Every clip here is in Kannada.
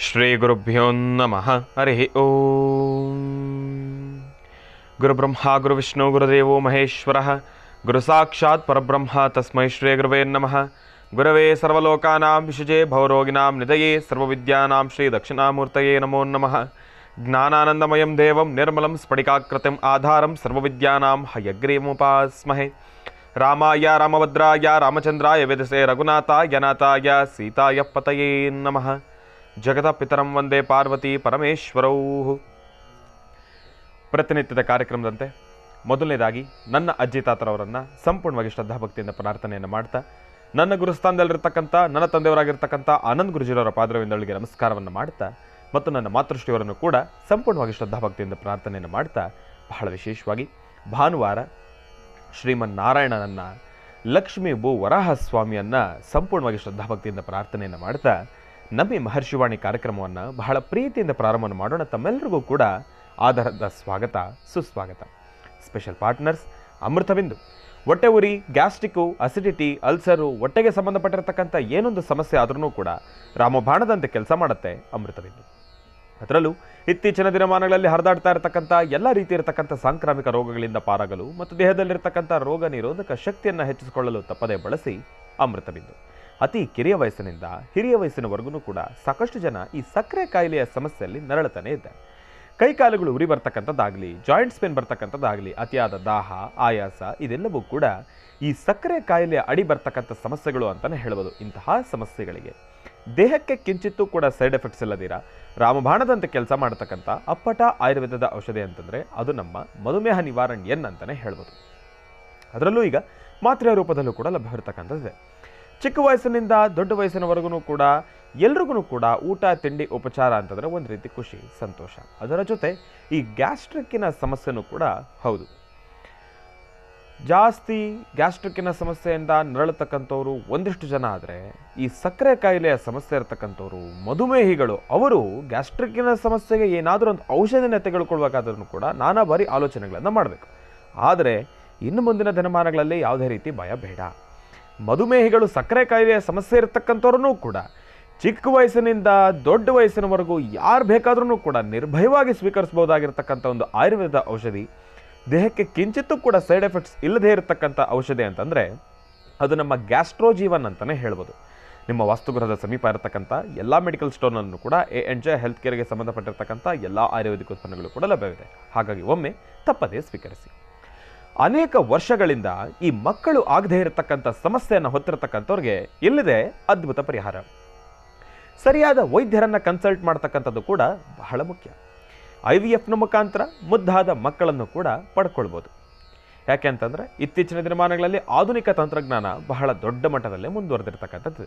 ಶ್ರೀ ಗುರುಭ್ಯೋ ನಮಃ. ಹರಿ ಓಂ. ಗುರುಬ್ರಹ್ಮ ಗುರುವಿಷ್ಣು ಗುರುದೇವೋ ಮಹೇಶ್ವರ ಗುರು ಸಾಕ್ಷಾತ್ ಪರಬ್ರಹ್ಮ ತಸ್ಮೈ ಶ್ರೀ ಗುರುವೇ ನಮಃ. ಗುರವೇ ಸರ್ವಲೋಕಾನಾಂ ವಿಷಜೇ ಭವರೋಗಿಣಾಂ ನಿಧಯೇ ಸರ್ವವಿದ್ಯಾನಾಂ ಶ್ರೀ ದಕ್ಷಿಣಾಮೂರ್ತಯೇ ನಮೋ ನಮಃ. ಜ್ಞಾನಾನಂದಮಯಂ ದೇವಂ ನಿರ್ಮಲಂ ಸ್ಫಟಿಕಾಕೃತಿಂ ಆಧಾರಂ ಸರ್ವವಿದ್ಯಾನಾಂ ಹಯಗ್ರೀವముపాస్మహే. ರಾಮಾಯ ರಾಮಭದ್ರಾಯ ರಾಮಚಂದ್ರಾಯ ವೇದಸೇ ರಘುನಾಥಾಯ ನಾಥಾಯ ಸೀತಾಯ ಪತಯೇ ನಮಃ. ಜಗತ ಪಿತರಂ ವಂದೇ ಪಾರ್ವತಿ ಪರಮೇಶ್ವರೌ. ಪ್ರತಿನಿತ್ಯದ ಕಾರ್ಯಕ್ರಮದಂತೆ ಮೊದಲನೇದಾಗಿ ನನ್ನ ಅಜ್ಜಿ ತಾತರವರನ್ನು ಸಂಪೂರ್ಣವಾಗಿ ಶ್ರದ್ಧಾಭಕ್ತಿಯಿಂದ ಪ್ರಾರ್ಥನೆಯನ್ನು ಮಾಡ್ತಾ, ನನ್ನ ಗುರುಸ್ಥಾನದಲ್ಲಿರ್ತಕ್ಕಂಥ ನನ್ನ ತಂದೆಯವರಾಗಿರ್ತಕ್ಕಂಥ ಆನಂದ್ ಗುರುಜಿರವರ ಪಾದರವಿಂದಳಿಗೆ ನಮಸ್ಕಾರವನ್ನು ಮಾಡ್ತಾ, ಮತ್ತು ನನ್ನ ಮಾತೃಶ್ರೀಯವರನ್ನು ಕೂಡ ಸಂಪೂರ್ಣವಾಗಿ ಶ್ರದ್ಧಾಭಕ್ತಿಯಿಂದ ಪ್ರಾರ್ಥನೆಯನ್ನು ಮಾಡ್ತಾ, ಬಹಳ ವಿಶೇಷವಾಗಿ ಭಾನುವಾರ ಶ್ರೀಮನ್ನಾರಾಯಣನನ್ನು ಲಕ್ಷ್ಮೀ ಭೂ ವರಾಹ ಸ್ವಾಮಿಯನ್ನು ಸಂಪೂರ್ಣವಾಗಿ ಶ್ರದ್ಧಾಭಕ್ತಿಯಿಂದ ಪ್ರಾರ್ಥನೆಯನ್ನು ಮಾಡ್ತಾ, ನಮ್ಮಿ ಮಹರ್ಷಿವಾಣಿ ಕಾರ್ಯಕ್ರಮವನ್ನು ಬಹಳ ಪ್ರೀತಿಯಿಂದ ಪ್ರಾರಂಭವನ್ನು ಮಾಡೋಣ. ತಮ್ಮೆಲ್ಲರಿಗೂ ಕೂಡ ಆಧಾರದ ಸ್ವಾಗತ ಸುಸ್ವಾಗತ. Special partners Amrutabindu. ಹೊಟ್ಟೆ ಉರಿ, ಗ್ಯಾಸ್ಟ್ರಿಕ್ಕು, ಅಸಿಡಿಟಿ, ಅಲ್ಸರು, ಹೊಟ್ಟೆಗೆ ಸಂಬಂಧಪಟ್ಟಿರತಕ್ಕಂಥ ಏನೊಂದು ಸಮಸ್ಯೆ ಆದ್ರೂ ಕೂಡ ರಾಮಬಾಣದಂತೆ ಕೆಲಸ ಮಾಡುತ್ತೆ ಅಮೃತಬಿಂದು. ಅದರಲ್ಲೂ ಇತ್ತೀಚಿನ ದಿನಮಾನಗಳಲ್ಲಿ ಹರಿದಾಡ್ತಾ ಇರತಕ್ಕಂಥ ಎಲ್ಲ ರೀತಿ ಇರತಕ್ಕಂಥ ಸಾಂಕ್ರಾಮಿಕ ರೋಗಗಳಿಂದ ಪಾರಾಗಲು ಮತ್ತು ದೇಹದಲ್ಲಿರ್ತಕ್ಕಂಥ ರೋಗ ನಿರೋಧಕ ಶಕ್ತಿಯನ್ನು ಹೆಚ್ಚಿಸಿಕೊಳ್ಳಲು ತಪ್ಪದೇ ಬಳಸಿ ಅಮೃತಬಿಂದು. ಅತಿ ಕಿರಿಯ ವಯಸ್ಸಿನಿಂದ ಹಿರಿಯ ವಯಸ್ಸಿನವರೆಗೂ ಕೂಡ ಸಾಕಷ್ಟು ಜನ ಈ ಸಕ್ಕರೆ ಕಾಯಿಲೆಯ ಸಮಸ್ಯೆಯಲ್ಲಿ ನರಳುತ್ತಾನೆ ಇದ್ದಾರೆ. ಕೈಕಾಲುಗಳು ಉರಿ ಬರ್ತಕ್ಕಂಥದ್ದಾಗಲಿ, ಜಾಯಿಂಟ್ಸ್ ಪೇನ್ ಬರ್ತಕ್ಕಂಥದ್ದಾಗಲಿ, ಅತಿಯಾದ ದಾಹ, ಆಯಾಸ, ಇದೆಲ್ಲವೂ ಕೂಡ ಈ ಸಕ್ಕರೆ ಕಾಯಿಲೆಯ ಅಡಿ ಬರ್ತಕ್ಕಂಥ ಸಮಸ್ಯೆಗಳು ಅಂತಲೇ ಹೇಳ್ಬೋದು. ಇಂತಹ ಸಮಸ್ಯೆಗಳಿಗೆ ದೇಹಕ್ಕೆ ಕಿಂಚಿತ್ತೂ ಕೂಡ ಸೈಡ್ ಎಫೆಕ್ಟ್ಸ್ ಇಲ್ಲದಿರ ರಾಮಬಾಣದಂತೆ ಕೆಲಸ ಮಾಡತಕ್ಕಂಥ ಅಪ್ಪಟ ಆಯುರ್ವೇದದ ಔಷಧಿ ಅಂತಂದರೆ ಅದು ನಮ್ಮ ಮಧುಮೇಹ ನಿವಾರಣೆ ಅಂತಲೇ ಹೇಳ್ಬೋದು. ಅದರಲ್ಲೂ ಈಗ ಮಾತ್ರೆಯ ರೂಪದಲ್ಲೂ ಕೂಡ ಲಭ್ಯವಿರ್ತಕ್ಕಂಥದ್ದಿದೆ. ಚಿಕ್ಕ ವಯಸ್ಸಿನಿಂದ ದೊಡ್ಡ ವಯಸ್ಸಿನವರೆಗೂ ಕೂಡ ಎಲ್ರಿಗೂ ಕೂಡ ಊಟ ತಿಂಡಿ ಉಪಚಾರ ಅಂತಂದರೆ ಒಂದು ರೀತಿ ಖುಷಿ ಸಂತೋಷ. ಅದರ ಜೊತೆ ಈ ಗ್ಯಾಸ್ಟ್ರಿಕ್ಕಿನ ಸಮಸ್ಯೆನೂ ಕೂಡ ಹೌದು. ಜಾಸ್ತಿ ಗ್ಯಾಸ್ಟ್ರಿಕ್ಕಿನ ಸಮಸ್ಯೆಯಿಂದ ನರಳತಕ್ಕಂಥವ್ರು ಒಂದಿಷ್ಟು ಜನ ಆದರೆ, ಈ ಸಕ್ಕರೆ ಕಾಯಿಲೆಯ ಸಮಸ್ಯೆ ಇರತಕ್ಕಂಥವ್ರು ಮಧುಮೇಹಿಗಳು ಅವರು ಗ್ಯಾಸ್ಟ್ರಿಕ್ಕಿನ ಸಮಸ್ಯೆಗೆ ಏನಾದರೂ ಒಂದು ಔಷಧಿನ ತೆಗೆದುಕೊಳ್ಬೇಕಾದ್ರೂ ಕೂಡ ನಾನಾ ಬಾರಿ ಆಲೋಚನೆಗಳನ್ನು ಮಾಡಬೇಕು. ಆದರೆ ಇನ್ನು ಮುಂದಿನ ದಿನಮಾನಗಳಲ್ಲಿ ಯಾವುದೇ ರೀತಿ ಭಯ ಬೇಡ. ಮಧುಮೇಹಿಗಳು ಸಕ್ಕರೆ ಕಾಯಿಲೆಯ ಸಮಸ್ಯೆ ಇರತಕ್ಕಂಥವ್ರೂ ಕೂಡ ಚಿಕ್ಕ ವಯಸ್ಸಿನಿಂದ ದೊಡ್ಡ ವಯಸ್ಸಿನವರೆಗೂ ಯಾರು ಬೇಕಾದ್ರೂ ಕೂಡ ನಿರ್ಭಯವಾಗಿ ಸ್ವೀಕರಿಸಬಹುದಾಗಿರ್ತಕ್ಕಂಥ ಒಂದು ಆಯುರ್ವೇದ ಔಷಧಿ, ದೇಹಕ್ಕೆ ಕಿಂಚಿತ್ತೂ ಕೂಡ ಸೈಡ್ ಎಫೆಕ್ಟ್ಸ್ ಇಲ್ಲದೇ ಇರತಕ್ಕಂಥ ಔಷಧಿ ಅಂತಂದರೆ ಅದು ನಮ್ಮ ಗ್ಯಾಸ್ಟ್ರೋಜೀವನ್ ಅಂತಲೇ ಹೇಳ್ಬೋದು. ನಿಮ್ಮ ವಾಸ್ತುಗೃಹದ ಸಮೀಪ ಇರತಕ್ಕಂಥ ಎಲ್ಲ ಮೆಡಿಕಲ್ ಸ್ಟೋರ್ನಲ್ಲೂ ಕೂಡ A&J ಹೆಲ್ತ್ ಕೇರ್ಗೆ ಸಂಬಂಧಪಟ್ಟಿರ್ತಕ್ಕಂಥ ಎಲ್ಲ ಆಯುರ್ವೇದಿಕ್ ಉತ್ಪನ್ನಗಳು ಕೂಡ ಲಭ್ಯವಿದೆ. ಹಾಗಾಗಿ ಒಮ್ಮೆ ತಪ್ಪದೇ ಸ್ವೀಕರಿಸಿ. ಅನೇಕ ವರ್ಷಗಳಿಂದ ಈ ಮಕ್ಕಳು ಆಗದೇ ಇರತಕ್ಕಂಥ ಸಮಸ್ಯೆಯನ್ನು ಹೊತ್ತಿರತಕ್ಕಂಥವ್ರಿಗೆ ಇಲ್ಲಿದೆ ಅದ್ಭುತ ಪರಿಹಾರ. ಸರಿಯಾದ ವೈದ್ಯರನ್ನು ಕನ್ಸಲ್ಟ್ ಮಾಡ್ತಕ್ಕಂಥದ್ದು ಕೂಡ ಬಹಳ ಮುಖ್ಯ. IVFನ ಮುಖಾಂತರ ಮುದ್ದಾದ ಮಕ್ಕಳನ್ನು ಕೂಡ ಪಡ್ಕೊಳ್ಬೋದು. ಯಾಕೆ ಅಂತಂದರೆ ಇತ್ತೀಚಿನ ದಿನಮಾನಗಳಲ್ಲಿ ಆಧುನಿಕ ತಂತ್ರಜ್ಞಾನ ಬಹಳ ದೊಡ್ಡ ಮಟ್ಟದಲ್ಲೇ ಮುಂದುವರೆದಿರ್ತಕ್ಕಂಥದ್ದು.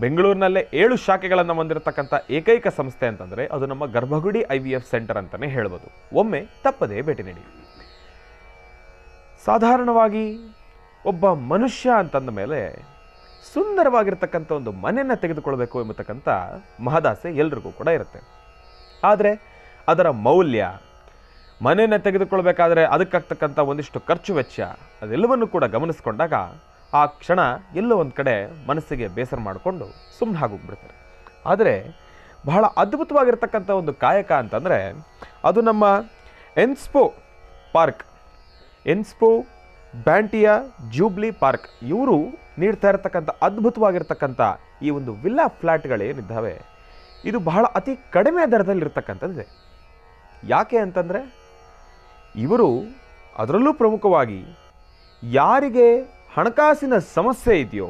ಬೆಂಗಳೂರಿನಲ್ಲೇ 7 ಶಾಖೆಗಳನ್ನು ಹೊಂದಿರತಕ್ಕಂಥ ಏಕೈಕ ಸಂಸ್ಥೆ ಅಂತಂದರೆ ಅದು ನಮ್ಮ ಗರ್ಭಗುಡಿ IVF ಸೆಂಟರ್ ಅಂತಲೇ ಹೇಳ್ಬೋದು. ಒಮ್ಮೆ ತಪ್ಪದೇ ಭೇಟಿ ನೀಡಿ. ಸಾಧಾರಣವಾಗಿ ಒಬ್ಬ ಮನುಷ್ಯ ಅಂತಂದ ಮೇಲೆ ಸುಂದರವಾಗಿರ್ತಕ್ಕಂಥ ಒಂದು ಮನೆಯನ್ನು ತೆಗೆದುಕೊಳ್ಬೇಕು ಎಂಬತಕ್ಕಂಥ ಮಹದಾಸೆ ಎಲ್ರಿಗೂ ಕೂಡ ಇರುತ್ತೆ. ಆದರೆ ಅದರ ಮೌಲ್ಯ, ಮನೆಯನ್ನು ತೆಗೆದುಕೊಳ್ಬೇಕಾದ್ರೆ ಅದಕ್ಕಾಗ್ತಕ್ಕಂಥ ಒಂದಿಷ್ಟು ಖರ್ಚು ವೆಚ್ಚ, ಅದೆಲ್ಲವನ್ನು ಕೂಡ ಗಮನಿಸ್ಕೊಂಡಾಗ ಆ ಕ್ಷಣ ಎಲ್ಲೋ ಒಂದು ಕಡೆ ಮನಸ್ಸಿಗೆ ಬೇಸರ ಮಾಡಿಕೊಂಡು ಸುಮ್ಮನೆ ಆಗೋಗ್ಬಿಡ್ತಾರೆ. ಆದರೆ ಬಹಳ ಅದ್ಭುತವಾಗಿರ್ತಕ್ಕಂಥ ಒಂದು ಕಾಯಕ ಅಂತಂದರೆ ಅದು ನಮ್ಮ ಎನ್ಸ್ಪೋ ಬ್ಯಾಂಟಿಯಾ ಜೂಬ್ಲಿ ಪಾರ್ಕ್ ಇವರು ನೀಡ್ತಾ ಇರತಕ್ಕಂಥ ಅದ್ಭುತವಾಗಿರ್ತಕ್ಕಂಥ ಈ ಒಂದು ವಿಲ್ಲಾ ಫ್ಲ್ಯಾಟ್ಗಳೇನಿದ್ದಾವೆ ಇದು ಬಹಳ ಅತಿ ಕಡಿಮೆ ದರದಲ್ಲಿರ್ತಕ್ಕಂಥದ್ದಿದೆ. ಯಾಕೆ ಅಂತಂದರೆ ಇವರು ಅದರಲ್ಲೂ ಪ್ರಮುಖವಾಗಿ ಯಾರಿಗೆ ಹಣಕಾಸಿನ ಸಮಸ್ಯೆ ಇದೆಯೋ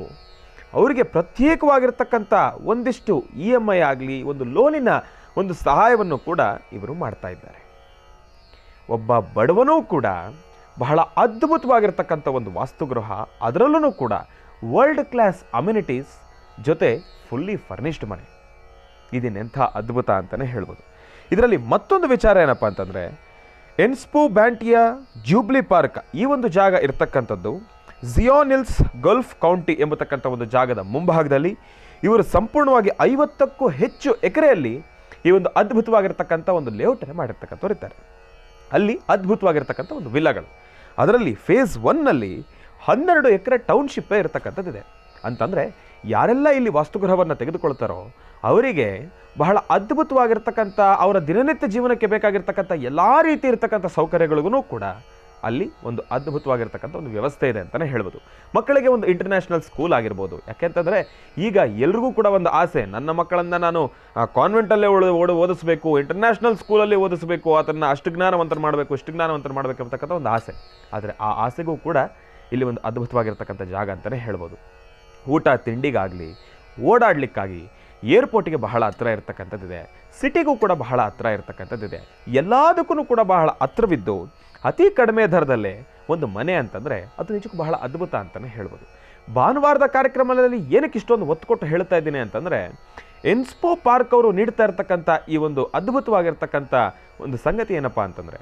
ಅವರಿಗೆ ಪ್ರತ್ಯೇಕವಾಗಿರ್ತಕ್ಕಂಥ ಒಂದಿಷ್ಟು EMI ಆಗಲಿ ಒಂದು ಲೋನಿನ ಒಂದು ಸಹಾಯವನ್ನು ಕೂಡ ಇವರು ಮಾಡ್ತಾ ಇದ್ದಾರೆ. ಒಬ್ಬ ಬಡವನೂ ಕೂಡ ಬಹಳ ಅದ್ಭುತವಾಗಿರ್ತಕ್ಕಂಥ ಒಂದು ವಾಸ್ತುಗೃಹ, ಅದರಲ್ಲೂ ಕೂಡ ವರ್ಲ್ಡ್ ಕ್ಲಾಸ್ ಅಮ್ಯುನಿಟೀಸ್ ಜೊತೆ ಫುಲ್ಲಿ ಫರ್ನಿಶ್ಡ್ ಮನೆ. ಇದನ್ನೆಂಥ ಅದ್ಭುತ ಅಂತಲೇ ಹೇಳ್ಬೋದು. ಇದರಲ್ಲಿ ಮತ್ತೊಂದು ವಿಚಾರ ಏನಪ್ಪ ಅಂತಂದರೆ ಎನ್ಸ್ಪೋ ಬ್ಯಾಂಟಿಯಾ ಜೂಬ್ಲಿ ಪಾರ್ಕ್ ಈ ಒಂದು ಜಾಗ ಇರ್ತಕ್ಕಂಥದ್ದು ಜಿಯೋನಿಲ್ಸ್ ಗಲ್ಫ್ ಕೌಂಟಿ ಎಂಬತಕ್ಕಂಥ ಒಂದು ಜಾಗದ ಮುಂಭಾಗದಲ್ಲಿ ಇವರು ಸಂಪೂರ್ಣವಾಗಿ 50ಕ್ಕೂ ಹೆಚ್ಚು ಎಕರೆಯಲ್ಲಿ ಈ ಒಂದು ಅದ್ಭುತವಾಗಿರ್ತಕ್ಕಂಥ ಒಂದು ಲೇಔಟನ್ನು ಮಾಡಿರ್ತಕ್ಕಂಥವ್ರು ಇದ್ದಾರೆ. ಅಲ್ಲಿ ಅದ್ಭುತವಾಗಿರ್ತಕ್ಕಂಥ ಒಂದು ವಿಲ್ಲಾಗಳು. ಅದರಲ್ಲಿ ಫೇಸ್ 1ನಲ್ಲಿ 12 ಎಕರೆ ಟೌನ್ಶಿಪ್ಪೇ ಇರತಕ್ಕಂಥದ್ದಿದೆ. ಅಂತಂದರೆ ಯಾರೆಲ್ಲ ಇಲ್ಲಿ ವಾಸ್ತುಗೃಹವನ್ನು ತೆಗೆದುಕೊಳ್ತಾರೋ ಅವರಿಗೆ ಬಹಳ ಅದ್ಭುತವಾಗಿರ್ತಕ್ಕಂಥ ಅವರ ದಿನನಿತ್ಯ ಜೀವನಕ್ಕೆ ಬೇಕಾಗಿರ್ತಕ್ಕಂಥ ಎಲ್ಲ ರೀತಿ ಇರತಕ್ಕಂಥ ಸೌಕರ್ಯಗಳಿಗೂ ಕೂಡ ಅಲ್ಲಿ ಒಂದು ಅದ್ಭುತವಾಗಿರ್ತಕ್ಕಂಥ ಒಂದು ವ್ಯವಸ್ಥೆ ಇದೆ ಅಂತಲೇ ಹೇಳ್ಬೋದು. ಮಕ್ಕಳಿಗೆ ಒಂದು ಇಂಟರ್ನ್ಯಾಷನಲ್ ಸ್ಕೂಲ್ ಆಗಿರ್ಬೋದು. ಯಾಕೆಂತಂದರೆ ಈಗ ಎಲ್ರಿಗೂ ಕೂಡ ಒಂದು ಆಸೆ, ನನ್ನ ಮಕ್ಕಳನ್ನು ನಾನು ಕಾನ್ವೆಂಟಲ್ಲೇ ಓದಿಸಬೇಕು, ಇಂಟರ್ನ್ಯಾಷನಲ್ ಸ್ಕೂಲಲ್ಲಿ ಓದಿಸಬೇಕು, ಅದನ್ನು ಅಷ್ಟು ಜ್ಞಾನವಂತರ ಮಾಡಬೇಕು, ಇಷ್ಟು ಜ್ಞಾನವಂತರ ಮಾಡಬೇಕು ಅಂತಕ್ಕಂಥ ಒಂದು ಆಸೆ. ಆದರೆ ಆ ಆಸೆಗೂ ಕೂಡ ಇಲ್ಲಿ ಒಂದು ಅದ್ಭುತವಾಗಿರ್ತಕ್ಕಂಥ ಜಾಗ ಅಂತಲೇ ಹೇಳ್ಬೋದು. ಊಟ ತಿಂಡಿಗಾಗಲಿ, ಓಡಾಡಲಿಕ್ಕಾಗಿ ಏರ್ಪೋರ್ಟಿಗೆ ಬಹಳ ಹತ್ರ ಇರತಕ್ಕಂಥದ್ದಿದೆ, ಸಿಟಿಗೂ ಕೂಡ ಬಹಳ ಹತ್ರ ಇರತಕ್ಕಂಥದ್ದಿದೆ. ಎಲ್ಲದಕ್ಕೂ ಕೂಡ ಬಹಳ ಹತ್ರವಿದ್ದು ಅತಿ ಕಡಿಮೆ ದರದಲ್ಲೇ ಒಂದು ಮನೆ ಅಂತಂದರೆ ಅದು ನಿಜಕ್ಕೂ ಬಹಳ ಅದ್ಭುತ ಅಂತಲೇ ಹೇಳ್ಬೋದು. ಭಾನುವಾರದ ಕಾರ್ಯಕ್ರಮದಲ್ಲಿ ಏನಕ್ಕೆ ಇಷ್ಟೊಂದು ಒತ್ತು ಕೊಟ್ಟು ಹೇಳ್ತಾ ಇದ್ದೀನಿ ಅಂತಂದರೆ, ಇನ್ಸ್ಪೋ ಪಾರ್ಕ್ ಅವರು ನೀಡ್ತಾ ಇರತಕ್ಕಂಥ ಈ ಒಂದು ಅದ್ಭುತವಾಗಿರ್ತಕ್ಕಂಥ ಒಂದು ಸಂಗತಿ ಏನಪ್ಪ ಅಂತಂದರೆ,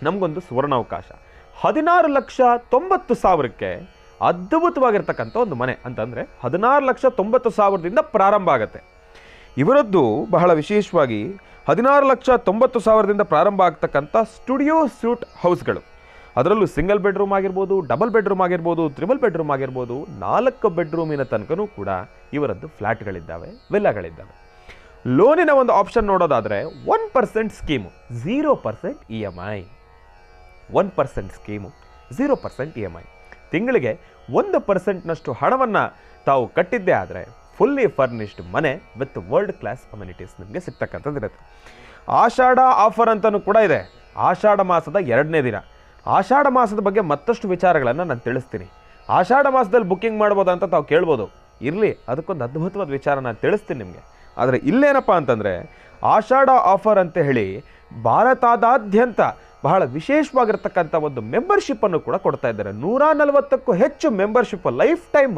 ನಮಗೊಂದು ಸುವರ್ಣಾವಕಾಶ 16,90,000ಕ್ಕೆ ಅದ್ಭುತವಾಗಿರ್ತಕ್ಕಂಥ ಒಂದು ಮನೆ ಅಂತಂದರೆ 16,90,000ದಿಂದ ಪ್ರಾರಂಭ ಆಗುತ್ತೆ. ಇವರದ್ದು ಬಹಳ ವಿಶೇಷವಾಗಿ 16,90,000ದಿಂದ ಪ್ರಾರಂಭ ಆಗ್ತಕ್ಕಂಥ ಸ್ಟುಡಿಯೋ ಸ್ಯೂಟ್ ಹೌಸ್ಗಳು. ಅದರಲ್ಲೂ ಸಿಂಗಲ್ ಬೆಡ್ರೂಮ್ ಆಗಿರ್ಬೋದು, ಡಬಲ್ ಬೆಡ್ರೂಮ್ ಆಗಿರ್ಬೋದು, ತ್ರಿಬಲ್ ಬೆಡ್ರೂಮ್ ಆಗಿರ್ಬೋದು, 4 ಬೆಡ್ರೂಮಿನ ತನಕನೂ ಕೂಡ ಇವರದ್ದು ಫ್ಲ್ಯಾಟ್ಗಳಿದ್ದಾವೆ, ವಿಲ್ಲಾಗಳಿದ್ದಾವೆ. ಲೋನಿನ ಒಂದು ಆಪ್ಷನ್ ನೋಡೋದಾದರೆ 1% ಸ್ಕೀಮು, 0% EMI. 1% scheme, 0% EMI. ತಿಂಗಳಿಗೆ 1%ನಷ್ಟು ಹಣವನ್ನು ತಾವು ಕಟ್ಟಿದ್ದೇ ಆದರೆ ಫುಲ್ಲಿ ಫರ್ನಿಶ್ಡ್ ಮನೆ ವಿತ್ ವರ್ಲ್ಡ್ ಕ್ಲಾಸ್ ಅಮ್ಯುನಿಟೀಸ್ ನಿಮಗೆ ಸಿಗ್ತಕ್ಕಂಥದ್ದು ಇರುತ್ತೆ. ಆಷಾಢ ಆಫರ್ ಅಂತಲೂ ಕೂಡ ಇದೆ. ಆಷಾಢ ಮಾಸದ 2ನೇ ದಿನ. ಆಷಾಢ ಮಾಸದ ಬಗ್ಗೆ ಮತ್ತಷ್ಟು ವಿಚಾರಗಳನ್ನು ನಾನು ತಿಳಿಸ್ತೀನಿ. ಆಷಾಢ ಮಾಸದಲ್ಲಿ ಬುಕ್ಕಿಂಗ್ ಮಾಡ್ಬೋದಾ ಅಂತ ತಾವು ಕೇಳ್ಬೋದು. ಇರಲಿ, ಅದಕ್ಕೊಂದು ಅದ್ಭುತವಾದ ವಿಚಾರ ನಾನು ತಿಳಿಸ್ತೀನಿ ನಿಮಗೆ. ಆದರೆ ಇಲ್ಲೇನಪ್ಪ ಅಂತಂದರೆ, ಆಷಾಢ ಆಫರ್ ಅಂತ ಹೇಳಿ ಭಾರತಾದಾದ್ಯಂತ ಬಹಳ ವಿಶೇಷವಾಗಿರ್ತಕ್ಕಂಥ ಒಂದು ಮೆಂಬರ್ಶಿಪ್ಪನ್ನು ಕೂಡ ಕೊಡ್ತಾ ಇದ್ದಾರೆ. 140ಕ್ಕೂ ಹೆಚ್ಚು ಮೆಂಬರ್ಶಿಪ್, ಲೈಫ್ ಟೈಮ್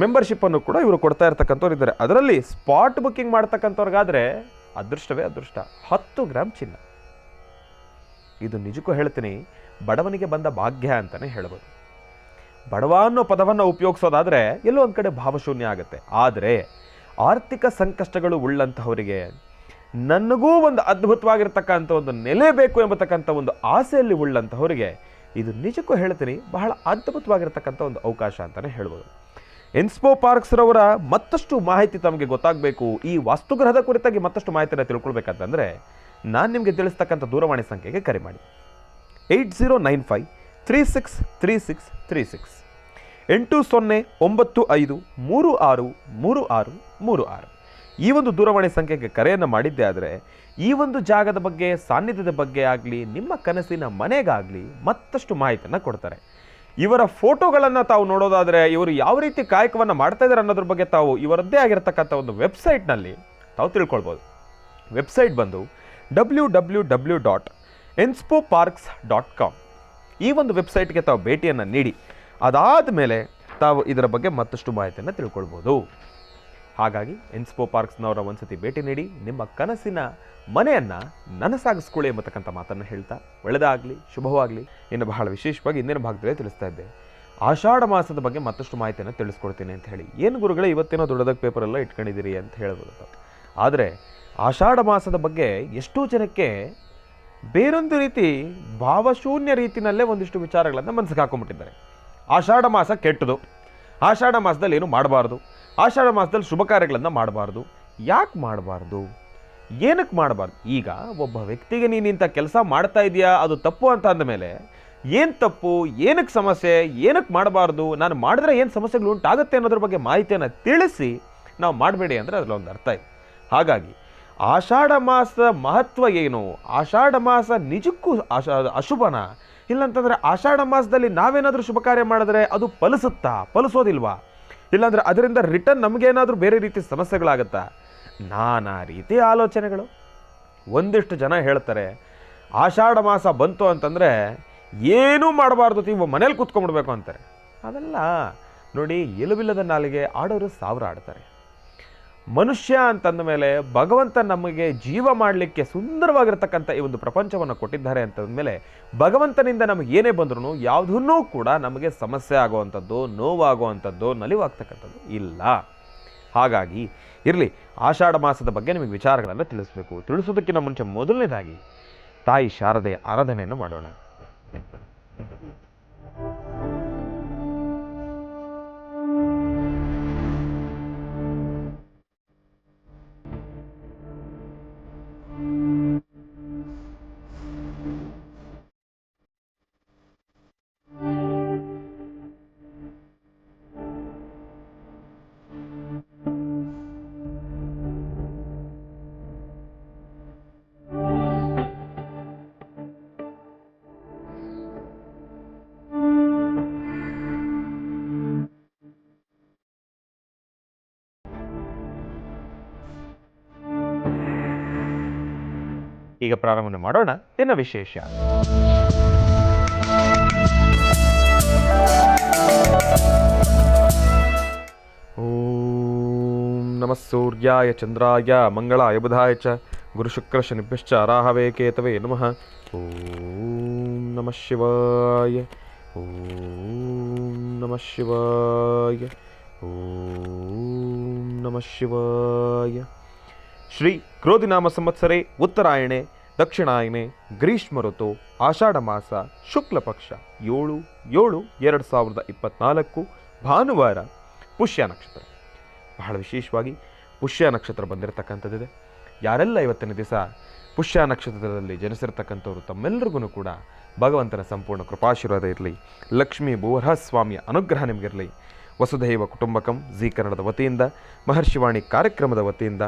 ಮೆಂಬರ್ಶಿಪ್ಪನ್ನು ಕೂಡ ಇವರು ಕೊಡ್ತಾ ಇರ್ತಕ್ಕಂಥವ್ರು ಇದ್ದಾರೆ. ಅದರಲ್ಲಿ ಸ್ಪಾಟ್ ಬುಕ್ಕಿಂಗ್ ಮಾಡ್ತಕ್ಕಂಥವ್ರಿಗಾದರೆ ಅದೃಷ್ಟವೇ ಅದೃಷ್ಟ, 10 ಗ್ರಾಮ್ ಚಿನ್ನ. ಇದು ನಿಜಕ್ಕೂ ಹೇಳ್ತೀನಿ, ಬಡವನಿಗೆ ಬಂದ ಭಾಗ್ಯ ಅಂತಲೇ ಹೇಳ್ಬೋದು. ಬಡವ ಅನ್ನೋ ಪದವನ್ನು ಉಪಯೋಗಿಸೋದಾದರೆ ಎಲ್ಲೋ ಒಂದು ಕಡೆ ಭಾವಶೂನ್ಯ ಆಗುತ್ತೆ. ಆದರೆ ಆರ್ಥಿಕ ಸಂಕಷ್ಟಗಳು ಉಳ್ಳಂತಹವರಿಗೆ, ನನಗೂ ಒಂದು ಅದ್ಭುತವಾಗಿರ್ತಕ್ಕಂಥ ಒಂದು ನೆಲೆ ಬೇಕು ಎಂಬತಕ್ಕಂಥ ಒಂದು ಆಸೆಯಲ್ಲಿ ಉಳ್ಳಂತಹವರಿಗೆ ಇದು ನಿಜಕ್ಕೂ ಹೇಳ್ತೀನಿ ಬಹಳ ಅದ್ಭುತವಾಗಿರ್ತಕ್ಕಂಥ ಒಂದು ಅವಕಾಶ ಅಂತಲೇ ಹೇಳ್ಬೋದು. ಇನ್ಸ್ಪೋ ಪಾರ್ಕ್ಸ್ರವರ ಮತ್ತಷ್ಟು ಮಾಹಿತಿ ತಮಗೆ ಗೊತ್ತಾಗಬೇಕು, ಈ ವಾಸ್ತುಗೃಹದ ಕುರಿತಾಗಿ ಮತ್ತಷ್ಟು ಮಾಹಿತಿಯನ್ನು ತಿಳ್ಕೊಳ್ಬೇಕಂತಂದರೆ ನಾನು ನಿಮಗೆ ತಿಳಿಸ್ತಕ್ಕಂಥ ದೂರವಾಣಿ ಸಂಖ್ಯೆಗೆ ಕರೆ ಮಾಡಿ. 8095363636 8095363636. ಈ ಒಂದು ದೂರವಾಣಿ ಸಂಖ್ಯೆಗೆ ಕರೆಯನ್ನು ಮಾಡಿದ್ದೇ ಆದರೆ ಈ ಒಂದು ಜಾಗದ ಬಗ್ಗೆ, ಸಾನ್ನಿಧ್ಯದ ಬಗ್ಗೆ ಆಗಲಿ, ನಿಮ್ಮ ಕನಸಿನ ಮನೆಗಾಗಲಿ ಮತ್ತಷ್ಟು ಮಾಹಿತಿಯನ್ನು ಕೊಡ್ತಾರೆ. ಇವರ ಫೋಟೋಗಳನ್ನು ತಾವು ನೋಡೋದಾದರೆ ಇವರು ಯಾವ ರೀತಿ ಕಾಯಕವನ್ನು ಮಾಡ್ತಾ ಇದ್ದಾರೆ ಅನ್ನೋದ್ರ ಬಗ್ಗೆ ತಾವು ಇವರದ್ದೇ ಆಗಿರತಕ್ಕಂಥ ಒಂದು ವೆಬ್ಸೈಟ್ನಲ್ಲಿ ತಾವು ತಿಳ್ಕೊಳ್ಬೋದು. ವೆಬ್ಸೈಟ್ ಬಂದು www.inspoparks.com. ಈ ಒಂದು ವೆಬ್ಸೈಟ್ಗೆ ತಾವು ಭೇಟಿಯನ್ನು ನೀಡಿ ಅದಾದ ಮೇಲೆ ತಾವು ಇದರ ಬಗ್ಗೆ ಮತ್ತಷ್ಟು ಮಾಹಿತಿಯನ್ನು ತಿಳ್ಕೊಳ್ಬೋದು. ಹಾಗಾಗಿ ಇನ್ಸ್ಪೋ ಪಾರ್ಕ್ಸ್ನವರ ಒಂದ್ಸತಿ ಭೇಟಿ ನೀಡಿ ನಿಮ್ಮ ಕನಸಿನ ಮನೆಯನ್ನು ನನಸಾಗಿಸ್ಕೊಳ್ಳಿ ಎಂಬತಕ್ಕಂಥ ಮಾತನ್ನು ಹೇಳ್ತಾ ಒಳ್ಳೆಯದಾಗಲಿ, ಶುಭವಾಗಲಿ. ಇನ್ನು ಬಹಳ ವಿಶೇಷವಾಗಿ ಇಂದಿನ ಭಾಗದಲ್ಲೇ ತಿಳಿಸ್ತಾ ಇದ್ದೆ, ಆಷಾಢ ಮಾಸದ ಬಗ್ಗೆ ಮತ್ತಷ್ಟು ಮಾಹಿತಿಯನ್ನು ತಿಳಿಸ್ಕೊಡ್ತೀನಿ ಅಂತ ಹೇಳಿ. ಏನು ಗುರುಗಳೇ ಇವತ್ತೇನೋ ದೊಡ್ಡದಾಗಿ ಪೇಪರೆಲ್ಲ ಇಟ್ಕೊಂಡಿದ್ದೀರಿ ಅಂತ ಹೇಳ್ಬೋದು. ಆದರೆ ಆಷಾಢ ಮಾಸದ ಬಗ್ಗೆ ಎಷ್ಟೋ ಜನಕ್ಕೆ ಬೇರೊಂದು ರೀತಿ ಭಾವಶೂನ್ಯ ರೀತಿಯಲ್ಲೇ ಒಂದಿಷ್ಟು ವಿಚಾರಗಳನ್ನು ಮನಸ್ಸಿಗೆ ಹಾಕೊಂಡ್ಬಿಟ್ಟಿದ್ದಾರೆ. ಆಷಾಢ ಮಾಸ ಕೆಟ್ಟದು, ಆಷಾಢ ಮಾಸದಲ್ಲಿ ಏನು ಮಾಡಬಾರ್ದು, ಆಷಾಢ ಮಾಸದಲ್ಲಿ ಶುಭ ಕಾರ್ಯಗಳನ್ನು ಮಾಡಬಾರ್ದು. ಯಾಕೆ ಮಾಡಬಾರ್ದು, ಏನಕ್ಕೆ ಮಾಡಬಾರ್ದು? ಈಗ ಒಬ್ಬ ವ್ಯಕ್ತಿಗೆ ನೀನು ಇಂಥ ಕೆಲಸ ಮಾಡ್ತಾ ಇದೆಯಾ, ಅದು ತಪ್ಪು ಅಂತ ಅಂದಮೇಲೆ ಏನು ತಪ್ಪು, ಏನಕ್ಕೆ ಸಮಸ್ಯೆ, ಏನಕ್ಕೆ ಮಾಡಬಾರ್ದು, ನಾನು ಮಾಡಿದ್ರೆ ಏನು ಸಮಸ್ಯೆಗಳು ಉಂಟಾಗುತ್ತೆ ಅನ್ನೋದ್ರ ಬಗ್ಗೆ ಮಾಹಿತಿಯನ್ನು ತಿಳಿಸಿ ನಾವು ಮಾಡಬೇಡಿ ಅಂದರೆ ಅದರಲ್ಲೊಂದು ಅರ್ಥ ಇದೆ. ಹಾಗಾಗಿ ಆಷಾಢ ಮಾಸದ ಮಹತ್ವ ಏನು, ಆಷಾಢ ಮಾಸ ನಿಜಕ್ಕೂ ಅಶುಭನ, ಇಲ್ಲಂತಂದರೆ ಆಷಾಢ ಮಾಸದಲ್ಲಿ ನಾವೇನಾದರೂ ಶುಭ ಕಾರ್ಯ ಮಾಡಿದ್ರೆ ಅದು ಫಲಿಸುತ್ತಾ, ಫಲಿಸೋದಿಲ್ವಾ, ಇಲ್ಲಾಂದರೆ ಅದರಿಂದ ರಿಟರ್ನ್ ನಮಗೇನಾದರೂ ಬೇರೆ ರೀತಿ ಸಮಸ್ಯೆಗಳಾಗುತ್ತಾ, ನಾನಾ ರೀತಿ ಆಲೋಚನೆಗಳು. ಒಂದಿಷ್ಟು ಜನ ಹೇಳ್ತಾರೆ ಆಷಾಢ ಮಾಸ ಬಂತು ಅಂತಂದರೆ ಏನೂ ಮಾಡಬಾರ್ದು, ನೀವು ಮನೇಲಿ ಕೂತ್ಕೊಂಡ್ಬಿಡ್ಬೇಕು ಅಂತಾರೆ. ಅವೆಲ್ಲ ನೋಡಿ, ಎಲುಬಿಲ್ಲದ ನಾಲಿಗೆ ಆಡೋರು 1000 ಆಡ್ತಾರೆ. ಮನುಷ್ಯ ಅಂತಂದ ಮೇಲೆ ಭಗವಂತ ನಮಗೆ ಜೀವ ಮಾಡಲಿಕ್ಕೆ ಸುಂದರವಾಗಿರ್ತಕ್ಕಂಥ ಈ ಒಂದು ಪ್ರಪಂಚವನ್ನು ಕೊಟ್ಟಿದ್ದಾರೆ ಅಂತಂದಮೇಲೆ ಭಗವಂತನಿಂದ ನಮಗೆ ಏನೇ ಬಂದ್ರೂ ಯಾವುದನ್ನೂ ಕೂಡ ನಮಗೆ ಸಮಸ್ಯೆ ಆಗುವಂಥದ್ದು, ನೋವಾಗುವಂಥದ್ದು, ನಲಿವಾಗ್ತಕ್ಕಂಥದ್ದು ಇಲ್ಲ. ಹಾಗಾಗಿ ಇರಲಿ, ಆಷಾಢ ಮಾಸದ ಬಗ್ಗೆ ನಿಮಗೆ ವಿಚಾರಗಳನ್ನು ತಿಳಿಸಬೇಕು. ತಿಳಿಸೋದಕ್ಕಿಂತ ಮುಂಚೆ ಮೊದಲನೇದಾಗಿ ತಾಯಿ ಶಾರದೆಯ ಆರಾಧನೆಯನ್ನು ಮಾಡೋಣ. ಈಗ ಪ್ರಾರಂಭ ಮಾಡೋಣ ದಿನ ವಿಶೇಷ. ಓಂ ನಮಃ ಸೂರ್ಯಾಯ ಚಂದ್ರಾಯ ಮಂಗಳಾಯ ಬುಧಾಯ ಚ ಗುರುಶುಕ್ರ ಶನಿಭ್ಯಶ್ಚ ರಾಹವೇ ಕೇತವೇ ನಮಃ. ಓಂ ನಮಃ ಶಿವಾಯ. ಓಂ ನಮಃ ಶಿವಾಯ. ಓಂ ನಮಃ ಶಿವಾಯ. ಶ್ರೀ ಕ್ರೋಧಿನಾಮ ಸಂವತ್ಸರೆ ಉತ್ತರಾಯಣೆ ದಕ್ಷಿಣಾಯನೆ ಗ್ರೀಷ್ಮ ಋತು ಆಷಾಢ ಮಾಸ ಶುಕ್ಲ ಪಕ್ಷ 7/7/2024 ಭಾನುವಾರ ಪುಷ್ಯ ನಕ್ಷತ್ರ. ಬಹಳ ವಿಶೇಷವಾಗಿ ಪುಷ್ಯ ನಕ್ಷತ್ರ ಬಂದಿರತಕ್ಕಂಥದ್ದಿದೆ. ಯಾರೆಲ್ಲ ಇವತ್ತಿನ ದಿವಸ ಪುಷ್ಯ ನಕ್ಷತ್ರದಲ್ಲಿ ಜನಿಸಿರ್ತಕ್ಕಂಥವ್ರು ತಮ್ಮೆಲ್ಲರಿಗೂ ಕೂಡ ಭಗವಂತನ ಸಂಪೂರ್ಣ ಕೃಪಾಶೀರ್ವಾದ ಇರಲಿ, ಲಕ್ಷ್ಮೀ ಭೂವರಹಸ್ವಾಮಿಯ ಅನುಗ್ರಹ ನಿಮಗಿರಲಿ. ವಸುಧೈವ ಕುಟುಂಬಕಂ ಜೀ ಕನ್ನಡದ ವತಿಯಿಂದ, ಮಹರ್ಷಿವಾಣಿ ಕಾರ್ಯಕ್ರಮದ ವತಿಯಿಂದ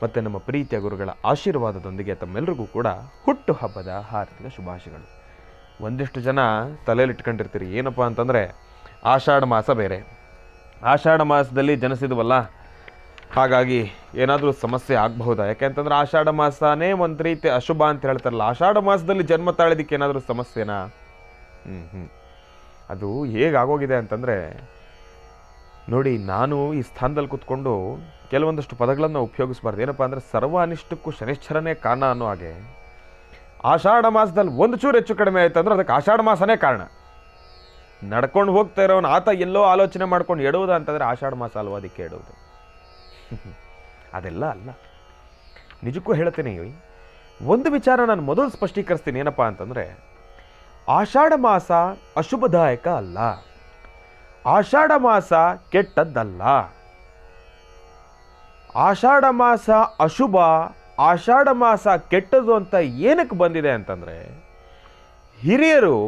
ಮತ್ತು ನಮ್ಮ ಪ್ರೀತಿಯ ಗುರುಗಳ ಆಶೀರ್ವಾದದೊಂದಿಗೆ ತಮ್ಮೆಲ್ಲರಿಗೂ ಕೂಡ ಹುಟ್ಟುಹಬ್ಬದ ಹಾರ್ದಿಕ ಶುಭಾಶಯಗಳು. ಒಂದಿಷ್ಟು ಜನ ತಲೆಯಲ್ಲಿಟ್ಕೊಂಡಿರ್ತೀರಿ, ಏನಪ್ಪ ಅಂತಂದರೆ ಆಷಾಢ ಮಾಸ ಬೇರೆ, ಆಷಾಢ ಮಾಸದಲ್ಲಿ ಜನಿಸಿದ್ವಲ್ಲ ಹಾಗಾಗಿ ಏನಾದರೂ ಸಮಸ್ಯೆ ಆಗಬಹುದಾ? ಯಾಕೆಂತಂದ್ರೆ ಆಷಾಢ ಮಾಸನೇ ಒಂದು ರೀತಿ ಅಶುಭ ಅಂತ ಹೇಳ್ತಾರಲ್ಲ, ಆಷಾಢ ಮಾಸದಲ್ಲಿ ಜನ್ಮ ತಾಳಿದಕ್ಕೆ ಏನಾದರೂ ಸಮಸ್ಯೆನಾ? ಅದು ಹೇಗಾಗೋಗಿದೆ ಅಂತಂದರೆ ನೋಡಿ, ನಾನು ಈ ಸ್ಥಾನದಲ್ಲಿ ಕೂತ್ಕೊಂಡು ಕೆಲವೊಂದಷ್ಟು ಪದಗಳನ್ನು ಉಪಯೋಗಿಸಬಾರ್ದು. ಏನಪ್ಪ ಅಂದರೆ ಸರ್ವ ಅನಿಷ್ಟಕ್ಕೂ ಶನಿಶ್ಚರನೇ ಕಾರಣ ಅನ್ನೋ ಹಾಗೆ ಆಷಾಢ ಮಾಸದಲ್ಲಿ ಒಂದು ಚೂರು ಹೆಚ್ಚು ಕಡಿಮೆ ಆಯ್ತು ಅಂದ್ರೆ ಅದಕ್ಕೆ ಆಷಾಢ ಮಾಸನೇ ಕಾರಣ. ನಡ್ಕೊಂಡು ಹೋಗ್ತಾ ಇರೋನು ಆತ ಎಲ್ಲೋ ಆಲೋಚನೆ ಮಾಡ್ಕೊಂಡು ಎಡುವುದು ಅಂತಂದರೆ ಆಷಾಢ ಮಾಸ ಅಲ್ವಾ ಅದಕ್ಕೆ ಎಡುವುದು? ಅದೆಲ್ಲ ಅಲ್ಲ. ನಿಜಕ್ಕೂ ಹೇಳ್ತೀನಿ, ಒಂದು ವಿಚಾರ ನಾನು ಮೊದಲು ಸ್ಪಷ್ಟೀಕರಿಸ್ತೀನಿ. ಏನಪ್ಪ ಅಂತಂದರೆ ಆಷಾಢ ಮಾಸ ಅಶುಭದಾಯಕ ಅಲ್ಲ, ಆಷಾಢ ಮಾಸ ಕೆಟ್ಟದ್ದಲ್ಲ. ಆಷಾಢ ಮಾಸ ಅಶುಭ, ಆಷಾಢ ಮಾಸ ಕೆಟ್ಟದ್ದು ಅಂತ ಏನಕ್ಕೆ ಬಂದಿದೆ ಅಂತಂದರೆ ಹಿರಿಯರು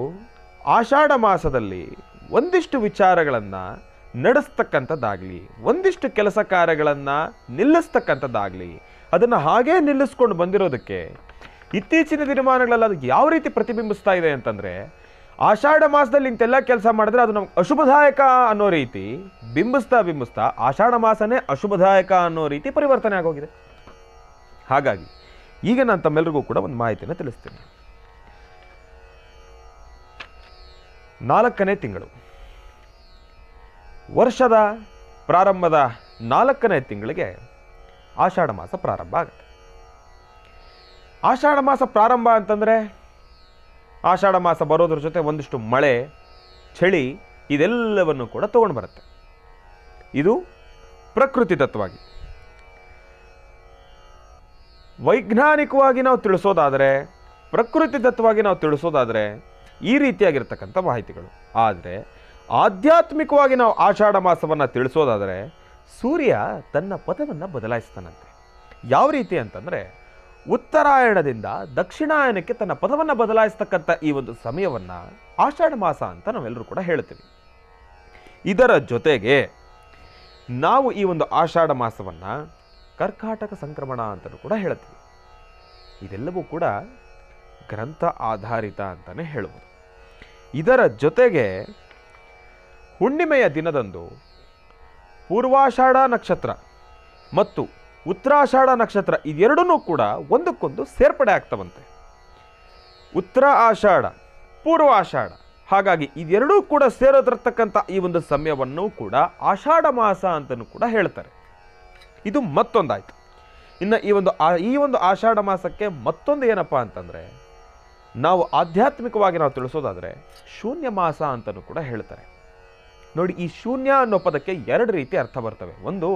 ಆಷಾಢ ಮಾಸದಲ್ಲಿ ಒಂದಿಷ್ಟು ವಿಚಾರಗಳನ್ನು ನಡೆಸ್ತಕ್ಕಂಥದ್ದಾಗಲಿ, ಒಂದಿಷ್ಟು ಕೆಲಸ ಕಾರ್ಯಗಳನ್ನು ನಿಲ್ಲಿಸ್ತಕ್ಕಂಥದ್ದಾಗಲಿ, ಅದನ್ನು ಹಾಗೇ ನಿಲ್ಲಿಸ್ಕೊಂಡು ಬಂದಿರೋದಕ್ಕೆ ಇತ್ತೀಚಿನ ದಿನಮಾನಗಳಲ್ಲಿ ಅದು ಯಾವ ರೀತಿ ಪ್ರತಿಬಿಂಬಿಸ್ತಾ ಇದೆ ಅಂತಂದರೆ ಆಷಾಢ ಮಾಸದಲ್ಲಿ ಇಂತೆಲ್ಲ ಕೆಲಸ ಮಾಡಿದ್ರೆ ಅದು ನಮ್ಗೆ ಅಶುಭದಾಯಕ ಅನ್ನೋ ರೀತಿ ಬಿಂಬಿಸ್ತಾ ಆಷಾಢ ಮಾಸನೇ ಅಶುಭದಾಯಕ ಅನ್ನೋ ರೀತಿ ಪರಿವರ್ತನೆ ಆಗೋಗಿದೆ. ಹಾಗಾಗಿ ಈಗ ನಾನು ತಮ್ಮೆಲ್ಲರಿಗೂ ಕೂಡ ಒಂದು ಮಾಹಿತಿಯನ್ನು ತಿಳಿಸ್ತೀನಿ. 4ನೇ ತಿಂಗಳು, ವರ್ಷದ ಪ್ರಾರಂಭದ 4ನೇ ತಿಂಗಳಿಗೆ ಆಷಾಢ ಮಾಸ ಪ್ರಾರಂಭ ಆಗುತ್ತೆ. ಆಷಾಢ ಮಾಸ ಪ್ರಾರಂಭ ಅಂತಂದರೆ ಆಷಾಢ ಮಾಸ ಬರೋದ್ರ ಜೊತೆ ಒಂದಿಷ್ಟು ಮಳೆ, ಚಳಿ ಇದೆಲ್ಲವನ್ನು ಕೂಡ ತಗೊಂಡು ಬರುತ್ತೆ. ಇದು ಪ್ರಕೃತಿ ತತ್ವವಾಗಿ. ವೈಜ್ಞಾನಿಕವಾಗಿ ನಾವು ತಿಳಿಸೋದಾದರೆ, ಪ್ರಕೃತಿ ತತ್ವವಾಗಿ ನಾವು ತಿಳಿಸೋದಾದರೆ ಈ ರೀತಿಯಾಗಿರ್ತಕ್ಕಂಥ ಮಾಹಿತಿಗಳು. ಆದರೆ ಆಧ್ಯಾತ್ಮಿಕವಾಗಿ ನಾವು ಆಷಾಢ ಮಾಸವನ್ನು ತಿಳಿಸೋದಾದರೆ ಸೂರ್ಯ ತನ್ನ ಪಥವನ್ನು ಬದಲಾಯಿಸ್ತಾನಂತೆ. ಯಾವ ರೀತಿ ಅಂತಂದರೆ ಉತ್ತರಾಯಣದಿಂದ ದಕ್ಷಿಣಾಯನಕ್ಕೆ ತನ್ನ ಪಥವನ್ನು ಬದಲಾಯಿಸ್ತಕ್ಕಂಥ ಈ ಒಂದು ಸಮಯವನ್ನು ಆಷಾಢ ಮಾಸ ಅಂತ ನಾವೆಲ್ಲರೂ ಕೂಡ ಹೇಳ್ತೀವಿ. ಇದರ ಜೊತೆಗೆ ನಾವು ಈ ಒಂದು ಆಷಾಢ ಮಾಸವನ್ನು ಕರ್ಕಾಟಕ ಸಂಕ್ರಮಣ ಅಂತಲೂ ಕೂಡ ಹೇಳ್ತೀವಿ. ಇದೆಲ್ಲವೂ ಕೂಡ ಗ್ರಂಥ ಆಧಾರಿತ ಅಂತಲೇ ಹೇಳ್ಬೋದು. ಇದರ ಜೊತೆಗೆ ಹುಣ್ಣಿಮೆಯ ದಿನದಂದು ಪೂರ್ವಾಷಾಢ ನಕ್ಷತ್ರ ಮತ್ತು ಉತ್ತರಾಷಾಢ ನಕ್ಷತ್ರ ಇದೆರಡೂ ಕೂಡ ಒಂದಕ್ಕೊಂದು ಸೇರ್ಪಡೆ ಆಗ್ತವಂತೆ. ಉತ್ತರ ಆಷಾಢ, ಪೂರ್ವ ಆಷಾಢ, ಹಾಗಾಗಿ ಇದೆರಡೂ ಕೂಡ ಸೇರೋದಿರ್ತಕ್ಕಂಥ ಈ ಒಂದು ಸಮಯವನ್ನು ಕೂಡ ಆಷಾಢ ಮಾಸ ಅಂತಲೂ ಕೂಡ ಹೇಳ್ತಾರೆ. ಇದು ಮತ್ತೊಂದಾಯ್ತು. ಇನ್ನು ಈ ಒಂದು ಆಷಾಢ ಮಾಸಕ್ಕೆ ಮತ್ತೊಂದು ಏನಪ್ಪ ಅಂತಂದರೆ ನಾವು ಆಧ್ಯಾತ್ಮಿಕವಾಗಿ ನಾವು ತಿಳಿಸೋದಾದರೆ ಶೂನ್ಯ ಮಾಸ ಅಂತಲೂ ಕೂಡ ಹೇಳ್ತಾರೆ. ನೋಡಿ, ಈ ಶೂನ್ಯ ಅನ್ನೋ ಪದಕ್ಕೆ 2 ರೀತಿ ಅರ್ಥ ಬರ್ತವೆ. ಒಂದು,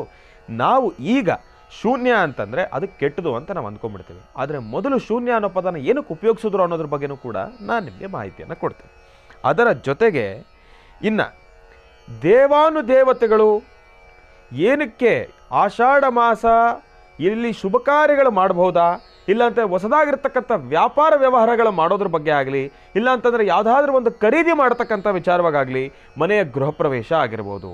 ನಾವು ಈಗ ಶೂನ್ಯ ಅಂತಂದರೆ ಅದು ಕೆಟ್ಟದು ಅಂತ ನಾವು ಅಂದ್ಕೊಂಡ್ಬಿಡ್ತೀವಿ. ಆದರೆ ಮೊದಲು ಶೂನ್ಯ ಅನ್ನೋ ಪದನ ಏನಕ್ಕೆ ಉಪಯೋಗಿಸಿದ್ರು ಅನ್ನೋದ್ರ ಬಗ್ಗೆನೂ ಕೂಡ ನಾನು ನಿಮಗೆ ಮಾಹಿತಿಯನ್ನು ಕೊಡ್ತೇನೆ. ಅದರ ಜೊತೆಗೆ ಇನ್ನು ದೇವಾನುದೇವತೆಗಳು ಏನಕ್ಕೆ ಆಷಾಢ ಮಾಸ ಇಲ್ಲಿ ಶುಭ ಕಾರ್ಯಗಳು ಮಾಡಬಹುದಾ, ಇಲ್ಲಾಂತ ಹೊಸದಾಗಿರ್ತಕ್ಕಂಥ ವ್ಯಾಪಾರ ವ್ಯವಹಾರಗಳು ಮಾಡೋದ್ರ ಬಗ್ಗೆ ಆಗಲಿ, ಇಲ್ಲಾಂತಂದರೆ ಯಾವುದಾದ್ರೂ ಒಂದು ಖರೀದಿ ಮಾಡ್ತಕ್ಕಂಥ ವಿಚಾರವಾಗಲಿ, ಮನೆಯ ಗೃಹ ಪ್ರವೇಶ ಆಗಿರ್ಬೋದು,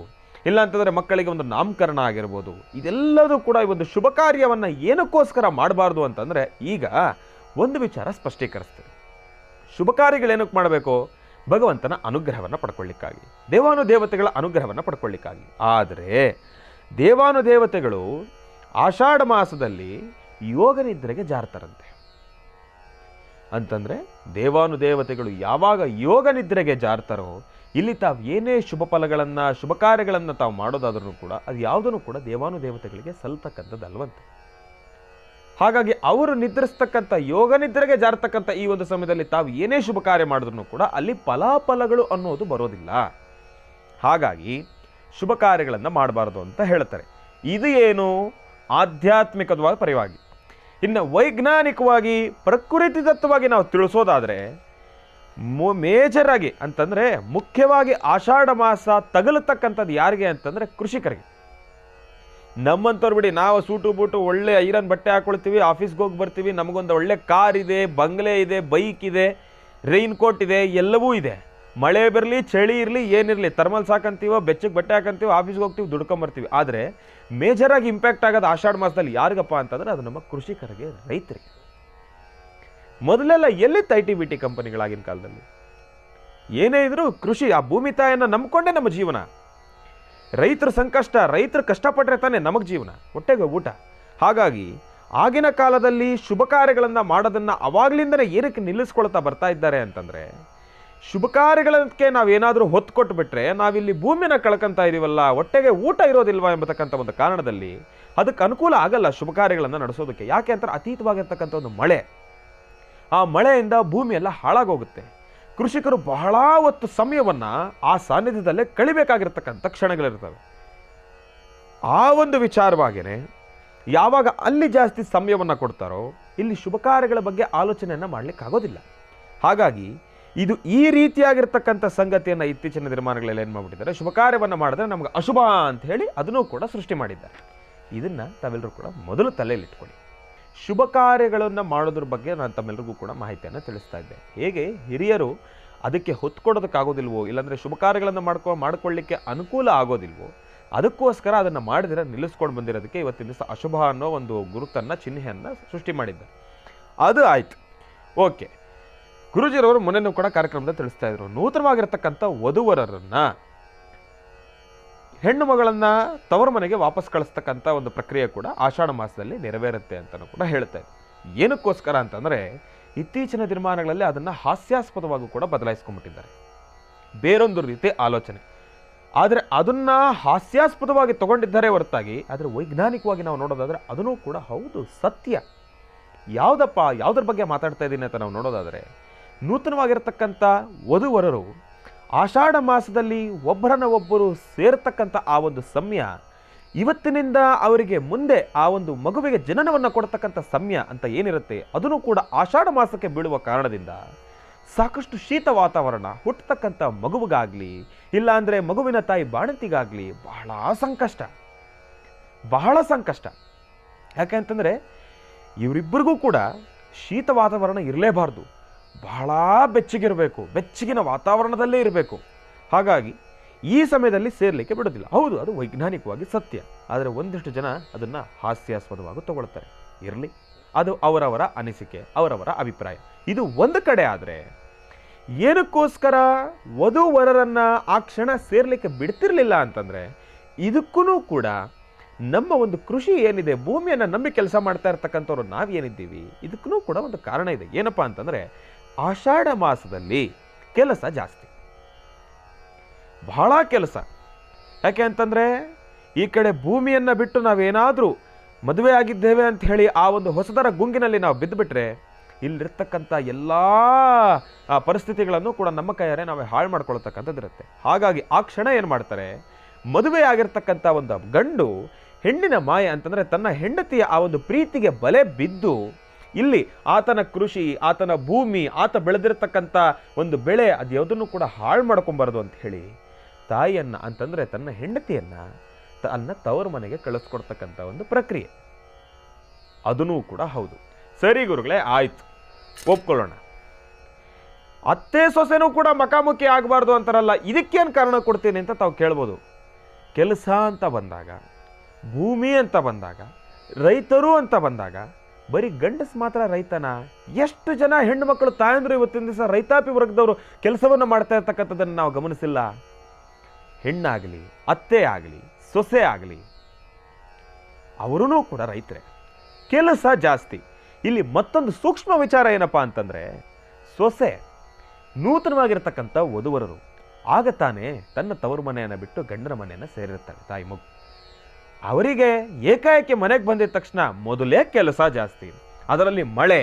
ಇಲ್ಲಾಂತಂದರೆ ಮಕ್ಕಳಿಗೆ ಒಂದು ನಾಮಕರಣ ಆಗಿರ್ಬೋದು, ಇದೆಲ್ಲದೂ ಕೂಡ ಈ ಒಂದು ಶುಭ ಕಾರ್ಯವನ್ನು ಏನಕ್ಕೋಸ್ಕರ ಮಾಡಬಾರ್ದು ಅಂತಂದರೆ ಈಗ ಒಂದು ವಿಚಾರ ಸ್ಪಷ್ಟೀಕರಿಸ್ತೀವಿ. ಶುಭ ಕಾರ್ಯಗಳೇನಕ್ಕೆ ಮಾಡಬೇಕು? ಭಗವಂತನ ಅನುಗ್ರಹವನ್ನು ಪಡ್ಕೊಳ್ಳಿಕ್ಕಾಗಿ, ದೇವಾನುದೇವತೆಗಳ ಅನುಗ್ರಹವನ್ನು ಪಡ್ಕೊಳ್ಳಿಕ್ಕಾಗಿ. ಆದರೆ ದೇವಾನುದೇವತೆಗಳು ಆಷಾಢ ಮಾಸದಲ್ಲಿ ಯೋಗ ನಿದ್ರೆಗೆ ಜಾರ್ತಾರಂತೆ. ಅಂತಂದರೆ ದೇವಾನುದೇವತೆಗಳು ಯಾವಾಗ ಯೋಗ ನಿದ್ರೆಗೆ ಜಾರ್ತಾರೋ ಇಲ್ಲಿ ತಾವು ಏನೇ ಶುಭ ಫಲಗಳನ್ನು ಶುಭ ಕಾರ್ಯಗಳನ್ನು ತಾವು ಮಾಡೋದಾದ್ರೂ ಕೂಡ ಅದು ಯಾವುದನ್ನು ಕೂಡ ದೇವಾನುದೇವತೆಗಳಿಗೆ ಸಲ್ತಕ್ಕಂಥದ್ದಲ್ವಂತೆ. ಹಾಗಾಗಿ ಅವರು ನಿದ್ರಿಸ್ತಕ್ಕಂಥ ಯೋಗ ನಿದ್ರೆಗೆ ಜಾರತಕ್ಕಂಥ ಈ ಒಂದು ಸಮಯದಲ್ಲಿ ತಾವು ಏನೇ ಶುಭ ಕಾರ್ಯ ಮಾಡಿದ್ರು ಕೂಡ ಅಲ್ಲಿ ಫಲಾಫಲಗಳು ಅನ್ನೋದು ಬರೋದಿಲ್ಲ. ಹಾಗಾಗಿ ಶುಭ ಕಾರ್ಯಗಳನ್ನು ಮಾಡಬಾರ್ದು ಅಂತ ಹೇಳ್ತಾರೆ. ಇದು ಏನು ಆಧ್ಯಾತ್ಮಿಕವಾದ ಪರಿವಾಗಿ. ಇನ್ನು ವೈಜ್ಞಾನಿಕವಾಗಿ ಪ್ರಕೃತಿದತ್ತವಾಗಿ ನಾವು ತಿಳಿಸೋದಾದರೆ ಮೇಜರ್ ಆಗಿ ಅಂತಂದರೆ ಮುಖ್ಯವಾಗಿ ಆಷಾಢ ಮಾಸ ತಗಲತಕ್ಕಂಥದ್ದು ಯಾರಿಗೆ ಅಂತಂದರೆ ಕೃಷಿಕರಿಗೆ. ನಮ್ಮಂಥವ್ರು ಬಿಡಿ, ನಾವು ಸೂಟು ಬೂಟು ಒಳ್ಳೆ ಐರನ್ ಬಟ್ಟೆ ಹಾಕೊಳ್ತೀವಿ, ಆಫೀಸ್ಗೆ ಹೋಗಿ ಬರ್ತೀವಿ, ನಮಗೊಂದು ಒಳ್ಳೆ ಕಾರ್ ಇದೆ, ಬಂಗ್ಲೆ ಇದೆ, ಬೈಕ್ ಇದೆ, ರೈನ್ ಕೋಟ್ ಇದೆ, ಎಲ್ಲವೂ ಇದೆ. ಮಳೆ ಬರಲಿ ಚಳಿ ಇರಲಿ ಏನಿರಲಿ ಥರ್ಮಲ್ಸ್ ಹಾಕಂತೀವೋ ಬೆಚ್ಚಗೆ ಬಟ್ಟೆ ಹಾಕಂತೀವೋ ಆಫೀಸ್ಗೆ ಹೋಗ್ತೀವಿ ದುಡ್ಕೊಂಬರ್ತೀವಿ. ಆದರೆ ಮೇಜರಾಗಿ ಇಂಪ್ಯಾಕ್ಟ್ ಆಗೋದು ಆಷಾಢ ಮಾಸದಲ್ಲಿ ಯಾರಿಗಪ್ಪ ಅಂತಂದರೆ ಅದು ನಮ್ಮ ಕೃಷಿಕರಿಗೆ, ರೈತರಿಗೆ. ಮೊದಲೆಲ್ಲ ಎಲ್ಲಿತ್ತು ಐ ಟಿ ಬಿ ಟಿ ಕಂಪನಿಗಳಾಗಿನ ಕಾಲದಲ್ಲಿ? ಏನೇ ಇದ್ರೂ ಕೃಷಿ, ಆ ಭೂಮಿ ತಾಯಿಯನ್ನು ನಂಬ್ಕೊಂಡೇ ನಮ್ಮ ಜೀವನ. ರೈತರ ಸಂಕಷ್ಟ, ರೈತರು ಕಷ್ಟಪಟ್ಟರೆ ತಾನೇ ನಮಗೆ ಜೀವನ, ಹೊಟ್ಟೆಗೆ ಊಟ. ಹಾಗಾಗಿ ಆಗಿನ ಕಾಲದಲ್ಲಿ ಶುಭ ಕಾರ್ಯಗಳನ್ನು ಮಾಡೋದನ್ನು ಅವಾಗಲಿಂದನೇ ಏನಕ್ಕೆ ನಿಲ್ಲಿಸ್ಕೊಳ್ತಾ ಬರ್ತಾ ಇದ್ದಾರೆ ಅಂತಂದರೆ ಶುಭ ಕಾರ್ಯಗಳಕ್ಕೆ ನಾವೇನಾದರೂ ಹೊತ್ತು ಕೊಟ್ಟು ಬಿಟ್ರೆ ನಾವಿಲ್ಲಿ ಭೂಮಿನ ಕಳ್ಕೊಂತ ಇದೀವಲ್ಲ, ಹೊಟ್ಟೆಗೆ ಊಟ ಇರೋದಿಲ್ವಾ ಎಂಬತಕ್ಕಂಥ ಒಂದು ಕಾರಣದಲ್ಲಿ ಅದಕ್ಕೆ ಅನುಕೂಲ ಆಗಲ್ಲ ಶುಭ ಕಾರ್ಯಗಳನ್ನು ನಡೆಸೋದಕ್ಕೆ. ಯಾಕೆ ಅಂತಾರೆ ಅತೀತವಾಗಿರ್ತಕ್ಕಂಥ ಒಂದು ಮಳೆ, ಆ ಮಳೆಯಿಂದ ಭೂಮಿ ಎಲ್ಲ ಹಾಳಾಗೋಗುತ್ತೆ. ಕೃಷಿಕರು ಬಹಳ ಹೊತ್ತು ಸಮಯವನ್ನು ಆ ಸಾನ್ನಿಧ್ಯದಲ್ಲೇ ಕಳಿಬೇಕಾಗಿರ್ತಕ್ಕಂಥ ಕ್ಷಣಗಳಿರ್ತವೆ. ಆ ಒಂದು ವಿಚಾರವಾಗಿಯೇ ಯಾವಾಗ ಅಲ್ಲಿ ಜಾಸ್ತಿ ಸಮಯವನ್ನು ಕೊಡ್ತಾರೋ ಇಲ್ಲಿ ಶುಭ ಕಾರ್ಯಗಳ ಬಗ್ಗೆ ಆಲೋಚನೆಯನ್ನು ಮಾಡಲಿಕ್ಕಾಗೋದಿಲ್ಲ. ಹಾಗಾಗಿ ಇದು ಈ ರೀತಿಯಾಗಿರ್ತಕ್ಕಂಥ ಸಂಗತಿಯನ್ನು ಇತ್ತೀಚಿನ ದಿನಮಾನಗಳಲ್ಲಿ ಏನು ಮಾಡಿಬಿಟ್ಟಿದ್ದಾರೆ, ಶುಭ ಕಾರ್ಯವನ್ನು ಮಾಡಿದ್ರೆ ನಮ್ಗೆ ಅಶುಭ ಅಂತ ಹೇಳಿ ಅದನ್ನು ಕೂಡ ಸೃಷ್ಟಿ ಮಾಡಿದ್ದಾರೆ. ಇದನ್ನು ತಾವೆಲ್ಲರೂ ಕೂಡ ಮೊದಲು ತಲೆಯಲ್ಲಿಟ್ಕೊಳ್ಳಿ. ಶುಭ ಕಾರ್ಯಗಳನ್ನು ಮಾಡೋದ್ರ ಬಗ್ಗೆ ನಾನು ತಮ್ಮೆಲ್ಲರಿಗೂ ಕೂಡ ಮಾಹಿತಿಯನ್ನು ತಿಳಿಸ್ತಾ ಇದ್ದೆ. ಹೇಗೆ ಹಿರಿಯರು ಅದಕ್ಕೆ ಹೊತ್ತು ಕೊಡೋದಕ್ಕಾಗೋದಿಲ್ವೋ, ಇಲ್ಲಾಂದರೆ ಶುಭ ಕಾರ್ಯಗಳನ್ನು ಮಾಡ್ಕೊಳ್ಳಿಕ್ಕೆ ಅನುಕೂಲ ಆಗೋದಿಲ್ವೋ, ಅದಕ್ಕೋಸ್ಕರ ಅದನ್ನು ಮಾಡಿದರೆ ನಿಲ್ಲಿಸ್ಕೊಂಡು ಬಂದಿರೋದಕ್ಕೆ ಇವತ್ತಿನ ದಿವಸ ಅಶುಭ ಅನ್ನೋ ಒಂದು ಗುರುತನ್ನು, ಚಿಹ್ನೆಯನ್ನು ಸೃಷ್ಟಿ ಮಾಡಿದ್ದಾರೆ. ಅದು ಆಯಿತು, ಓಕೆ. ಗುರುಜಿರವರು ಮೊನ್ನೆನೂ ಕೂಡ ಕಾರ್ಯಕ್ರಮದಲ್ಲಿ ತಿಳಿಸ್ತಾ ಇದ್ರು, ನೂತನವಾಗಿರ್ತಕ್ಕಂಥ ವಧುವರರನ್ನು, ಹೆಣ್ಣು ಮಗಳನ್ನು ತವರು ಮನೆಗೆ ವಾಪಸ್ ಕಳಿಸ್ತಕ್ಕಂಥ ಒಂದು ಪ್ರಕ್ರಿಯೆ ಕೂಡ ಆಷಾಢ ಮಾಸದಲ್ಲಿ ನೆರವೇರುತ್ತೆ ಅಂತಲೂ ಕೂಡ ಹೇಳ್ತಾ ಇದ್ರು. ಏನಕ್ಕೋಸ್ಕರ ಅಂತಂದರೆ ಇತ್ತೀಚಿನ ದಿನಮಾನಗಳಲ್ಲಿ ಅದನ್ನು ಹಾಸ್ಯಾಸ್ಪದವಾಗೂ ಕೂಡ ಬದಲಾಯಿಸ್ಕೊಂಡ್ಬಿಟ್ಟಿದ್ದಾರೆ, ಬೇರೊಂದು ರೀತಿ ಆಲೋಚನೆ. ಆದರೆ ಅದನ್ನು ಹಾಸ್ಯಾಸ್ಪದವಾಗಿ ತಗೊಂಡಿದ್ದಾರೆ ಹೊರತಾಗಿ ಆದರೆ ವೈಜ್ಞಾನಿಕವಾಗಿ ನಾವು ನೋಡೋದಾದರೆ ಅದನ್ನೂ ಕೂಡ ಹೌದು ಸತ್ಯ. ಯಾವುದ್ರ ಬಗ್ಗೆ ಮಾತಾಡ್ತಾ ಇದ್ದೀನಿ ಅಂತ ನಾವು ನೋಡೋದಾದರೆ ನೂತನವಾಗಿರ್ತಕ್ಕಂಥ ವಧುವರರು ಆಷಾಢ ಮಾಸದಲ್ಲಿ ಒಬ್ಬರನ್ನ ಒಬ್ಬರು ಸೇರ್ತಕ್ಕಂಥ ಆ ಒಂದು ಸಮಯ ಇವತ್ತಿನಿಂದ ಅವರಿಗೆ ಮುಂದೆ ಆ ಒಂದು ಮಗುವಿಗೆ ಜನನವನ್ನು ಕೊಡ್ತಕ್ಕಂಥ ಸಮಯ ಅಂತ ಏನಿರುತ್ತೆ ಅದನ್ನು ಕೂಡ ಆಷಾಢ ಮಾಸಕ್ಕೆ ಬೀಳುವ ಕಾರಣದಿಂದ ಸಾಕಷ್ಟು ಶೀತ ವಾತಾವರಣ ಹುಟ್ಟತಕ್ಕಂಥ ಮಗುವಿಗಾಗಲಿ ಇಲ್ಲಾಂದರೆ ಮಗುವಿನ ತಾಯಿ ಬಾಣಂತಿಗಾಗಲಿ ಬಹಳ ಸಂಕಷ್ಟ. ಯಾಕೆ ಅಂತಂದರೆ ಇವರಿಬ್ಬರಿಗೂ ಕೂಡ ಶೀತ ವಾತಾವರಣ ಇರಲೇಬಾರ್ದು, ಬಹಳ ಬೆಚ್ಚಗಿನ ವಾತಾವರಣದಲ್ಲೇ ಇರಬೇಕು. ಹಾಗಾಗಿ ಈ ಸಮಯದಲ್ಲಿ ಸೇರ್ಲಿಕ್ಕೆ ಬಿಡೋದಿಲ್ಲ. ಹೌದು, ಅದು ವೈಜ್ಞಾನಿಕವಾಗಿ ಸತ್ಯ. ಆದರೆ ಒಂದಿಷ್ಟು ಜನ ಅದನ್ನು ಹಾಸ್ಯಾಸ್ಪದವಾಗಿ ತಗೊಳ್ತಾರೆ. ಇರಲಿ, ಅದು ಅವರವರ ಅನಿಸಿಕೆ, ಅವರವರ ಅಭಿಪ್ರಾಯ. ಇದು ಒಂದು ಕಡೆ ಆದರೆ ಏನಕ್ಕೋಸ್ಕರ ವಧುವರರನ್ನ ಆ ಕ್ಷಣ ಸೇರ್ಲಿಕ್ಕೆ ಬಿಡ್ತಿರ್ಲಿಲ್ಲ ಅಂತಂದರೆ ಇದಕ್ಕೂ ಕೂಡ ನಮ್ಮ ಒಂದು ಕೃಷಿ ಏನಿದೆ, ಭೂಮಿಯನ್ನು ನಂಬಿ ಕೆಲಸ ಮಾಡ್ತಾ ಇರ್ತಕ್ಕಂಥವ್ರು ನಾವೇನಿದ್ದೀವಿ, ಇದಕ್ಕೂ ಕೂಡ ಒಂದು ಕಾರಣ ಇದೆ. ಏನಪ್ಪಾ ಅಂತಂದರೆ ಆಷಾಢ ಮಾಸದಲ್ಲಿ ಕೆಲಸ ಜಾಸ್ತಿ, ಬಹಳ ಕೆಲಸ. ಯಾಕೆ ಅಂತಂದರೆ ಈ ಕಡೆ ಭೂಮಿಯನ್ನು ಬಿಟ್ಟು ನಾವೇನಾದರೂ ಮದುವೆ ಆಗಿದ್ದೇವೆ ಅಂತ ಹೇಳಿ ಆ ಒಂದು ಹೊಸದರ ಗುಂಗಿನಲ್ಲಿ ನಾವು ಬಿದ್ದುಬಿಟ್ರೆ ಇಲ್ಲಿರ್ತಕ್ಕಂಥ ಎಲ್ಲ ಪರಿಸ್ಥಿತಿಗಳನ್ನು ಕೂಡ ನಮ್ಮ ಕೈಯಾರೆ ನಾವೇ ಹಾಳು ಮಾಡ್ಕೊಳ್ತಕ್ಕಂಥದ್ದಿರುತ್ತೆ. ಹಾಗಾಗಿ ಆ ಕ್ಷಣ ಏನು ಮಾಡ್ತಾರೆ, ಮದುವೆ ಆಗಿರ್ತಕ್ಕಂಥ ಒಂದು ಗಂಡು ಹೆಣ್ಣಿನ ಮಾಯ ಅಂತಂದರೆ ತನ್ನ ಹೆಂಡತಿಯ ಆ ಒಂದು ಪ್ರೀತಿಗೆ ಬಲೆ ಬಿದ್ದು ಇಲ್ಲಿ ಆತನ ಕೃಷಿ, ಆತನ ಭೂಮಿ, ಆತ ಬೆಳೆದಿರತಕ್ಕಂಥ ಒಂದು ಬೆಳೆ ಅದು ಯಾವುದನ್ನು ಕೂಡ ಹಾಳು ಮಾಡ್ಕೊಂಬಾರ್ದು ಅಂತ ಹೇಳಿ ತಾಯಿಯನ್ನು ಅಂತಂದರೆ ತನ್ನ ಹೆಂಡತಿಯನ್ನು ತನ್ನ ತವರು ಮನೆಗೆ ಕಳಿಸ್ಕೊಡ್ತಕ್ಕಂಥ ಒಂದು ಪ್ರಕ್ರಿಯೆ ಅದನ್ನೂ ಕೂಡ ಹೌದು. ಸರಿ ಗುರುಗಳೇ, ಆಯಿತು, ಒಪ್ಕೊಳ್ಳೋಣ. ಅತ್ತೆ ಸೊಸೆನೂ ಕೂಡ ಮಕಾಮುಖಿ ಆಗಬಾರ್ದು ಅಂತಾರಲ್ಲ, ಇದಕ್ಕೇನು ಕಾರಣ ಕೊಡ್ತೀನಿ ಅಂತ ತಾವು ಕೇಳ್ಬೋದು. ಕೆಲಸ ಅಂತ ಬಂದಾಗ, ಭೂಮಿ ಅಂತ ಬಂದಾಗ, ರೈತರು ಅಂತ ಬಂದಾಗ ಬರೀ ಗಂಡಸ್ ಮಾತ್ರ ರೈತನ? ಎಷ್ಟು ಜನ ಹೆಣ್ಣು ಮಕ್ಕಳು ತಾಯಂದ್ರು ಇವತ್ತಿನ ದಿವಸ ರೈತಾಪಿ ವರ್ಗದವರು ಕೆಲಸವನ್ನು ಮಾಡ್ತಾ ಇರ್ತಕ್ಕಂಥದ್ದನ್ನು ನಾವು ಗಮನಿಸಿಲ್ಲ. ಹೆಣ್ಣಾಗಲಿ, ಅತ್ತೆ ಆಗಲಿ, ಸೊಸೆ ಆಗಲಿ, ಅವರೂ ಕೂಡ ರೈತರೇ. ಕೆಲಸ ಜಾಸ್ತಿ. ಇಲ್ಲಿ ಮತ್ತೊಂದು ಸೂಕ್ಷ್ಮ ವಿಚಾರ ಏನಪ್ಪಾ ಅಂತಂದರೆ, ಸೊಸೆ ನೂತನವಾಗಿರ್ತಕ್ಕಂಥ ವಧುವರರು ಆಗ ತಾನೇ ತನ್ನ ತವರು ಮನೆಯನ್ನು ಬಿಟ್ಟು ಗಂಡನ ಮನೆಯನ್ನು ಸೇರಿರ್ತಾರೆ ತಾಯಿ ಮಗು. ಅವರಿಗೆ ಏಕಾಏಕಿ ಮನೆಗೆ ಬಂದಿದ ತಕ್ಷಣ ಮೊದಲೇ ಕೆಲಸ ಜಾಸ್ತಿ, ಅದರಲ್ಲಿ ಮಳೆ,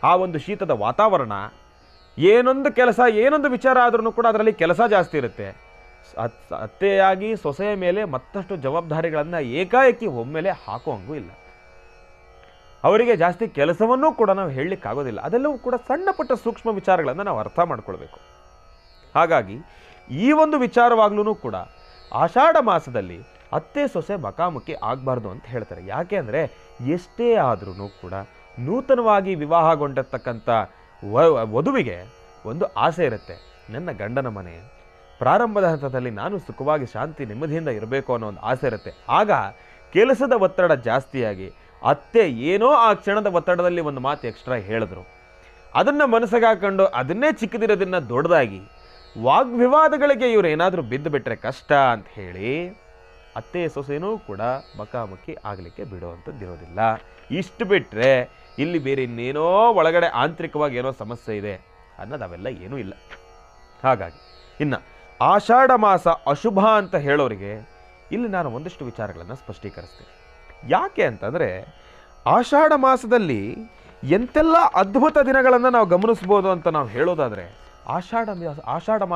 ಆ ಒಂದು ಶೀತದ ವಾತಾವರಣ, ಏನೊಂದು ಕೆಲಸ ಏನೊಂದು ವಿಚಾರ ಆದ್ರೂ ಕೂಡ ಅದರಲ್ಲಿ ಕೆಲಸ ಜಾಸ್ತಿ ಇರುತ್ತೆ. ಅತ್ತೆಯಾಗಿ ಸೊಸೆಯ ಮೇಲೆ ಮತ್ತಷ್ಟು ಜವಾಬ್ದಾರಿಗಳನ್ನು ಏಕಾಏಕಿ ಒಮ್ಮೆಲೆ ಹಾಕುವಂಗೂ ಇಲ್ಲ. ಅವರಿಗೆ ಜಾಸ್ತಿ ಕೆಲಸವನ್ನೂ ಕೂಡ ನಾವು ಹೇಳಲಿಕ್ಕಾಗೋದಿಲ್ಲ. ಅದೆಲ್ಲವೂ ಕೂಡ ಸಣ್ಣ ಪುಟ್ಟ ಸೂಕ್ಷ್ಮ ವಿಚಾರಗಳನ್ನು ನಾವು ಅರ್ಥ ಮಾಡ್ಕೊಳ್ಬೇಕು. ಹಾಗಾಗಿ ಈ ಒಂದು ವಿಚಾರವಾಗ್ಲೂ ಕೂಡ ಆಷಾಢ ಮಾಸದಲ್ಲಿ ಅತ್ತೆ ಸೊಸೆ ಮುಖಾಮುಖಿ ಆಗಬಾರ್ದು ಅಂತ ಹೇಳ್ತಾರೆ. ಯಾಕೆ ಅಂದರೆ, ಎಷ್ಟೇ ಆದ್ರೂ ಕೂಡ ನೂತನವಾಗಿ ವಿವಾಹಗೊಂಡಿರ್ತಕ್ಕಂಥ ವಧುವಿಗೆ ಒಂದು ಆಸೆ ಇರುತ್ತೆ, ನನ್ನ ಗಂಡನ ಮನೆ ಪ್ರಾರಂಭದ ಹಂತದಲ್ಲಿ ನಾನು ಸುಖವಾಗಿ ಶಾಂತಿ ನೆಮ್ಮದಿಯಿಂದ ಇರಬೇಕು ಅನ್ನೋ ಒಂದು ಆಸೆ ಇರುತ್ತೆ. ಆಗ ಕೆಲಸದ ಒತ್ತಡ ಜಾಸ್ತಿಯಾಗಿ ಅತ್ತೆ ಏನೋ ಆ ಕ್ಷಣದ ಒತ್ತಡದಲ್ಲಿ ಒಂದು ಮಾತು ಎಕ್ಸ್ಟ್ರಾ ಹೇಳಿದ್ರು, ಅದನ್ನು ಮನಸ್ಸಿಗೆ ಹಾಕೊಂಡು ಅದನ್ನೇ ಚಿಕ್ಕದಿರೋದನ್ನು ದೊಡ್ಡದಾಗಿ ವಾಗ್ವಿವಾದಗಳಿಗೆ ಇವರು ಏನಾದರೂ ಬಿದ್ದು ಬಿಟ್ಟರೆ ಕಷ್ಟ ಅಂತ ಹೇಳಿ ಅತ್ತೆ ಸೊಸೆನೂ ಕೂಡ ಮುಖಾಮುಖಿ ಆಗಲಿಕ್ಕೆ ಬಿಡುವಂಥದ್ದಿರೋದಿಲ್ಲ. ಇಷ್ಟು ಬಿಟ್ಟರೆ ಇಲ್ಲಿ ಬೇರೆ ಇನ್ನೇನೋ ಒಳಗಡೆ ಆಂತರಿಕವಾಗಿ ಏನೋ ಸಮಸ್ಯೆ ಇದೆ ಅನ್ನೋದು ಅವೆಲ್ಲ ಏನೂ ಇಲ್ಲ. ಹಾಗಾಗಿ ಇನ್ನು ಆಷಾಢ ಮಾಸ ಅಶುಭ ಅಂತ ಹೇಳೋರಿಗೆ ಇಲ್ಲಿ ನಾನು ಒಂದಿಷ್ಟು ವಿಚಾರಗಳನ್ನು ಸ್ಪಷ್ಟೀಕರಿಸ್ತೇನೆ. ಯಾಕೆ ಅಂತಂದರೆ, ಆಷಾಢ ಮಾಸದಲ್ಲಿ ಎಂತೆಲ್ಲ ಅದ್ಭುತ ದಿನಗಳನ್ನು ನಾವು ಗಮನಿಸ್ಬೋದು ಅಂತ ನಾವು ಹೇಳೋದಾದರೆ, ಆಷಾಢ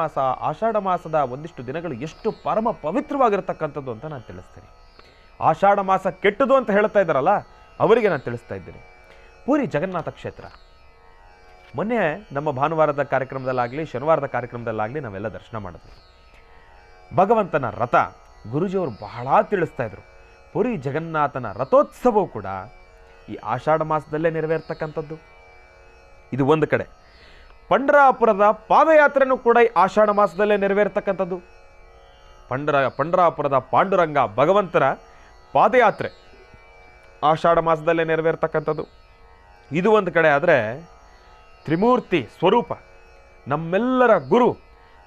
ಮಾಸದ ಒಂದಿಷ್ಟು ದಿನಗಳು ಎಷ್ಟು ಪರಮ ಪವಿತ್ರವಾಗಿರ್ತಕ್ಕಂಥದ್ದು ಅಂತ ನಾನು ತಿಳಿಸ್ತೇನೆ. ಆಷಾಢ ಮಾಸ ಕೆಟ್ಟದು ಅಂತ ಹೇಳ್ತಾ ಇದ್ದಾರಲ್ಲ, ಅವರಿಗೆ ನಾನು ತಿಳಿಸ್ತಾ ಇದ್ದೇನೆ. ಪೂರಿ ಜಗನ್ನಾಥ ಕ್ಷೇತ್ರ ಮೊನ್ನೆ ನಮ್ಮ ಭಾನುವಾರದ ಕಾರ್ಯಕ್ರಮದಲ್ಲಾಗಲಿ ಶನಿವಾರದ ಕಾರ್ಯಕ್ರಮದಲ್ಲಾಗಲಿ ನಾವೆಲ್ಲ ದರ್ಶನ ಮಾಡಿದ್ವಿ. ಭಗವಂತನ ರಥ ಗುರುಜಿಯವರು ಬಹಳ ತಿಳಿಸ್ತಾ ಇದ್ರು. ಪುರಿ ಜಗನ್ನಾಥನ ರಥೋತ್ಸವವು ಕೂಡ ಈ ಆಷಾಢ ಮಾಸದಲ್ಲೇ ನೆರವೇರ್ತಕ್ಕಂಥದ್ದು. ಇದು ಒಂದು ಕಡೆ. ಪಂಡರಾಪುರದ ಪಾದಯಾತ್ರೆನೂ ಕೂಡ ಈ ಆಷಾಢ ಮಾಸದಲ್ಲೇ ನೆರವೇರ್ತಕ್ಕಂಥದ್ದು. ಪಂಡರಾಪುರದ ಪಾಂಡುರಂಗ ಭಗವಂತನ ಪಾದಯಾತ್ರೆ ಆಷಾಢ ಮಾಸದಲ್ಲೇ ನೆರವೇರ್ತಕ್ಕಂಥದ್ದು. ಇದು ಒಂದು ಕಡೆ ಆದರೆ, ತ್ರಿಮೂರ್ತಿ ಸ್ವರೂಪ ನಮ್ಮೆಲ್ಲರ ಗುರು,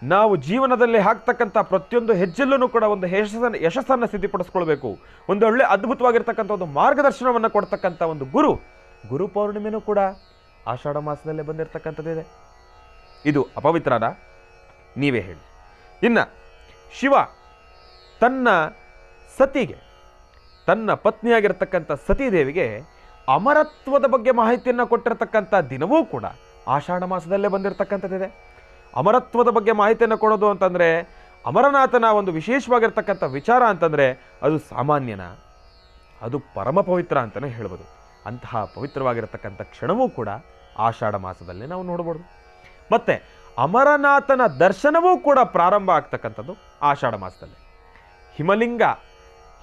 ನಾವು ಜೀವನದಲ್ಲಿ ಹಾಕ್ತಕ್ಕಂಥ ಪ್ರತಿಯೊಂದು ಹೆಜ್ಜೆಲ್ಲೂ ಕೂಡ ಒಂದು ಯಶಸ್ಸನ್ನು ಸಿದ್ಧಿಪಡಿಸ್ಕೊಳ್ಬೇಕು, ಒಂದು ಒಳ್ಳೆ ಅದ್ಭುತವಾಗಿರ್ತಕ್ಕಂಥ ಒಂದು ಮಾರ್ಗದರ್ಶನವನ್ನು ಕೊಡ್ತಕ್ಕಂಥ ಒಂದು ಗುರು ಪೌರ್ಣಿಮೆನೂ ಕೂಡ ಆಷಾಢ ಮಾಸದಲ್ಲೇ ಬಂದಿರತಕ್ಕಂಥದ್ದಿದೆ. ಇದು ಅಪವಿತ್ರನಾ? ನೀವೇ ಹೇಳಿ. ಇನ್ನು ಶಿವ ತನ್ನ ಸತಿಗೆ, ತನ್ನ ಪತ್ನಿಯಾಗಿರ್ತಕ್ಕಂಥ ಸತೀದೇವಿಗೆ ಅಮರತ್ವದ ಬಗ್ಗೆ ಮಾಹಿತಿಯನ್ನು ಕೊಟ್ಟಿರತಕ್ಕಂಥ ದಿನವೂ ಕೂಡ ಆಷಾಢ ಮಾಸದಲ್ಲೇ ಬಂದಿರತಕ್ಕಂಥದ್ದಿದೆ. ಅಮರತ್ವದ ಬಗ್ಗೆ ಮಾಹಿತಿಯನ್ನು ಕೊಡೋದು ಅಂತಂದರೆ, ಅಮರನಾಥನ ಒಂದು ವಿಶೇಷವಾಗಿರ್ತಕ್ಕಂಥ ವಿಚಾರ ಅಂತಂದರೆ ಅದು ಸಾಮಾನ್ಯನ, ಅದು ಪರಮ ಪವಿತ್ರ ಅಂತಲೇ ಹೇಳ್ಬೋದು. ಅಂತಹ ಪವಿತ್ರವಾಗಿರತಕ್ಕಂಥ ಕ್ಷಣವೂ ಕೂಡ ಆಷಾಢ ಮಾಸದಲ್ಲೇ ನಾವು ನೋಡ್ಬೋದು. ಮತ್ತು ಅಮರನಾಥನ ದರ್ಶನವೂ ಕೂಡ ಪ್ರಾರಂಭ ಆಗ್ತಕ್ಕಂಥದ್ದು ಆಷಾಢ ಮಾಸದಲ್ಲಿ.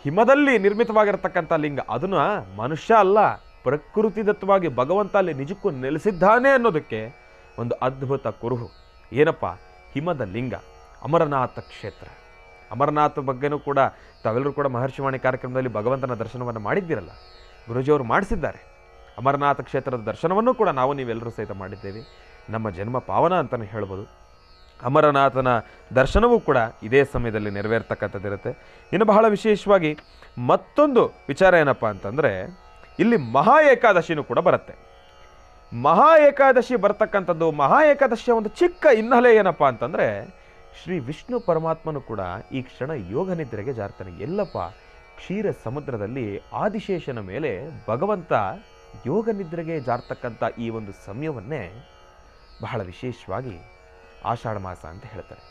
ಹಿಮದಲ್ಲಿ ನಿರ್ಮಿತವಾಗಿರತಕ್ಕಂಥ ಲಿಂಗ, ಅದನ್ನು ಮನುಷ್ಯ ಅಲ್ಲ, ಪ್ರಕೃತಿದತ್ತವಾಗಿ ಭಗವಂತ ಅಲ್ಲಿ ನಿಜಕ್ಕೂ ನೆಲೆಸಿದ್ದಾನೆ ಅನ್ನೋದಕ್ಕೆ ಒಂದು ಅದ್ಭುತ ಕುರುಹು ಏನಪ್ಪ, ಹಿಮದ ಲಿಂಗ, ಅಮರನಾಥ ಕ್ಷೇತ್ರ. ಅಮರನಾಥ ಬಗ್ಗೆನೂ ಕೂಡ ತಾವೆಲ್ಲರೂ ಕೂಡ ಮಹರ್ಷಿವಾಣಿ ಕಾರ್ಯಕ್ರಮದಲ್ಲಿ ಭಗವಂತನ ದರ್ಶನವನ್ನು ಮಾಡಿದ್ದೀರಲ್ಲ, ಗುರುಜಿಯವರು ಮಾಡಿಸಿದ್ದಾರೆ. ಅಮರನಾಥ ಕ್ಷೇತ್ರದ ದರ್ಶನವನ್ನು ಕೂಡ ನೀವೆಲ್ಲರೂ ಸಹಿತ ಮಾಡಿದ್ದೇವೆ. ನಮ್ಮ ಜನ್ಮ ಪಾವನ ಅಂತಲೇ ಹೇಳ್ಬೋದು. ಅಮರನಾಥನ ದರ್ಶನವೂ ಕೂಡ ಇದೇ ಸಮಯದಲ್ಲಿ ನೆರವೇರ್ತಕ್ಕಂಥದ್ದಿರುತ್ತೆ. ಇನ್ನು ಬಹಳ ವಿಶೇಷವಾಗಿ ಮತ್ತೊಂದು ವಿಚಾರ ಏನಪ್ಪ ಅಂತಂದರೆ, ಇಲ್ಲಿ ಮಹಾ ಏಕಾದಶಿನೂ ಕೂಡ ಬರುತ್ತೆ. ಮಹಾ ಏಕಾದಶಿ ಬರ್ತಕ್ಕಂಥದ್ದು, ಮಹಾ ಏಕಾದಶಿಯ ಒಂದು ಚಿಕ್ಕ ಹಿನ್ನೆಲೆ ಏನಪ್ಪ ಅಂತಂದರೆ, ಶ್ರೀ ವಿಷ್ಣು ಪರಮಾತ್ಮನು ಕೂಡ ಈ ಕ್ಷಣ ಯೋಗ ನಿದ್ರೆಗೆ ಜಾರ್ತಾನೆ. ಎಲ್ಲಪ್ಪ, ಕ್ಷೀರ ಸಮುದ್ರದಲ್ಲಿ ಆದಿಶೇಷನ ಮೇಲೆ ಭಗವಂತ ಯೋಗ ನಿದ್ರೆಗೆ ಜಾರ್ತಕ್ಕಂಥ ಈ ಒಂದು ಸಮಯವನ್ನೇ ಬಹಳ ವಿಶೇಷವಾಗಿ ಆಷಾಢ ಮಾಸ ಅಂತ ಹೇಳ್ತಾರೆ.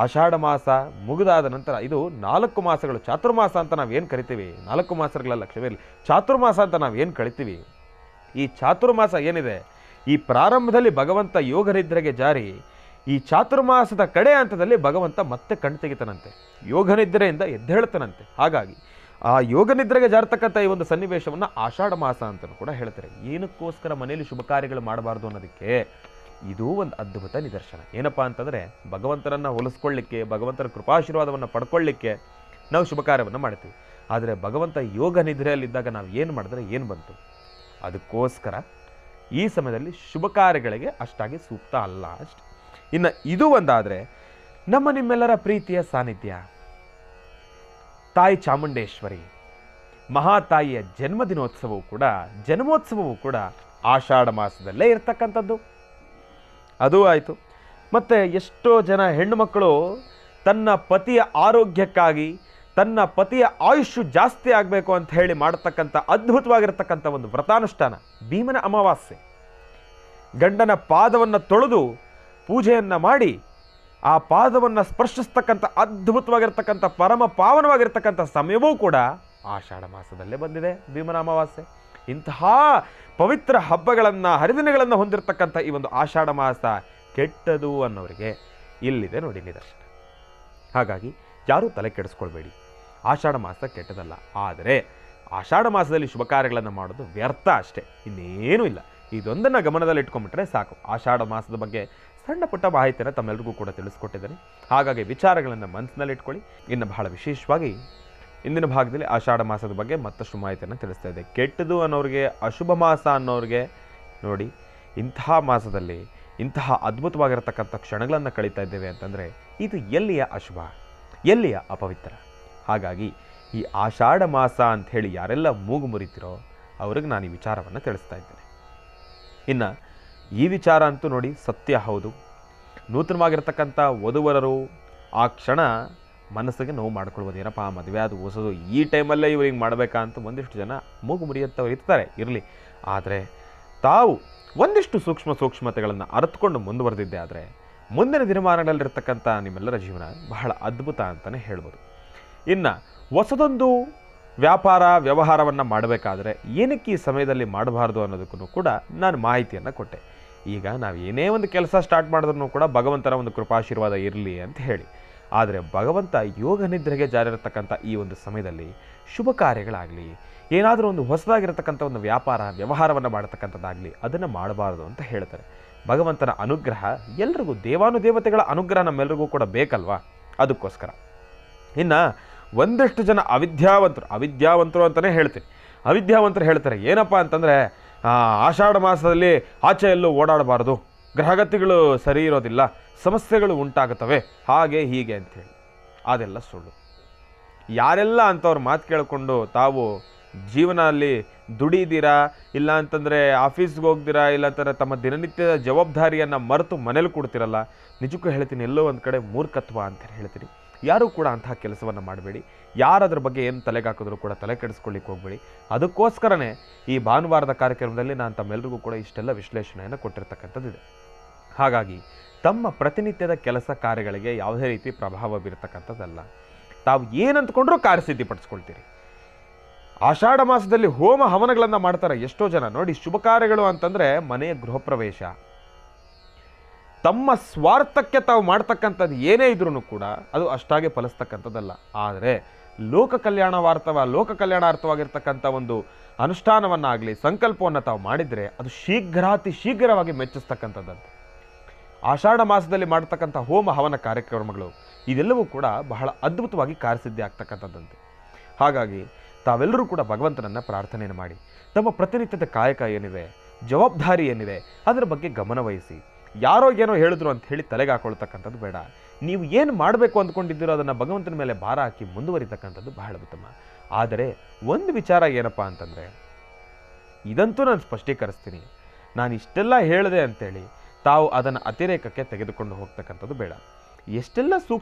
ಆಷಾಢ ಮಾಸ ಮುಗಿದಾದ ನಂತರ ಇದು 4 ಮಾಸಗಳು, ಚಾತುರ್ಮಾಸ ಅಂತ ನಾವೇನು ಕರಿತೀವಿ, 4 ಮಾಸಗಳಲ್ಲ ಕ್ಷವೇಲಿ, ಚಾತುರ್ಮಾಸ ಅಂತ ನಾವೇನು ಕರಿತೀವಿ. ಈ ಚಾತುರ್ಮಾಸ ಏನಿದೆ, ಈ ಪ್ರಾರಂಭದಲ್ಲಿ ಭಗವಂತ ಯೋಗ ನಿದ್ರೆಗೆ ಜಾರಿ ಈ ಚಾತುರ್ಮಾಸದ ಕಡೆ ಹಂತದಲ್ಲಿ ಭಗವಂತ ಮತ್ತೆ ಕಣ್ ತೆಗಿತಾನಂತೆ, ಯೋಗ ನಿದ್ರೆಯಿಂದ ಎದ್ದೇಳ್ತಾನಂತೆ. ಹಾಗಾಗಿ ಆ ಯೋಗ ನಿದ್ರೆಗೆ ಜಾರತಕ್ಕಂಥ ಈ ಒಂದು ಸನ್ನಿವೇಶವನ್ನು ಆಷಾಢ ಮಾಸ ಅಂತಲೂ ಕೂಡ ಹೇಳ್ತಾರೆ. ಏನಕ್ಕೋಸ್ಕರ ಮನೆಯಲ್ಲಿ ಶುಭ ಕಾರ್ಯಗಳು ಮಾಡಬಾರ್ದು ಅನ್ನೋದಕ್ಕೆ ಇದು ಒಂದು ಅದ್ಭುತ ನಿದರ್ಶನ. ಏನಪ್ಪ ಅಂತಂದರೆ, ಭಗವಂತನನ್ನು ಹೋಲಿಸ್ಕೊಳ್ಳಿಕ್ಕೆ, ಭಗವಂತನ ಕೃಪಾಶೀರ್ವಾದವನ್ನು ಪಡ್ಕೊಳ್ಳಿಕ್ಕೆ ನಾವು ಶುಭ ಕಾರ್ಯವನ್ನು ಮಾಡ್ತೀವಿ. ಆದರೆ ಭಗವಂತ ಯೋಗ ನಿದ್ರೆಯಲ್ಲಿದ್ದಾಗ ನಾವು ಏನು ಮಾಡಿದ್ರೆ ಏನು ಬಂತು? ಅದಕ್ಕೋಸ್ಕರ ಈ ಸಮಯದಲ್ಲಿ ಶುಭ ಕಾರ್ಯಗಳಿಗೆ ಅಷ್ಟಾಗಿ ಸೂಕ್ತ ಅಲ್ಲ ಅಷ್ಟೆ. ಇನ್ನು ಇದು ಒಂದಾದರೆ, ನಿಮ್ಮೆಲ್ಲರ ಪ್ರೀತಿಯ ಸಾನ್ನಿಧ್ಯ ತಾಯಿ ಚಾಮುಂಡೇಶ್ವರಿ ಮಹಾತಾಯಿಯ ಜನ್ಮೋತ್ಸವವು ಕೂಡ ಆಷಾಢ ಮಾಸದಲ್ಲೇ ಇರ್ತಕ್ಕಂಥದ್ದು. ಅದೂ ಆಯಿತು. ಮತ್ತು ಎಷ್ಟೋ ಜನ ಹೆಣ್ಣು ಮಕ್ಕಳು ತನ್ನ ಪತಿಯ ಆರೋಗ್ಯಕ್ಕಾಗಿ, ತನ್ನ ಪತಿಯ ಆಯುಷ್ಯು ಜಾಸ್ತಿ ಆಗಬೇಕು ಅಂತ ಹೇಳಿ ಮಾಡತಕ್ಕಂಥ ಅದ್ಭುತವಾಗಿರ್ತಕ್ಕಂಥ ಒಂದು ವ್ರತಾನುಷ್ಠಾನ ಭೀಮನ ಅಮಾವಾಸ್ಯೆ. ಗಂಡನ ಪಾದವನ್ನು ತೊಳೆದು ಪೂಜೆಯನ್ನು ಮಾಡಿ ಆ ಪಾದವನ್ನು ಸ್ಪರ್ಶಿಸ್ತಕ್ಕಂಥ ಅದ್ಭುತವಾಗಿರ್ತಕ್ಕಂಥ ಪರಮ ಪಾವನವಾಗಿರ್ತಕ್ಕಂಥ ಸಮಯವೂ ಕೂಡ ಆಷಾಢ ಮಾಸದಲ್ಲೇ ಬಂದಿದೆ, ಭೀಮನ ಅಮಾವಾಸ್ಯೆ. ಇಂತಹ ಪವಿತ್ರ ಹಬ್ಬಗಳನ್ನು, ಹರಿದಿನಗಳನ್ನು ಹೊಂದಿರತಕ್ಕಂಥ ಈ ಒಂದು ಆಷಾಢ ಮಾಸ ಕೆಟ್ಟದು ಅನ್ನೋರಿಗೆ ಇಲ್ಲಿದೆ ನೋಡಿ ನಿದರ್ಶನ. ಹಾಗಾಗಿ ಯಾರೂ ತಲೆ ಕೆಡಿಸ್ಕೊಳ್ಬೇಡಿ, ಆಷಾಢ ಮಾಸ ಕೆಟ್ಟದಲ್ಲ. ಆದರೆ ಆಷಾಢ ಮಾಸದಲ್ಲಿ ಶುಭ ಕಾರ್ಯಗಳನ್ನು ಮಾಡೋದು ವ್ಯರ್ಥ ಅಷ್ಟೇ, ಇನ್ನೇನೂ ಇಲ್ಲ. ಇದೊಂದನ್ನು ಗಮನದಲ್ಲಿ ಇಟ್ಕೊಂಡ್ಬಿಟ್ರೆ ಸಾಕು. ಆಷಾಢ ಮಾಸದ ಬಗ್ಗೆ ಸಣ್ಣ ಪುಟ್ಟ ಮಾಹಿತಿಯನ್ನು ತಮ್ಮೆಲ್ಲರಿಗೂ ಕೂಡ ತಿಳಿಸ್ಕೊಟ್ಟಿದ್ದೇನೆ. ಹಾಗಾಗಿ ವಿಚಾರಗಳನ್ನು ಮನಸ್ಸಿನಲ್ಲಿ ಇಟ್ಕೊಳ್ಳಿ. ಇನ್ನು ಬಹಳ ವಿಶೇಷವಾಗಿ ಇಂದಿನ ಭಾಗದಲ್ಲಿ ಆಷಾಢ ಮಾಸದ ಬಗ್ಗೆ ಮತ್ತಷ್ಟು ಮಾಹಿತಿಯನ್ನು ತಿಳಿಸ್ತಾ ಇದೆ. ಕೆಟ್ಟದು ಅನ್ನೋರಿಗೆ, ಅಶುಭ ಮಾಸ ಅನ್ನೋರಿಗೆ ನೋಡಿ, ಇಂತಹ ಮಾಸದಲ್ಲಿ ಇಂತಹ ಅದ್ಭುತವಾಗಿರತಕ್ಕಂಥ ಕ್ಷಣಗಳನ್ನು ಕಳೀತಾ ಇದ್ದೇವೆ ಅಂತಂದರೆ ಇದು ಎಲ್ಲಿಯ ಅಶುಭ, ಎಲ್ಲಿಯ ಅಪವಿತ್ರ. ಹಾಗಾಗಿ ಈ ಆಷಾಢ ಮಾಸ ಅಂಥೇಳಿ ಯಾರೆಲ್ಲ ಮೂಗು ಮುರಿತಿರೋ ಅವ್ರಿಗೆ ನಾನು ಈ ವಿಚಾರವನ್ನು ತಿಳಿಸ್ತಾ ಇದ್ದೇನೆ. ಇನ್ನು ಈ ವಿಚಾರ ಅಂತೂ ನೋಡಿ ಸತ್ಯ ಹೌದು. ನೂತನವಾಗಿರ್ತಕ್ಕಂಥ ವಧುವರರು ಆ ಕ್ಷಣ ಮನಸ್ಸಿಗೆ ನೋವು ಮಾಡ್ಕೊಳ್ಬೋದು. ಏನಪ್ಪ ಮದುವೆ ಅದು ಹೊಸದು, ಈ ಟೈಮಲ್ಲೇ ಇವ್ರು ಹಿಂಗೆ ಮಾಡಬೇಕಾ ಅಂತ ಒಂದಿಷ್ಟು ಜನ ಮೂಗು ಮುರಿಯತ್ತವ್ರು ಇರ್ತಾರೆ, ಇರಲಿ. ಆದರೆ ತಾವು ಒಂದಿಷ್ಟು ಸೂಕ್ಷ್ಮತೆಗಳನ್ನು ಅರ್ಥಕೊಂಡು ಮುಂದುವರೆದಿದ್ದೆ ಆದರೆ ಮುಂದಿನ ದಿನಮಾನಗಳಲ್ಲಿರ್ತಕ್ಕಂಥ ನಿಮ್ಮೆಲ್ಲರ ಜೀವನ ಬಹಳ ಅದ್ಭುತ ಅಂತಲೇ ಹೇಳ್ಬೋದು. ಇನ್ನು ಹೊಸದೊಂದು ವ್ಯವಹಾರವನ್ನು ಮಾಡಬೇಕಾದ್ರೆ ಏನಕ್ಕೆ ಈ ಸಮಯದಲ್ಲಿ ಮಾಡಬಾರ್ದು ಅನ್ನೋದಕ್ಕೂ ಕೂಡ ನಾನು ಮಾಹಿತಿಯನ್ನು ಕೊಟ್ಟೆ. ಈಗ ನಾವು ಏನೇ ಒಂದು ಕೆಲಸ ಸ್ಟಾರ್ಟ್ ಮಾಡಿದ್ರೂ ಕೂಡ ಭಗವಂತನ ಒಂದು ಕೃಪಾಶೀರ್ವಾದ ಇರಲಿ ಅಂತ ಹೇಳಿ. ಆದರೆ ಭಗವಂತ ಯೋಗ ನಿದ್ರೆಗೆ ಜಾರಿರತಕ್ಕಂಥ ಈ ಒಂದು ಸಮಯದಲ್ಲಿ ಶುಭ ಕಾರ್ಯಗಳಾಗಲಿ, ಏನಾದರೂ ಒಂದು ಹೊಸದಾಗಿರತಕ್ಕಂಥ ಒಂದು ವ್ಯವಹಾರವನ್ನು ಮಾಡತಕ್ಕಂಥದ್ದಾಗಲಿ ಅದನ್ನು ಮಾಡಬಾರ್ದು ಅಂತ ಹೇಳ್ತಾರೆ. ಭಗವಂತನ ಅನುಗ್ರಹ ಎಲ್ರಿಗೂ, ದೇವಾನುದೇವತೆಗಳ ಅನುಗ್ರಹ ನಮ್ಮೆಲ್ಲರಿಗೂ ಕೂಡ ಬೇಕಲ್ವಾ, ಅದಕ್ಕೋಸ್ಕರ. ಇನ್ನು ಒಂದಷ್ಟು ಜನ ಅವಿದ್ಯಾವಂತರು ಅಂತಲೇ ಹೇಳ್ತೀನಿ. ಅವಿದ್ಯಾವಂತರು ಹೇಳ್ತಾರೆ ಏನಪ್ಪ ಅಂತಂದರೆ ಆಷಾಢ ಮಾಸದಲ್ಲಿ ಆಚೆ ಎಲ್ಲೂ ಓಡಾಡಬಾರ್ದು, ಗ್ರಹಗತಿಗಳು ಸರಿ ಇರೋದಿಲ್ಲ, ಸಮಸ್ಯೆಗಳು ಉಂಟಾಗುತ್ತವೆ, ಹಾಗೆ ಹೀಗೆ ಅಂಥೇಳಿ. ಅದೆಲ್ಲ ಸುಳ್ಳು. ಯಾರೆಲ್ಲ ಅಂಥವ್ರ ಮಾತು ಕೇಳಿಕೊಂಡು ತಾವು ಜೀವನದಲ್ಲಿ ದುಡಿದೀರಾ, ಇಲ್ಲ ಅಂತಂದರೆ ಆಫೀಸ್ಗೆ ಹೋಗ್ದಿರಾ, ಇಲ್ಲ ಅಂತಂದರೆ ತಮ್ಮ ದಿನನಿತ್ಯದ ಜವಾಬ್ದಾರಿಯನ್ನು ಮರೆತು ಮನೇಲಿ ಕೊಡ್ತಿರಲ್ಲ, ನಿಜಕ್ಕೂ ಹೇಳ್ತೀನಿ ಎಲ್ಲೋ ಒಂದು ಕಡೆ ಮೂರ್ಖತ್ವ ಅಂತ ಹೇಳ್ತೀನಿ. ಯಾರೂ ಕೂಡ ಅಂತಹ ಕೆಲಸವನ್ನು ಮಾಡಬೇಡಿ. ಯಾರದ್ರ ಬಗ್ಗೆ ಏನು ತಲೆಗೆ ಹಾಕಿದ್ರೂ ಕೂಡ ತಲೆ ಕೆಡಿಸ್ಕೊಳ್ಳಿಕ್ಕೆ ಹೋಗಬೇಡಿ. ಅದಕ್ಕೋಸ್ಕರನೇ ಈ ಭಾನುವಾರದ ಕಾರ್ಯಕ್ರಮದಲ್ಲಿ ನಾನು ತಮ್ಮೆಲ್ಲರಿಗೂ ಕೂಡ ಇಷ್ಟೆಲ್ಲ ವಿಶ್ಲೇಷಣೆಯನ್ನು ಕೊಟ್ಟಿರ್ತಕ್ಕಂಥದ್ದಿದೆ. ಹಾಗಾಗಿ ತಮ್ಮ ಪ್ರತಿನಿತ್ಯದ ಕೆಲಸ ಕಾರ್ಯಗಳಿಗೆ ಯಾವುದೇ ರೀತಿ ಪ್ರಭಾವ ಬೀರತಕ್ಕಂಥದ್ದಲ್ಲ. ತಾವು ಏನಂತಕೊಂಡ್ರೂ ಕಾರ್ಯಸಿದ್ಧಿಪಡಿಸ್ಕೊಳ್ತೀರಿ. ಆಷಾಢ ಮಾಸದಲ್ಲಿ ಹೋಮ ಹವನಗಳನ್ನು ಮಾಡ್ತಾರೆ ಎಷ್ಟೋ ಜನ ನೋಡಿ. ಶುಭ ಕಾರ್ಯಗಳು ಅಂತಂದರೆ ಮನೆಯ ಗೃಹ ಪ್ರವೇಶ, ತಮ್ಮ ಸ್ವಾರ್ಥಕ್ಕೆ ತಾವು ಮಾಡ್ತಕ್ಕಂಥದ್ದು ಏನೇ ಇದ್ರೂ ಕೂಡ ಅದು ಅಷ್ಟಾಗೆ ಫಲಿಸ್ತಕ್ಕಂಥದ್ದಲ್ಲ. ಆದರೆ ಲೋಕ ಕಲ್ಯಾಣಾರ್ಥವಾಗಿರ್ತಕ್ಕಂಥ ಒಂದು ಅನುಷ್ಠಾನವನ್ನಾಗಲಿ, ಸಂಕಲ್ಪವನ್ನು ತಾವು ಮಾಡಿದರೆ ಅದು ಶೀಘ್ರವಾಗಿ ಮೆಚ್ಚಿಸ್ತಕ್ಕಂಥದ್ದಂತೆ. ಆಷಾಢ ಮಾಸದಲ್ಲಿ ಮಾಡತಕ್ಕಂಥ ಹೋಮ ಹವನ ಕಾರ್ಯಕ್ರಮಗಳು ಇದೆಲ್ಲವೂ ಕೂಡ ಬಹಳ ಅದ್ಭುತವಾಗಿ ಕಾರ್ಯಸಿದ್ಧಿ ಆಗ್ತಕ್ಕಂಥದ್ದಂತೆ. ಹಾಗಾಗಿ ತಾವೆಲ್ಲರೂ ಕೂಡ ಭಗವಂತನನ್ನು ಪ್ರಾರ್ಥನೆಯನ್ನು ಮಾಡಿ ತಮ್ಮ ಪ್ರತಿನಿತ್ಯದ ಕಾಯಕ ಏನಿದೆ, ಜವಾಬ್ದಾರಿ ಏನಿದೆ ಅದರ ಬಗ್ಗೆ ಗಮನವಹಿಸಿ. ಯಾರೋ ಏನೋ ಹೇಳಿದ್ರು ಅಂತ ಹೇಳಿ ತಲೆಗೆ ಹಾಕೊಳ್ತಕ್ಕಂಥದ್ದು ಬೇಡ. ನೀವು ಏನು ಮಾಡಬೇಕು ಅಂದ್ಕೊಂಡಿದ್ದೀರೋ ಅದನ್ನು ಭಗವಂತನ ಮೇಲೆ ಭಾರ ಹಾಕಿ ಮುಂದುವರಿತಕ್ಕಂಥದ್ದು ಬಹಳ ಉತ್ತಮ. ಆದರೆ ಒಂದು ವಿಚಾರ ಏನಪ್ಪ ಅಂತಂದರೆ, ಇದಂತೂ ನಾನು ಸ್ಪಷ್ಟೀಕರಿಸ್ತೀನಿ, ನಾನು ಇಷ್ಟೆಲ್ಲ ಹೇಳಿದೆ ಅಂತೇಳಿ ತಾವು ಅದನ್ನು ಅತಿರೇಕಕ್ಕೆ ತೆಗೆದುಕೊಂಡು ಹೋಗ್ತಕ್ಕಂಥದ್ದು ಬೇಡ. ಎಷ್ಟೆಲ್ಲ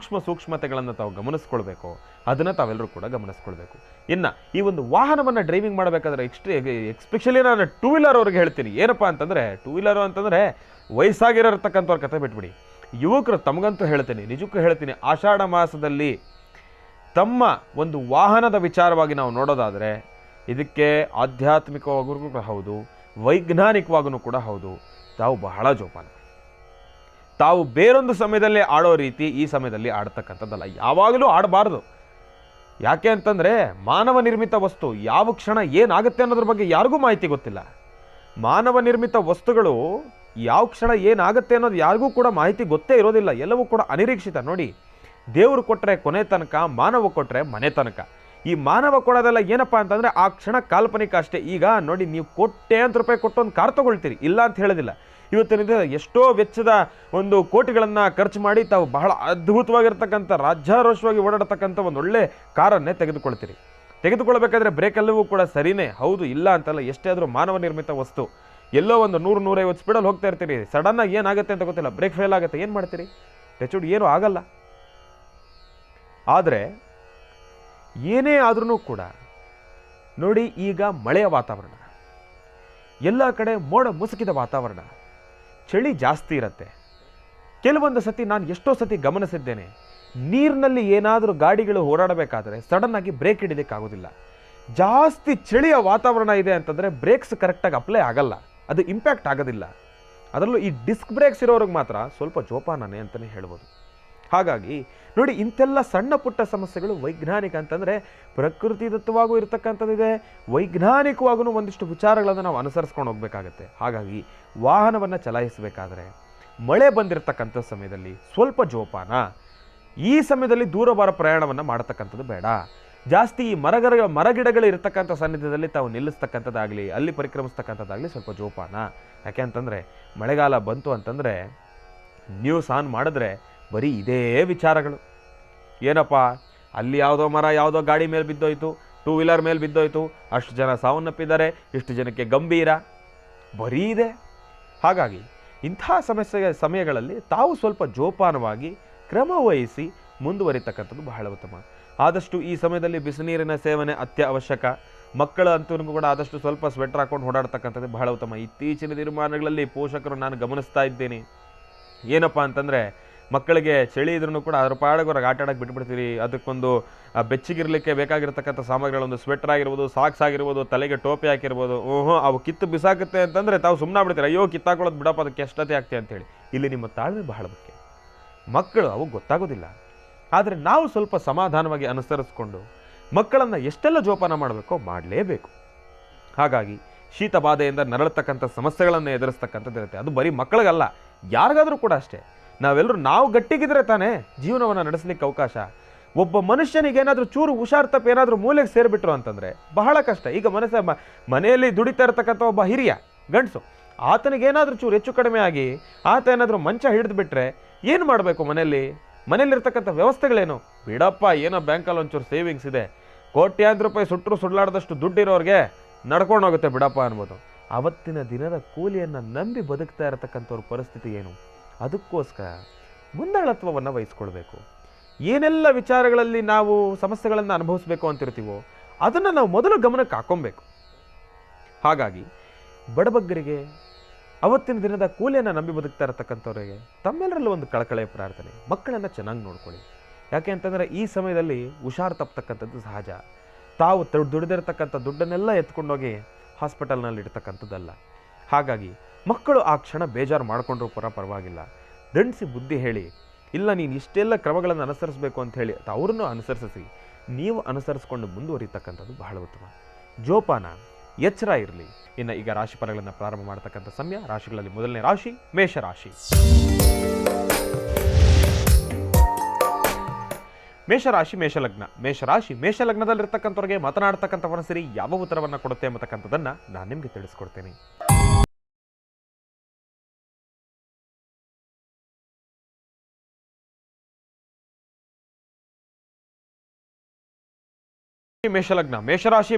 ಸೂಕ್ಷ್ಮತೆಗಳನ್ನು ತಾವು ಗಮನಿಸ್ಕೊಳ್ಬೇಕೋ ಅದನ್ನು ತಾವೆಲ್ಲರೂ ಕೂಡ ಗಮನಿಸ್ಕೊಳ್ಬೇಕು. ಇನ್ನು ಈ ಒಂದು ವಾಹನವನ್ನು ಡ್ರೈವಿಂಗ್ ಮಾಡಬೇಕಾದ್ರೆ ಎಕ್ಸ್ಪೆಷಲಿ ನಾನು ಟೂ ವೀಲರ್ ಅವ್ರಿಗೆ ಹೇಳ್ತೀನಿ. ಏನಪ್ಪ ಅಂತಂದರೆ, ಟೂ ವೀಲರು ಅಂತಂದರೆ ವಯಸ್ಸಾಗಿರತಕ್ಕಂಥವ್ರ ಕತೆ ಬಿಟ್ಬಿಡಿ, ಯುವಕರು ತಮಗಂತೂ ಹೇಳ್ತೀನಿ, ನಿಜಕ್ಕೂ ಹೇಳ್ತೀನಿ, ಆಷಾಢ ಮಾಸದಲ್ಲಿ ತಮ್ಮ ಒಂದು ವಾಹನದ ವಿಚಾರವಾಗಿ ನಾವು ನೋಡೋದಾದರೆ ಇದಕ್ಕೆ ಆಧ್ಯಾತ್ಮಿಕವಾಗೂ ಕೂಡ ಹೌದು, ವೈಜ್ಞಾನಿಕವಾಗೂ ಕೂಡ ಹೌದು. ತಾವು ಬಹಳ ಜೋಪಾನ. ತಾವು ಬೇರೊಂದು ಸಮಯದಲ್ಲಿ ಆಡೋ ರೀತಿ ಈ ಸಮಯದಲ್ಲಿ ಆಡ್ತಕ್ಕಂಥದ್ದಲ್ಲ, ಯಾವಾಗಲೂ ಆಡಬಾರ್ದು. ಯಾಕೆ ಅಂತಂದರೆ ಮಾನವ ನಿರ್ಮಿತ ವಸ್ತು ಯಾವ ಕ್ಷಣ ಏನಾಗುತ್ತೆ ಅನ್ನೋದ್ರ ಬಗ್ಗೆ ಯಾರಿಗೂ ಮಾಹಿತಿ ಗೊತ್ತಿಲ್ಲ. ಮಾನವ ನಿರ್ಮಿತ ವಸ್ತುಗಳು ಯಾವ ಕ್ಷಣ ಏನಾಗುತ್ತೆ ಅನ್ನೋದು ಯಾರಿಗೂ ಕೂಡ ಮಾಹಿತಿ ಗೊತ್ತೇ ಇರೋದಿಲ್ಲ. ಎಲ್ಲವೂ ಕೂಡ ಅನಿರೀಕ್ಷಿತ. ನೋಡಿ, ದೇವರು ಕೊಟ್ಟರೆ ಕೊನೆ ತನಕ, ಮಾನವ ಕೊಟ್ಟರೆ ಮನೆ ತನಕ. ಈ ಮಾನವ ಕೊಡೋದೆಲ್ಲ ಏನಪ್ಪ ಅಂತಂದರೆ ಆ ಕ್ಷಣ ಕಾಲ್ಪನಿಕ ಅಷ್ಟೇ. ಈಗ ನೋಡಿ, ನೀವು ಕೋಟ್ಯಾಂತರ ರೂಪಾಯಿ ಕೊಟ್ಟು ಒಂದು ಕಾರ್ ತೊಗೊಳ್ತೀರಿ, ಇಲ್ಲ ಅಂತ ಹೇಳೋದಿಲ್ಲ. ಇವತ್ತಿನ ಎಷ್ಟೋ ವೆಚ್ಚದ ಒಂದು ಕೋಟಿಗಳನ್ನು ಖರ್ಚು ಮಾಡಿ ತಾವು ಬಹಳ ಅದ್ಭುತವಾಗಿರ್ತಕ್ಕಂಥ ರಾಜ್ಯಾರೋಷವಾಗಿ ಓಡಾಡತಕ್ಕಂಥ ಒಂದು ಒಳ್ಳೆ ಕಾರನ್ನೇ ತೆಗೆದುಕೊಳ್ತೀರಿ. ತೆಗೆದುಕೊಳ್ಬೇಕಾದ್ರೆ ಬ್ರೇಕ್ ಎಲ್ಲವೂ ಕೂಡ ಸರಿನೇ, ಹೌದು, ಇಲ್ಲ ಅಂತಲ್ಲ. ಎಷ್ಟೇ ಆದರೂ ಮಾನವ ನಿರ್ಮಿತ ವಸ್ತು. ಎಲ್ಲೋ ಒಂದು 100-150 ಸ್ಪೀಡಲ್ಲಿ ಹೋಗ್ತಾ ಇರ್ತೀರಿ, ಸಡನ್ನಾಗಿ ಏನಾಗುತ್ತೆ ಅಂತ ಗೊತ್ತಿಲ್ಲ, ಬ್ರೇಕ್ ಫೇಲ್ ಆಗುತ್ತೆ, ಏನು ಮಾಡ್ತೀರಿ? ಟಚ್ ಏನೂ ಆಗಲ್ಲ. ಆದರೆ ಏನೇ ಆದ್ರೂ ಕೂಡ ನೋಡಿ, ಈಗ ಮಳೆಯ ವಾತಾವರಣ, ಎಲ್ಲ ಕಡೆ ಮೋಡ ಮುಸುಕಿದ ವಾತಾವರಣ, ಚಳಿ ಜಾಸ್ತಿ ಇರುತ್ತೆ. ಕೆಲವೊಂದು ಸತಿ ನಾನು ಎಷ್ಟೋ ಸತಿ ಗಮನಿಸಿದ್ದೇನೆ, ನೀರಿನಲ್ಲಿ ಏನಾದರೂ ಗಾಡಿಗಳು ಓಡಾಡಬೇಕಾದ್ರೆ ಸಡನ್ ಆಗಿ ಬ್ರೇಕ್ ಹಿಡಿಲಿಕ್ಕಾಗೋದಿಲ್ಲ. ಜಾಸ್ತಿ ಚಳಿಯ ವಾತಾವರಣ ಇದೆ ಅಂತಂದರೆ ಬ್ರೇಕ್ಸ್ ಕರೆಕ್ಟಾಗಿ ಅಪ್ಲೈ ಆಗಲ್ಲ, ಅದು ಇಂಪ್ಯಾಕ್ಟ್ ಆಗೋದಿಲ್ಲ. ಅದರಲ್ಲೂ ಈ ಡಿಸ್ಕ್ ಬ್ರೇಕ್ಸ್ ಇರೋರಿಗೆ ಮಾತ್ರ ಸ್ವಲ್ಪ ಜೋಪಾನನೇ ಅಂತಲೇ ಹೇಳ್ಬೋದು. ಹಾಗಾಗಿ ನೋಡಿ, ಇಂಥೆಲ್ಲ ಸಣ್ಣ ಪುಟ್ಟ ಸಮಸ್ಯೆಗಳು ವೈಜ್ಞಾನಿಕ ಅಂತಂದರೆ ಪ್ರಕೃತಿದತ್ತವಾಗೂ ಇರತಕ್ಕಂಥದ್ದಿದೆ, ವೈಜ್ಞಾನಿಕವಾಗೂ ಒಂದಿಷ್ಟು ವಿಚಾರಗಳನ್ನು ನಾವು ಅನುಸರಿಸ್ಕೊಂಡು ಹೋಗಬೇಕಾಗತ್ತೆ. ಹಾಗಾಗಿ ವಾಹನವನ್ನು ಚಲಾಯಿಸಬೇಕಾದ್ರೆ ಮಳೆ ಬಂದಿರತಕ್ಕಂಥ ಸಮಯದಲ್ಲಿ ಸ್ವಲ್ಪ ಜೋಪಾನ. ಈ ಸಮಯದಲ್ಲಿ ದೂರವಾರ ಪ್ರಯಾಣವನ್ನು ಮಾಡತಕ್ಕಂಥದ್ದು ಬೇಡ. ಜಾಸ್ತಿ ಈ ಮರಗಿಡಗಳು ಇರತಕ್ಕಂಥ ಸನ್ನಿಧ್ಯದಲ್ಲಿ ತಾವು ನಿಲ್ಲಿಸ್ತಕ್ಕಂಥದ್ದಾಗಲಿ, ಅಲ್ಲಿ ಪರಿಕ್ರಮಿಸ್ತಕ್ಕಂಥದ್ದಾಗಲಿ ಸ್ವಲ್ಪ ಜೋಪಾನ. ಯಾಕೆ ಅಂತಂದರೆ ಮಳೆಗಾಲ ಬಂತು ಅಂತಂದರೆ ನ್ಯೂಸ್ ಆನ್ ಮಾಡಿದ್ರೆ ಬರೀ ಇದೇ ವಿಚಾರಗಳು. ಏನಪ್ಪ, ಅಲ್ಲಿ ಯಾವುದೋ ಮರ ಯಾವುದೋ ಗಾಡಿ ಮೇಲೆ ಬಿದ್ದೋಯ್ತು, 2 ವೀಲರ್ ಮೇಲೆ ಬಿದ್ದೋಯ್ತು, ಅಷ್ಟು ಜನ ಸಾವನ್ನಪ್ಪಿದ್ದಾರೆ, ಇಷ್ಟು ಜನಕ್ಕೆ ಗಂಭೀರ, ಬರೀ ಇದೆ. ಹಾಗಾಗಿ ಇಂಥ ಸಮಯಗಳಲ್ಲಿ ತಾವು ಸ್ವಲ್ಪ ಜೋಪಾನವಾಗಿ ಕ್ರಮ ವಹಿಸಿ ಮುಂದುವರಿತಕ್ಕಂಥದ್ದು ಬಹಳ ಉತ್ತಮ. ಆದಷ್ಟು ಈ ಸಮಯದಲ್ಲಿ ಬಿಸಿನೀರಿನ ಸೇವನೆ ಅತ್ಯವಶ್ಯಕ. ಮಕ್ಕಳ ಅಂತೂ ಕೂಡ ಆದಷ್ಟು ಸ್ವಲ್ಪ ಸ್ವೆಟರ್ ಹಾಕೊಂಡು ಓಡಾಡ್ತಕ್ಕಂಥದ್ದು ಬಹಳ ಉತ್ತಮ. ಇತ್ತೀಚಿನ ದಿನಮಾನಗಳಲ್ಲಿ ಪೋಷಕರು ನಾನು ಗಮನಿಸ್ತಾ ಇದ್ದೇನೆ, ಏನಪ್ಪ ಅಂತಂದರೆ ಮಕ್ಕಳಿಗೆ ಚಳಿ ಇದ್ರೂ ಕೂಡ ಅದ್ರ ಪಾಡಗೋರಾಗ ಆಟ ಆಡೋಕ್ಕೆ ಬಿಟ್ಬಿಡ್ತೀರಿ. ಅದಕ್ಕೊಂದು ಬೆಚ್ಚಗಿರಲಿಕ್ಕೆ ಬೇಕಾಗಿರ್ತಕ್ಕಂಥ ಸಾಮಗ್ರಿಗಳೊಂದು ಸ್ವೆಟರ್ ಆಗಿರ್ಬೋದು, ಸಾಕ್ಸ್ ಆಗಿರ್ಬೋದು, ತಲೆಗೆ ಟೋಪಿ ಹಾಕಿರ್ಬೋದು, ಅವು ಕಿತ್ತು ಬಿಸಾಕುತ್ತೆ ಅಂತಂದರೆ ತಾವು ಸುಮ್ಮನೆ ಬಿಡ್ತೀರಿ, ಅಯ್ಯೋ ಕಿತ್ತಾಕೊಳ್ಳೋದು ಬಿಡಪ್ಪ, ಅದಕ್ಕೆ ಎಷ್ಟತೆ ಆಗ್ತೆ ಅಂತೇಳಿ. ಇಲ್ಲಿ ನಿಮ್ಮ ತಾಳ್ಮೆ ಬಹಳ ಮುಖ್ಯ. ಮಕ್ಕಳು ಅವು ಗೊತ್ತಾಗೋದಿಲ್ಲ, ಆದರೆ ನಾವು ಸ್ವಲ್ಪ ಸಮಾಧಾನವಾಗಿ ಅನುಸರಿಸ್ಕೊಂಡು ಮಕ್ಕಳನ್ನು ಎಷ್ಟೆಲ್ಲ ಜೋಪಾನ ಮಾಡಬೇಕೋ ಮಾಡಲೇಬೇಕು. ಹಾಗಾಗಿ ಶೀತ ಬಾಧೆಯಿಂದ ನರಳತಕ್ಕಂಥ ಸಮಸ್ಯೆಗಳನ್ನು ಎದುರಿಸ್ತಕ್ಕಂಥದ್ದು ಇರುತ್ತೆ. ಅದು ಬರೀ ಮಕ್ಕಳಿಗಲ್ಲ, ಯಾರಿಗಾದರೂ ಕೂಡ ಅಷ್ಟೇ. ನಾವು ಗಟ್ಟಿಗಿದ್ರೆ ತಾನೇ ಜೀವನವನ್ನು ನಡೆಸಲಿಕ್ಕೆ ಅವಕಾಶ. ಒಬ್ಬ ಮನುಷ್ಯನಿಗೆ ಏನಾದರೂ ಚೂರು ಹುಷಾರ್ ತಪ್ಪು ಏನಾದರೂ ಮೂಲೆಗೆ ಸೇರಿಬಿಟ್ರು ಅಂತಂದರೆ ಬಹಳ ಕಷ್ಟ. ಈಗ ಮನೆಯಲ್ಲಿ ದುಡಿತಾ ಇರತಕ್ಕಂಥ ಒಬ್ಬ ಹಿರಿಯ ಗಂಡಸು, ಆತನಿಗೇನಾದರೂ ಚೂರು ಹೆಚ್ಚು ಕಡಿಮೆ ಆಗಿ ಆತ ಏನಾದರೂ ಮಂಚ ಹಿಡಿದು ಬಿಟ್ಟರೆ ಏನು ಮಾಡಬೇಕು? ಮನೆಯಲ್ಲಿರ್ತಕ್ಕಂಥ ವ್ಯವಸ್ಥೆಗಳೇನು? ಬಿಡಪ್ಪ, ಏನೋ ಬ್ಯಾಂಕಲ್ಲಿ ಒಂಚೂರು ಸೇವಿಂಗ್ಸ್ ಇದೆ, ಕೋಟ್ಯಾಂತರ ರೂಪಾಯಿ ಸುಟ್ಟರು ಸುಳ್ಳಾಡ್ದಷ್ಟು ದುಡ್ಡಿರೋರಿಗೆ ನಡ್ಕೊಂಡು ಹೋಗುತ್ತೆ ಬಿಡಪ್ಪ ಅನ್ಬೋದು. ಅವತ್ತಿನ ದಿನದ ಕೂಲಿಯನ್ನು ನಂಬಿ ಬದುಕ್ತಾ ಇರತಕ್ಕಂಥವ್ರ ಪರಿಸ್ಥಿತಿ ಏನು? ಅದಕ್ಕೋಸ್ಕರ ಮುಂದಾಳತ್ವವನ್ನು ವಹಿಸ್ಕೊಳ್ಬೇಕು. ಏನೆಲ್ಲ ವಿಚಾರಗಳಲ್ಲಿ ನಾವು ಸಮಸ್ಯೆಗಳನ್ನು ಅನುಭವಿಸ್ಬೇಕು ಅಂತಿರ್ತೀವೋ ಅದನ್ನು ನಾವು ಮೊದಲು ಗಮನಕ್ಕೆ ಹಾಕೊಬೇಕು. ಹಾಗಾಗಿ ಬಡಬಗ್ಗರಿಗೆ, ಅವತ್ತಿನ ದಿನದ ಕೂಲಿಯನ್ನು ನಂಬಿ ಬದುಕ್ತಾ ಇರತಕ್ಕಂಥವ್ರಿಗೆ ತಮ್ಮೆಲ್ಲರಲ್ಲೂ ಒಂದು ಕಳಕಳೆಯ ಪ್ರಾರ್ಥನೆ, ಮಕ್ಕಳನ್ನು ಚೆನ್ನಾಗಿ ನೋಡ್ಕೊಳ್ಳಿ. ಯಾಕೆ ಅಂತಂದರೆ ಈ ಸಮಯದಲ್ಲಿ ಹುಷಾರು ತಪ್ಪತಕ್ಕಂಥದ್ದು ಸಹಜ. ತಾವು ದುಡಿದಿರ್ತಕ್ಕಂಥ ದುಡ್ಡನ್ನೆಲ್ಲ ಎತ್ಕೊಂಡೋಗಿ ಹಾಸ್ಪಿಟಲ್ನಲ್ಲಿ ಇಡ್ತಕ್ಕಂಥದ್ದಲ್ಲ. ಹಾಗಾಗಿ ಮಕ್ಕಳು ಆ ಕ್ಷಣ ಬೇಜಾರು ಮಾಡಿಕೊಂಡ್ರೂ ಪರವಾಗಿಲ್ಲ, ದಂಡಿಸಿ ಬುದ್ಧಿ ಹೇಳಿ, ಇಲ್ಲ ನೀನು ಇಷ್ಟೆಲ್ಲ ಕ್ರಮಗಳನ್ನು ಅನುಸರಿಸಬೇಕು ಅಂತ ಹೇಳಿ ಅವ್ರನ್ನೂ ಅನುಸರಿಸಿ ನೀವು ಅನುಸರಿಸ್ಕೊಂಡು ಮುಂದುವರಿತಕ್ಕಂಥದ್ದು ಬಹಳ ಉತ್ತಮ. ಜೋಪಾನ, ಎಚ್ಚರ ಇರಲಿ. ಇನ್ನು ಈಗ ರಾಶಿ ಫಲಗಳನ್ನು ಪ್ರಾರಂಭ ಮಾಡತಕ್ಕಂಥ ಸಮಯ. ರಾಶಿಗಳಲ್ಲಿ ಮೊದಲನೇ ರಾಶಿ ಮೇಷರಾಶಿ. ಮೇಷರಾಶಿ ಮೇಷಲಗ್ನ. ಮೇಷಲಗ್ನದಲ್ಲಿರ್ತಕ್ಕಂಥವ್ರಿಗೆ ಮಾತನಾಡ್ತಕ್ಕಂಥ ಮನಸ್ಸಿರಿ ಯಾವ ಉತ್ತರವನ್ನು ಕೊಡುತ್ತೆ ಎಂಬತಕ್ಕಂಥದ್ದನ್ನು ನಾನು ನಿಮಗೆ ತಿಳಿಸ್ಕೊಡ್ತೇನೆ.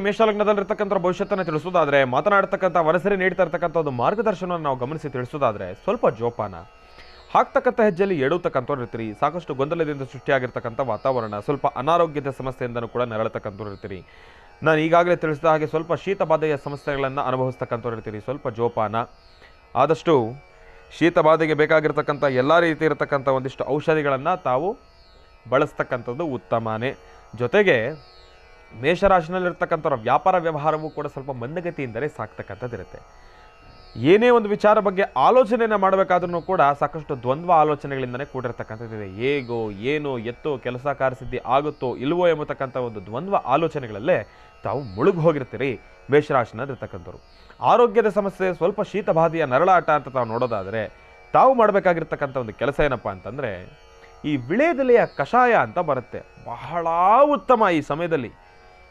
ಮೇಷಲಗ್ನದಲ್ಲಿರ್ತಕ್ಕಂಥ ಭವಿಷ್ಯತ್ತನ್ನು ತಿಳಿಸೋದಾದ್ರೆ, ಮಾತನಾಡ್ತಕ್ಕಂಥ ಮನಸ್ಸರಿ ನೀಡ್ತಾ ಇರ್ತಕ್ಕಂಥ ಒಂದು ಮಾರ್ಗದರ್ಶನವನ್ನು ನಾವು ಗಮನಿಸಿ ತಿಳಿಸೋದಾದ್ರೆ ಸ್ವಲ್ಪ ಜೋಪಾನ. ಹಾಕ್ತಕ್ಕಂಥ ಹೆಜ್ಜೆಯಲ್ಲಿ ಎಡುತ್ತಕ್ಕಂಥವ್ರು ಇರ್ತೀರಿ. ಸಾಕಷ್ಟು ಗೊಂದಲದಿಂದ ಸೃಷ್ಟಿಯಾಗಿರ್ತಕ್ಕಂಥ ವಾತಾವರಣ, ಸ್ವಲ್ಪ ಅನಾರೋಗ್ಯದ ಸಮಸ್ಯೆಯಿಂದನೂ ಕೂಡ ನರಳತಕ್ಕಂಥವ್ರು ಇರ್ತೀರಿ. ನಾನು ಈಗಾಗಲೇ ತಿಳಿಸಿದ ಹಾಗೆ ಸ್ವಲ್ಪ ಶೀತ ಬಾಧೆಯ ಸಮಸ್ಯೆಗಳನ್ನು ಅನುಭವಿಸ್ತಕ್ಕಂಥವ್ರು ಇರ್ತೀರಿ. ಸ್ವಲ್ಪ ಜೋಪಾನ. ಆದಷ್ಟು ಶೀತ ಬಾಧೆಗೆ ಬೇಕಾಗಿರ್ತಕ್ಕಂಥ ಎಲ್ಲ ರೀತಿ ಇರತಕ್ಕಂಥ ಒಂದಿಷ್ಟು ಔಷಧಿಗಳನ್ನು ತಾವು ಬಳಸ್ತಕ್ಕಂಥದ್ದು ಉತ್ತಮನೇ. ಜೊತೆಗೆ ಮೇಷರಾಶಿನಲ್ಲಿರ್ತಕ್ಕಂಥವ್ರ ವ್ಯಾಪಾರ ವ್ಯವಹಾರವೂ ಕೂಡ ಸ್ವಲ್ಪ ಮಂದಗತಿಯಿಂದಲೇ ಸಾಕ್ತಕ್ಕಂಥದ್ದಿರುತ್ತೆ. ಏನೇ ಒಂದು ವಿಚಾರ ಬಗ್ಗೆ ಆಲೋಚನೆಯನ್ನು ಮಾಡಬೇಕಾದ್ರೂ ಕೂಡ ಸಾಕಷ್ಟು ದ್ವಂದ್ವ ಆಲೋಚನೆಗಳಿಂದಲೇ ಕೂಡಿರ್ತಕ್ಕಂಥದ್ದಿದೆ. ಹೇಗೋ ಏನೋ ಎತ್ತೋ ಕೆಲಸ ಕಾರ್ಯಸಿದ್ಧಿ ಆಗುತ್ತೋ ಇಲ್ವೋ ಎಂಬತಕ್ಕಂಥ ಒಂದು ದ್ವಂದ್ವ ಆಲೋಚನೆಗಳಲ್ಲೇ ತಾವು ಮುಳುಗಿ ಹೋಗಿರ್ತೀರಿ ಮೇಷರಾಶಿನಲ್ಲಿರ್ತಕ್ಕಂಥವ್ರು. ಆರೋಗ್ಯದ ಸಮಸ್ಯೆ, ಸ್ವಲ್ಪ ಶೀತಬಾಧೆಯ ನರಳಾಟ ಅಂತ ತಾವು ನೋಡೋದಾದರೆ ತಾವು ಮಾಡಬೇಕಾಗಿರ್ತಕ್ಕಂಥ ಒಂದು ಕೆಲಸ ಏನಪ್ಪ ಅಂತಂದರೆ, ಈ ವಿಳೆದೆಲೆಯ ಕಷಾಯ ಅಂತ ಬರುತ್ತೆ, ಬಹಳ ಉತ್ತಮ. ಈ ಸಮಯದಲ್ಲಿ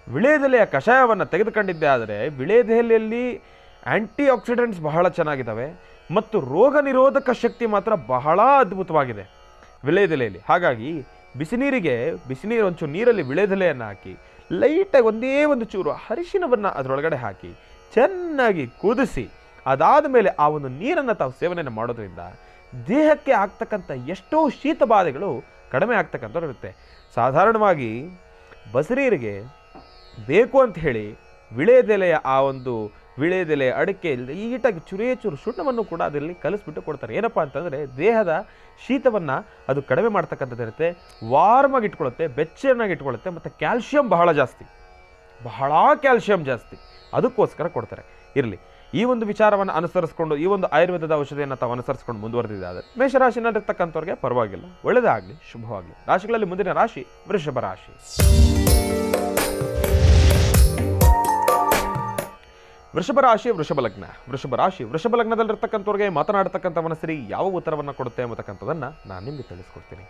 ವಿಳೆದೆಲೆಯ ಕಷಾಯವನ್ನು ತೆಗೆದುಕೊಂಡಿದ್ದೆ ಆದರೆ ವಿಳೆದೆಲೆಯಲ್ಲಿ ಆ್ಯಂಟಿ ಆಕ್ಸಿಡೆಂಟ್ಸ್ ಬಹಳ ಚೆನ್ನಾಗಿದ್ದಾವೆ ಮತ್ತು ರೋಗ ನಿರೋಧಕ ಶಕ್ತಿ ಮಾತ್ರ ಬಹಳ ಅದ್ಭುತವಾಗಿದೆ ವಿಳೆದೆಲೆಯಲ್ಲಿ. ಹಾಗಾಗಿ ಬಿಸಿನೀರು ಒಂಚೂರು ನೀರಲ್ಲಿ ವಿಳೆದೆಲೆಯನ್ನು ಹಾಕಿ ಲೈಟಾಗಿ ಒಂದೇ ಒಂದು ಚೂರು ಅರಿಶಿನವನ್ನು ಅದರೊಳಗಡೆ ಹಾಕಿ ಚೆನ್ನಾಗಿ ಕುದಿಸಿ ಅದಾದ ಮೇಲೆ ಆ ಒಂದು ನೀರನ್ನು ತಾವು ಸೇವನೆಯನ್ನು ಮಾಡೋದ್ರಿಂದ ದೇಹಕ್ಕೆ ಆಗ್ತಕ್ಕಂಥ ಎಷ್ಟೋ ಶೀತ ಬಾಧೆಗಳು ಕಡಿಮೆ ಆಗ್ತಕ್ಕಂಥವ್ರು ಇರುತ್ತೆ. ಸಾಧಾರಣವಾಗಿ ಬಸರೀರಿಗೆ ಬೇಕು ಅಂತ ಹೇಳಿ ವಿಳೆದೆಲೆಯ ಆ ಒಂದು ವಿಳೆದೆಲೆ ಅಡಿಕೆ ಲೈಟಾಗಿ ಚೂರು ಸುಣ್ಣವನ್ನು ಕೂಡ ಅದರಲ್ಲಿ ಕಲಿಸ್ಬಿಟ್ಟು ಕೊಡ್ತಾರೆ. ಏನಪ್ಪ ಅಂತಂದರೆ ದೇಹದ ಶೀತವನ್ನು ಅದು ಕಡಿಮೆ ಮಾಡ್ತಕ್ಕಂಥದ್ದು ಇರುತ್ತೆ, ವಾರ್ಮಾಗಿ ಇಟ್ಕೊಳ್ಳುತ್ತೆ, ಬೆಚ್ಚನಾಗಿ ಇಟ್ಕೊಳ್ಳುತ್ತೆ, ಮತ್ತು ಕ್ಯಾಲ್ಶಿಯಂ ಬಹಳ ಕ್ಯಾಲ್ಶಿಯಂ ಜಾಸ್ತಿ, ಅದಕ್ಕೋಸ್ಕರ ಕೊಡ್ತಾರೆ. ಇರಲಿ, ಈ ಒಂದು ವಿಚಾರವನ್ನು ಅನುಸರಿಸ್ಕೊಂಡು ಈ ಒಂದು ಆಯುರ್ವೇದದ ಔಷಧಿಯನ್ನು ತಾವು ಅನುಸರಿಸ್ಕೊಂಡು ಮುಂದುವರೆದಿದ್ದಾದರೆ ಮೇಷರಾಶಿನಲ್ಲಿರ್ತಕ್ಕಂಥವ್ರಿಗೆ ಪರವಾಗಿಲ್ಲ, ಒಳ್ಳೆಯದಾಗಲಿ, ಶುಭವಾಗಲಿ. ರಾಶಿಗಳಲ್ಲಿ ಮುಂದಿನ ರಾಶಿ ವೃಷಭ ರಾಶಿ. ವೃಷಭ ರಾಶಿ ವೃಷಭ ಲಗ್ನ. ವೃಷಭ ಲಗ್ನದಲ್ಲಿರ್ತಕ್ಕಂಥವ್ರಿಗೆ ಮಾತನಾಡ್ತಕ್ಕಂಥ ಮನಸ್ಸರಿ ಯಾವ ಉತ್ತರವನ್ನು ಕೊಡುತ್ತೆ ಅಂತಕ್ಕಂಥದ್ದನ್ನು ನಾನು ನಿಮಗೆ ತಿಳಿಸ್ಕೊಡ್ತೀನಿ.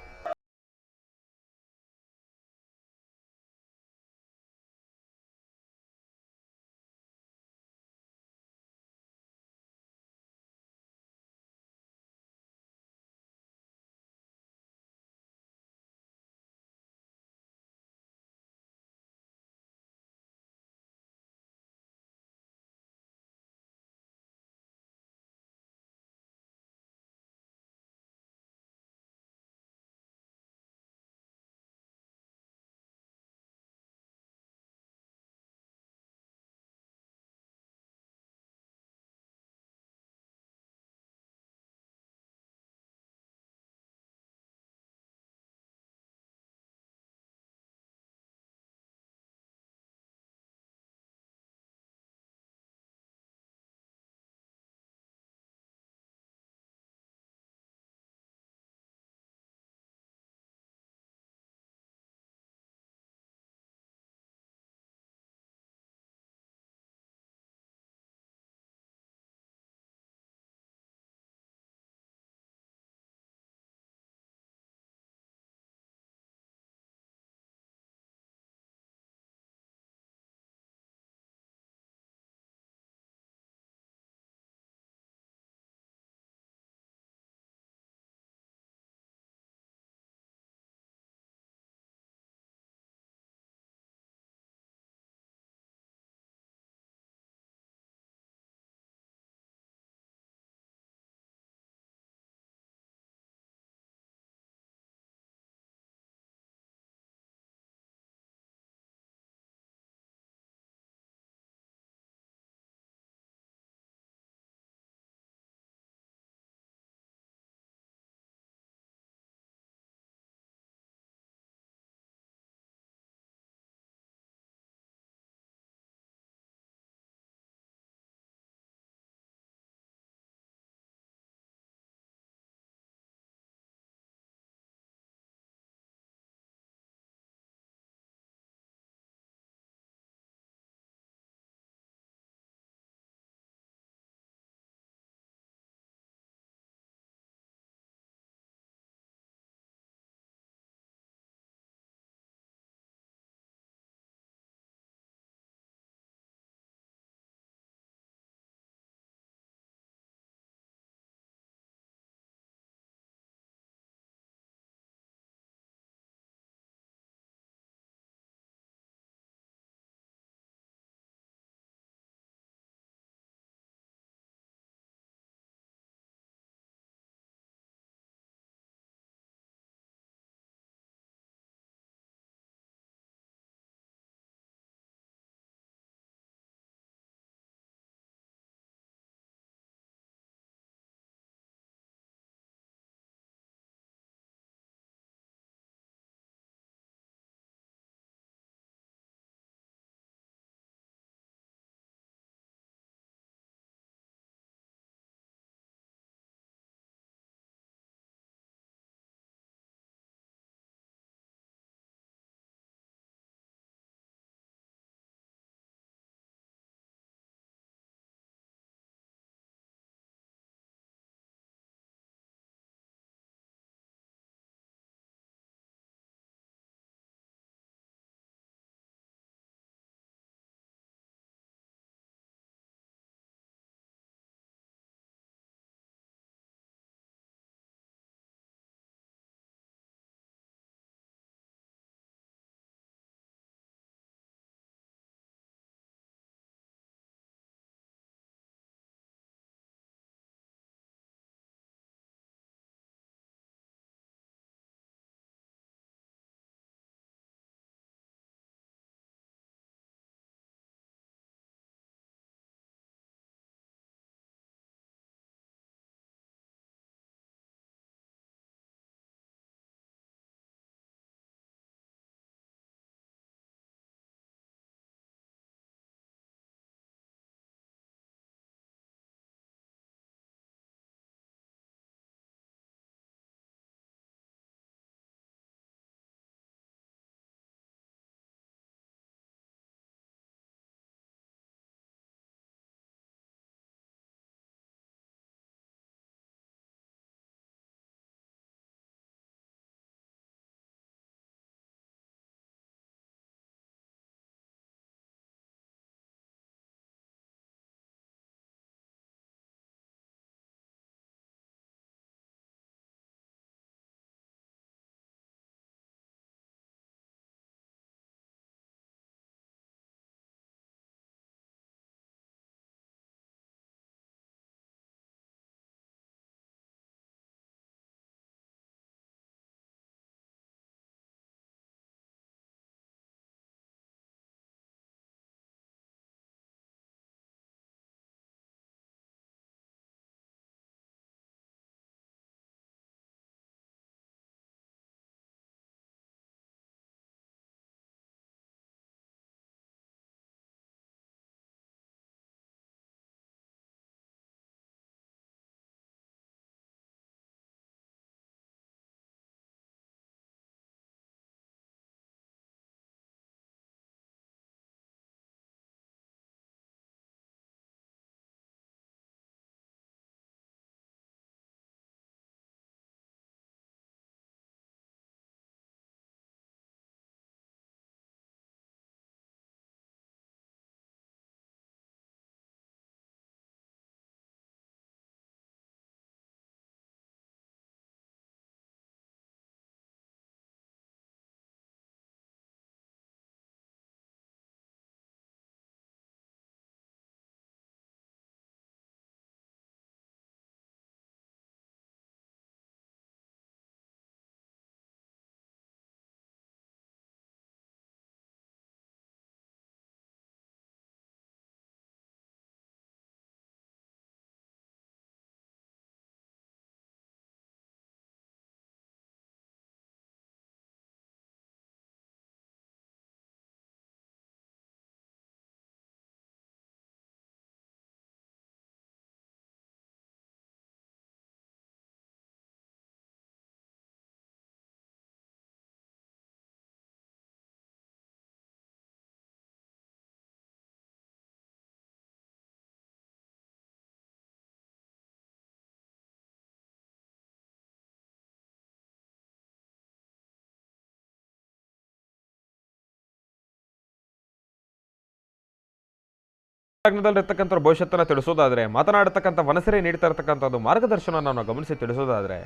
ಲಗ್ನದಲ್ಲಿರ್ತಕ್ಕಂಥ ಭವಿಷ್ಯತ್ತನ್ನು ತಿಳಿಸೋದಾದರೆ, ಮಾತನಾಡತಕ್ಕಂಥ ಮನಸ್ಸರೇ ನೀಡ್ತಾ ಇರತಕ್ಕಂಥದ್ದು ಮಾರ್ಗದರ್ಶನ ನಾವು ಗಮನಿಸಿ ತಿಳಿಸೋದಾದರೆ,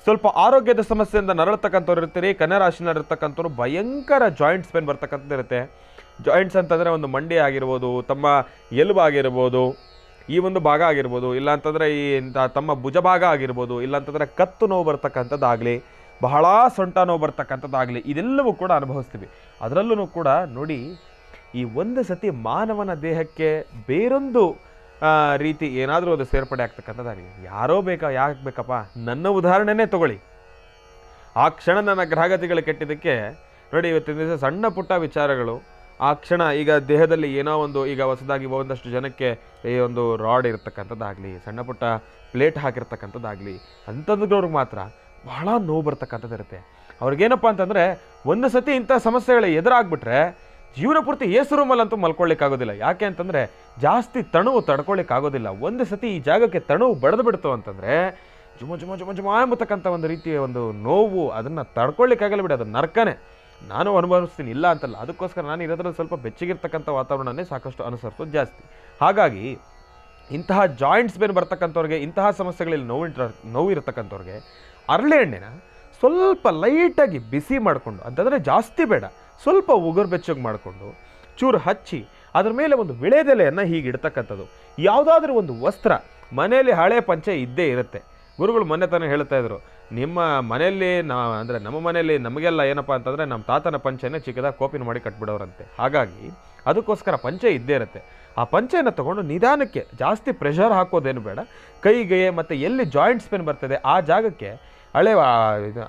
ಸ್ವಲ್ಪ ಆರೋಗ್ಯದ ಸಮಸ್ಯೆಯಿಂದ ನರಳತಕ್ಕಂಥವ್ರು ಇರ್ತೀರಿ. ಕನ್ಯಾ ರಾಶಿನಲ್ಲಿರ್ತಕ್ಕಂಥವ್ರು ಭಯಂಕರ ಜಾಯಿಂಟ್ಸ್ ಪೇನ್ ಬರ್ತಕ್ಕಂಥದ್ದು ಇರುತ್ತೆ. ಜಾಯಿಂಟ್ಸ್ ಅಂತಂದರೆ ಒಂದು ಮಂಡಿ ಆಗಿರ್ಬೋದು, ತಮ್ಮ ಎಲುಬು ಆಗಿರ್ಬೋದು, ಈ ಒಂದು ಭಾಗ ಆಗಿರ್ಬೋದು, ಇಲ್ಲಾಂತಂದರೆ ಈ ತಮ್ಮ ಭುಜ ಭಾಗ ಆಗಿರ್ಬೋದು, ಇಲ್ಲಾಂತಂದರೆ ಕತ್ತು ನೋವು ಬರ್ತಕ್ಕಂಥದ್ದಾಗಲಿ, ಬಹಳ ಸೊಂಟ ನೋವು ಬರ್ತಕ್ಕಂಥದ್ದಾಗಲಿ, ಇದೆಲ್ಲವೂ ಕೂಡ ಅನುಭವಿಸ್ತೀವಿ. ಅದರಲ್ಲೂ ಕೂಡ ನೋಡಿ, ಈ ಒಂದು ಸತಿ ಮಾನವನ ದೇಹಕ್ಕೆ ಬೇರೊಂದು ರೀತಿ ಏನಾದರೂ ಅದು ಸೇರ್ಪಡೆ ಆಗ್ತಕ್ಕಂಥದ್ದಾಗಲಿ, ಯಾರೋ ಯಾಕೆ ಬೇಕಪ್ಪ, ನನ್ನ ಉದಾಹರಣೆನೇ ತಗೊಳ್ಳಿ. ಆ ಕ್ಷಣ ನನ್ನ ಗ್ರಹಗತಿಗಳು ಕೆಟ್ಟಿದ್ದಕ್ಕೆ ನೋಡಿ, ಇವತ್ತಿನ ದಿವಸ ಸಣ್ಣ ಪುಟ್ಟ ವಿಚಾರಗಳು, ಆ ಕ್ಷಣ ಈಗ ದೇಹದಲ್ಲಿ ಏನೋ ಒಂದು, ಈಗ ಹೊಸದಾಗಿ ಒಂದಷ್ಟು ಜನಕ್ಕೆ ಈ ಒಂದು ರಾಡ್ ಇರತಕ್ಕಂಥದ್ದಾಗಲಿ, ಸಣ್ಣ ಪುಟ್ಟ ಪ್ಲೇಟ್ ಹಾಕಿರ್ತಕ್ಕಂಥದ್ದಾಗಲಿ, ಅಂಥದ್ರವ್ರಿಗೆ ಮಾತ್ರ ಬಹಳ ನೋವು ಬರ್ತಕ್ಕಂಥದ್ದು ಇರುತ್ತೆ. ಅವ್ರಿಗೇನಪ್ಪ ಅಂತಂದರೆ, ಒಂದು ಸತಿ ಇಂಥ ಸಮಸ್ಯೆಗಳು ಎದುರಾಗ್ಬಿಟ್ರೆ ಜೀವನ ಪೂರ್ತಿ ಏಸು ರೂಮಲ್ಲಂತೂ ಮಲ್ಕೊಳ್ಳಿಕ್ಕಾಗೋದಿಲ್ಲ. ಯಾಕೆ ಅಂತಂದರೆ ಜಾಸ್ತಿ ತಣುವು ತಡ್ಕೊಳ್ಳಿಕ್ಕಾಗೋದಿಲ್ಲ. ಒಂದು ಸತಿ ಈ ಜಾಗಕ್ಕೆ ತಣುವು ಬಡ್ದು ಬಿಡ್ತು ಅಂತಂದರೆ ಜುಮ ಜುಮ ಜುಮ ಜುಮ ಎಂಬತಕ್ಕಂಥ ಒಂದು ರೀತಿಯ ಒಂದು ನೋವು, ಅದನ್ನು ತಡ್ಕೊಳ್ಳಿಕ್ಕಾಗಲ್ಲ ಬಿಡಿ, ಅದು ನರ್ಕನೇ. ನಾನು ಅನುಭವಿಸ್ತೀನಿ, ಇಲ್ಲ ಅಂತಲ್ಲ. ಅದಕ್ಕೋಸ್ಕರ ನಾನು ಇರೋದ್ರಲ್ಲಿ ಸ್ವಲ್ಪ ಬೆಚ್ಚಗಿರ್ತಕ್ಕಂಥ ವಾತಾವರಣನೇ ಸಾಕಷ್ಟು ಅನುಸರಿಸೋದು ಜಾಸ್ತಿ. ಹಾಗಾಗಿ ಇಂತಹ ಜಾಯಿಂಟ್ಸ್ ಬೇರೆ ಬರ್ತಕ್ಕಂಥವ್ರಿಗೆ, ಇಂತಹ ಸಮಸ್ಯೆಗಳಲ್ಲಿ ನೋವು ಇರತಕ್ಕಂಥವ್ರಿಗೆ ಅರಳೆ ಎಣ್ಣೆನ ಸ್ವಲ್ಪ ಲೈಟಾಗಿ ಬಿಸಿ ಮಾಡಿಕೊಂಡು, ಅಂತಂದರೆ ಜಾಸ್ತಿ ಬೇಡ, ಸ್ವಲ್ಪ ಉಗುರು ಬೆಚ್ಚಗೆ ಮಾಡಿಕೊಂಡು ಚೂರು ಹಚ್ಚಿ ಅದ್ರ ಮೇಲೆ ಒಂದು ವಿಳೆದೆಲೆಯನ್ನು ಹೀಗೆ ಇಡ್ತಕ್ಕಂಥದ್ದು. ಯಾವುದಾದ್ರೂ ಒಂದು ವಸ್ತ್ರ, ಮನೆಯಲ್ಲಿ ಹಳೆ ಪಂಚೆ ಇದ್ದೇ ಇರುತ್ತೆ. ಗುರುಗಳು ಮೊನ್ನೆ ತಾನೇ ಹೇಳ್ತಾ ಇದ್ರು, ನಿಮ್ಮ ಮನೆಯಲ್ಲಿ ಅಂದರೆ ನಮ್ಮ ಮನೆಯಲ್ಲಿ ನಮಗೆಲ್ಲ ಏನಪ್ಪ ಅಂತಂದರೆ ನಮ್ಮ ತಾತನ ಪಂಚೆನೇ ಚಿಕ್ಕದಾಗಿ ಕೋಪಿನ ಮಾಡಿ ಕಟ್ಬಿಡೋರಂತೆ. ಹಾಗಾಗಿ ಅದಕ್ಕೋಸ್ಕರ ಪಂಚೆ ಇದ್ದೇ ಇರುತ್ತೆ. ಆ ಪಂಚೆಯನ್ನು ತೊಗೊಂಡು ನಿಧಾನಕ್ಕೆ, ಜಾಸ್ತಿ ಪ್ರೆಷರ್ ಹಾಕೋದೇನು ಬೇಡ, ಕೈಗೆ ಮತ್ತು ಎಲ್ಲಿ ಜಾಯಿಂಟ್ಸ್ ಪೇನ್ ಬರ್ತದೆ ಆ ಜಾಗಕ್ಕೆ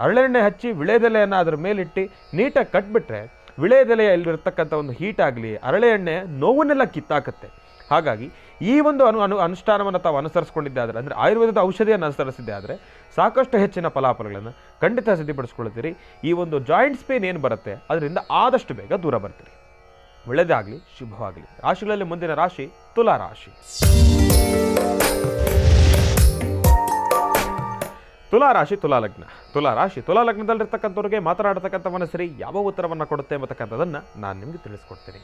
ಹರಳೆಣ್ಣೆ ಹಚ್ಚಿ ವಿಳೆದೆಲೆಯನ್ನು ಅದ್ರ ಮೇಲಿಟ್ಟು ನೀಟಾಗಿ ಕಟ್ಬಿಟ್ರೆ ವಿಳೆದೆಲೆಯಲ್ಲಿರ್ತಕ್ಕಂಥ ಒಂದು ಹೀಟ್ ಆಗಲಿ, ಹರಳೆ ಎಣ್ಣೆ ನೋವನ್ನೆಲ್ಲ ಕಿತ್ತಾಕತ್ತೆ. ಹಾಗಾಗಿ ಈ ಒಂದು ಅನುಷ್ಠಾನವನ್ನು ತಾವು ಅನುಸರಿಸ್ಕೊಂಡಿದ್ದೆ ಆದರೆ, ಅಂದರೆ ಆಯುರ್ವೇದದ ಔಷಧಿಯನ್ನು ಅನುಸರಿಸಿದ್ದೆ ಆದರೆ ಸಾಕಷ್ಟು ಹೆಚ್ಚಿನ ಫಲಾಫಲಗಳನ್ನು ಖಂಡಿತ ಸಿದ್ಧಪಡಿಸ್ಕೊಳ್ತೀರಿ. ಈ ಒಂದು ಜಾಯಿಂಟ್ಸ್ ಪೇನ್ ಏನು ಬರುತ್ತೆ ಅದರಿಂದ ಆದಷ್ಟು ಬೇಗ ದೂರ ಬರ್ತೀರಿ. ಒಳ್ಳೆಯದಾಗಲಿ, ಶುಭವಾಗಲಿ. ರಾಶಿಗಳಲ್ಲಿ ಮುಂದಿನ ರಾಶಿ ತುಲಾ ರಾಶಿ. ತುಲಾ ರಾಶಿ, ತುಲಾ ಲಗ್ನ. ತುಲಾ ರಾಶಿ, ತುಲಾ ಲಗ್ನದಲ್ಲಿರ್ತಕ್ಕಂಥವ್ರಿಗೆ ಮಾತನಾಡತಕ್ಕಂಥ ಮನಸ್ಸರಿ ಯಾವ ಉತ್ತರವನ್ನು ಕೊಡುತ್ತೆ ಎಂಬತಕ್ಕಂಥದ್ದನ್ನು ನಾನು ನಿಮಗೆ ತಿಳಿಸ್ಕೊಡ್ತೀನಿ.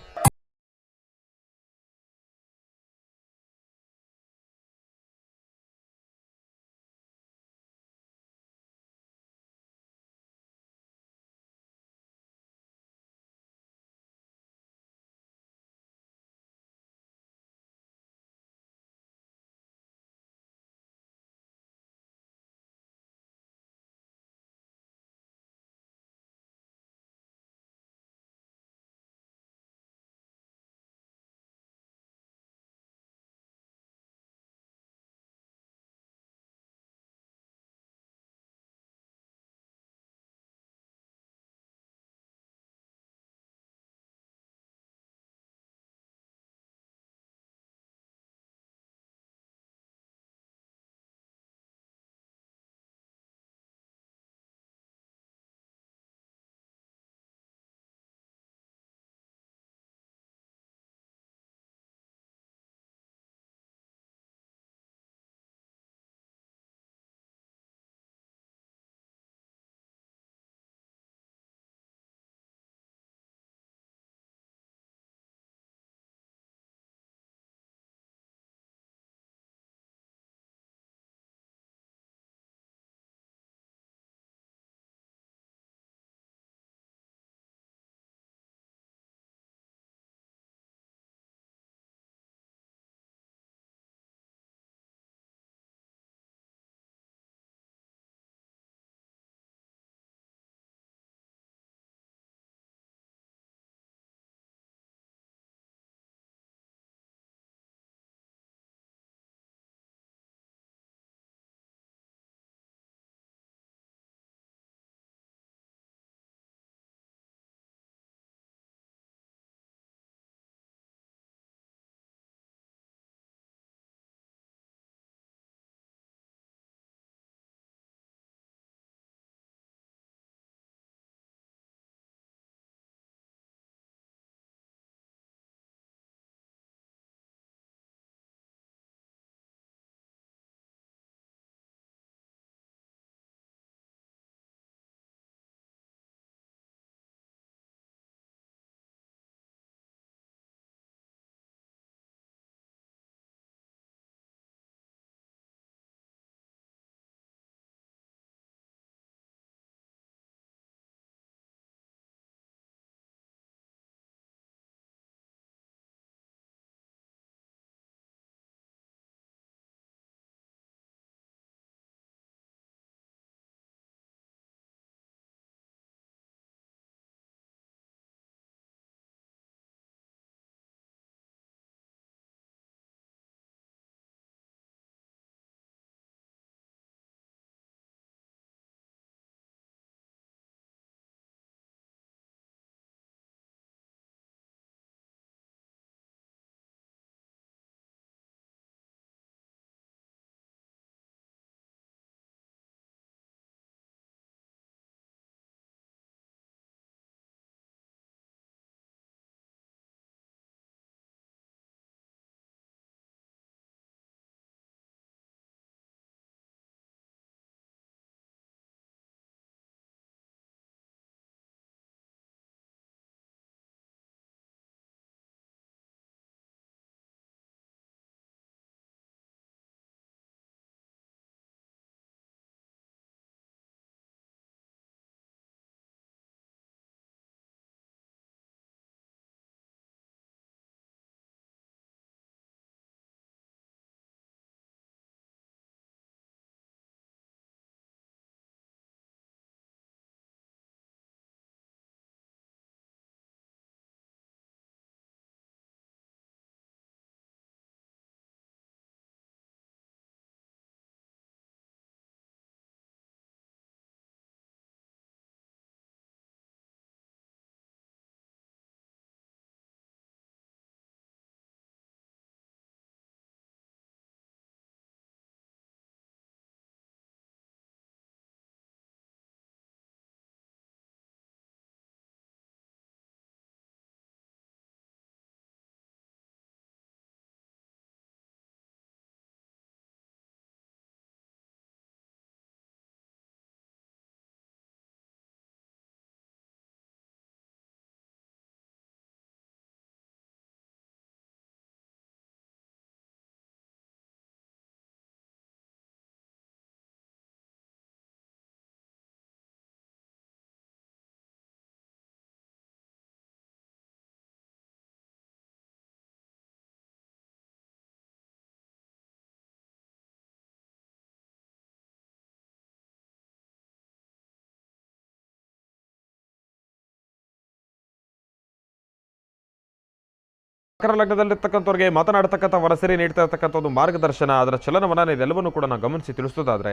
ಮಕರ ಲಗ್ನದಲ್ಲಿರ್ತಕ್ಕಂಥವ್ರಿಗೆ ಮಾತನಾಡ್ತಕ್ಕಂಥ ವರಸರಿ ನೀಡ್ತಾ ಇರ್ತಕ್ಕಂಥ ಒಂದು ಮಾರ್ಗದರ್ಶನ, ಅದರ ಚಲನವಲನ ಇದೆಲ್ಲವನ್ನೂ ಕೂಡ ನಾವು ಗಮನಿಸಿ ತಿಳಿಸೋದಾದರೆ